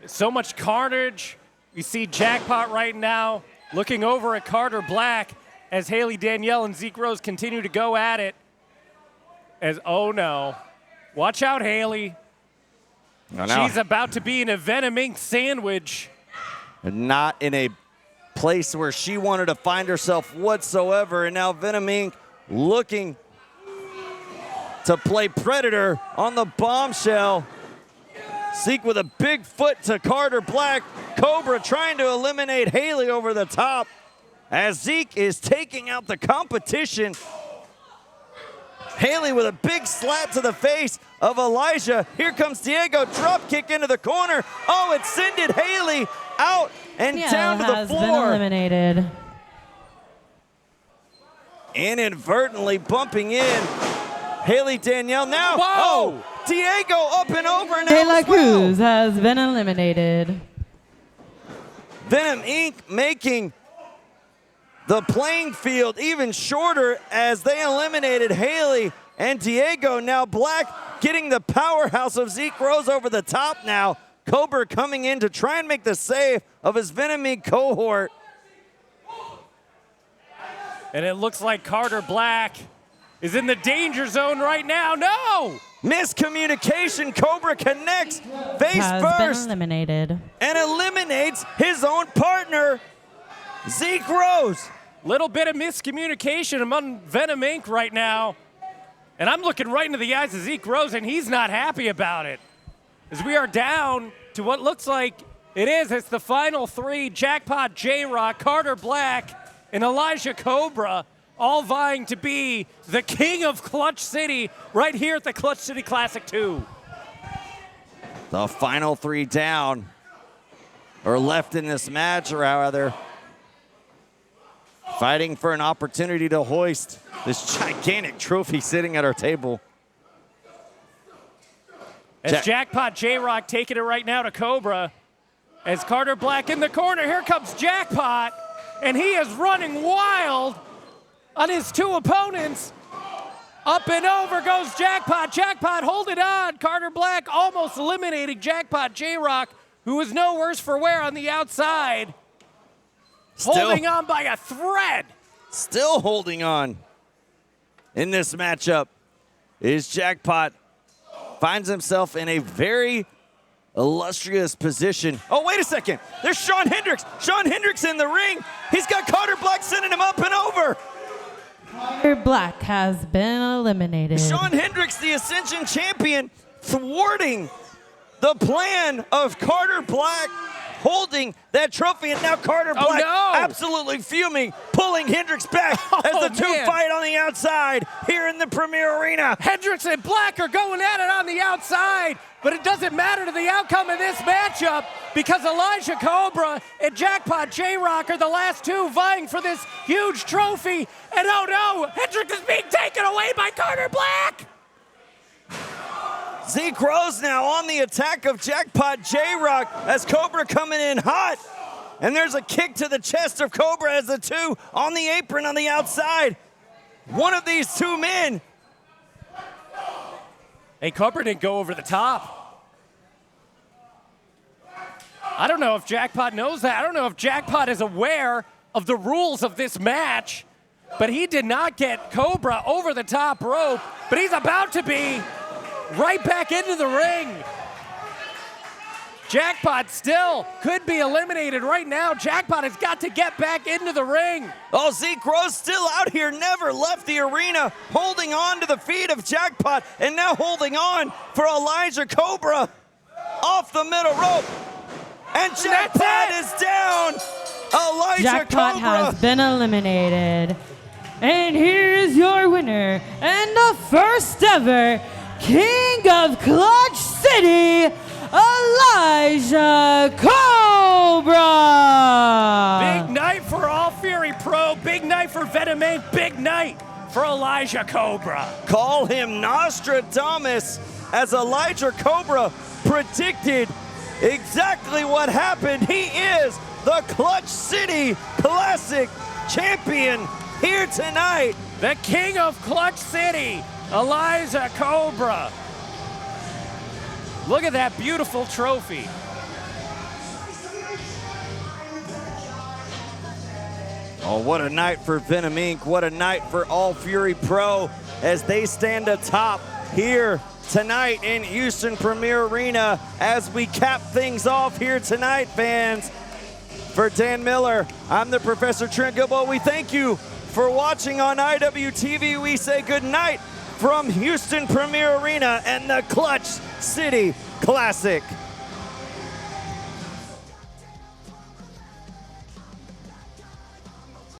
So much carnage. We see Jackpot right now looking over at Carter Black as Haley Danielle and Zeke Rose continue to go at it. Oh no. Watch out, Haley. She's about to be in a Venom Inc. sandwich. Not in a place where she wanted to find herself whatsoever. And now Venom Inc. looking to play Predator on the bombshell. Zeke with a big foot to Carter Black. Cobra trying to eliminate Haley over the top as Zeke is taking out the competition. Haley with a big slap to the face of Elijah. Here comes Diego, drop kick into the corner. Oh, it sended Haley out and down to the has floor. been eliminated. Inadvertently bumping in Haley Danielle now. Whoa! Oh, Diego up and over now De La as well. Cruz has been eliminated. Venom Inc. making the playing field even shorter as they eliminated Haley and Diego. Now Black getting the powerhouse of Zeke Rose over the top now. Cobra coming in to try and make the save of his Venom Inc. cohort. And it looks like Carter Black is in the danger zone right now. No! Miscommunication. Cobra connects face Has first been eliminated. and eliminates his own partner, Zeke Rose. Little bit of miscommunication among Venom Inc. right now. And I'm looking right into the eyes of Zeke Rose, and he's not happy about it. As we are down to what looks like it's the final three: Jackpot, J-Rock, Carter Black, and Elijah Cobra, all vying to be the king of Clutch City right here at the Clutch City Classic 2. The final three down. or left in this match, rather. Fighting for an opportunity to hoist this gigantic trophy sitting at our table. As Jackpot J-Rock taking it right now to Cobra. As Carter Black in the corner, here comes Jackpot, and he is running wild on his two opponents. Up and over goes Jackpot. Jackpot holding on. Carter Black almost eliminating Jackpot J-Rock, who is no worse for wear on the outside. Holding on by a thread. Still holding on in this matchup is Jackpot. Finds himself in a very illustrious position. Oh, wait a second. There's Shawn Hendricks. Shawn Hendricks in the ring. He's got Carter Black sending him up and over. Carter Black has been eliminated. Shawn Hendricks, the Ascension champion, thwarting the plan of Carter Black holding that trophy, and now Carter Black absolutely fuming, pulling Hendricks back as the two fight on the outside here in the Premier Arena. Hendricks and Black are going at it on the outside, but it doesn't matter to the outcome of this matchup because Elijah Cobra and Jackpot J-Rock are the last two vying for this huge trophy. And oh no, Hendricks is being taken away by Carter Black. Zeke Rose now on the attack of Jackpot J-Rock as Cobra coming in hot. And there's a kick to the chest of Cobra as the two on the apron on the outside. One of these two men. Hey, Cobra didn't go over the top. I don't know if Jackpot knows that. I don't know if Jackpot is aware of the rules of this match, but he did not get Cobra over the top rope, but he's about to be right back into the ring. Jackpot still could be eliminated right now. Jackpot has got to get back into the ring. Oh, Zeke Rose still out here, never left the arena, holding on to the feet of Jackpot, and now holding on for Elijah Cobra off the middle rope. And Jackpot is down. Elijah Jackpot Cobra has been eliminated. And here's your winner and the first ever King of Clutch City, Elijah Cobra! Big night for All Fury Pro, big night for Venom Inc., big night for Elijah Cobra. Call him Nostradamus, as Elijah Cobra predicted exactly what happened. He is the Clutch City Classic champion here tonight. The King of Clutch City, Elijah Cobra. Look at that beautiful trophy. Oh, what a night for Venom Inc. What a night for All Fury Pro as they stand atop here tonight in Houston Premier Arena as we cap things off here tonight, fans. For Dan Miller, I'm the Professor Trent Gilbo. We thank you for watching on IWTV. We say good night from Houston Premier Arena and the Clutch City Classic.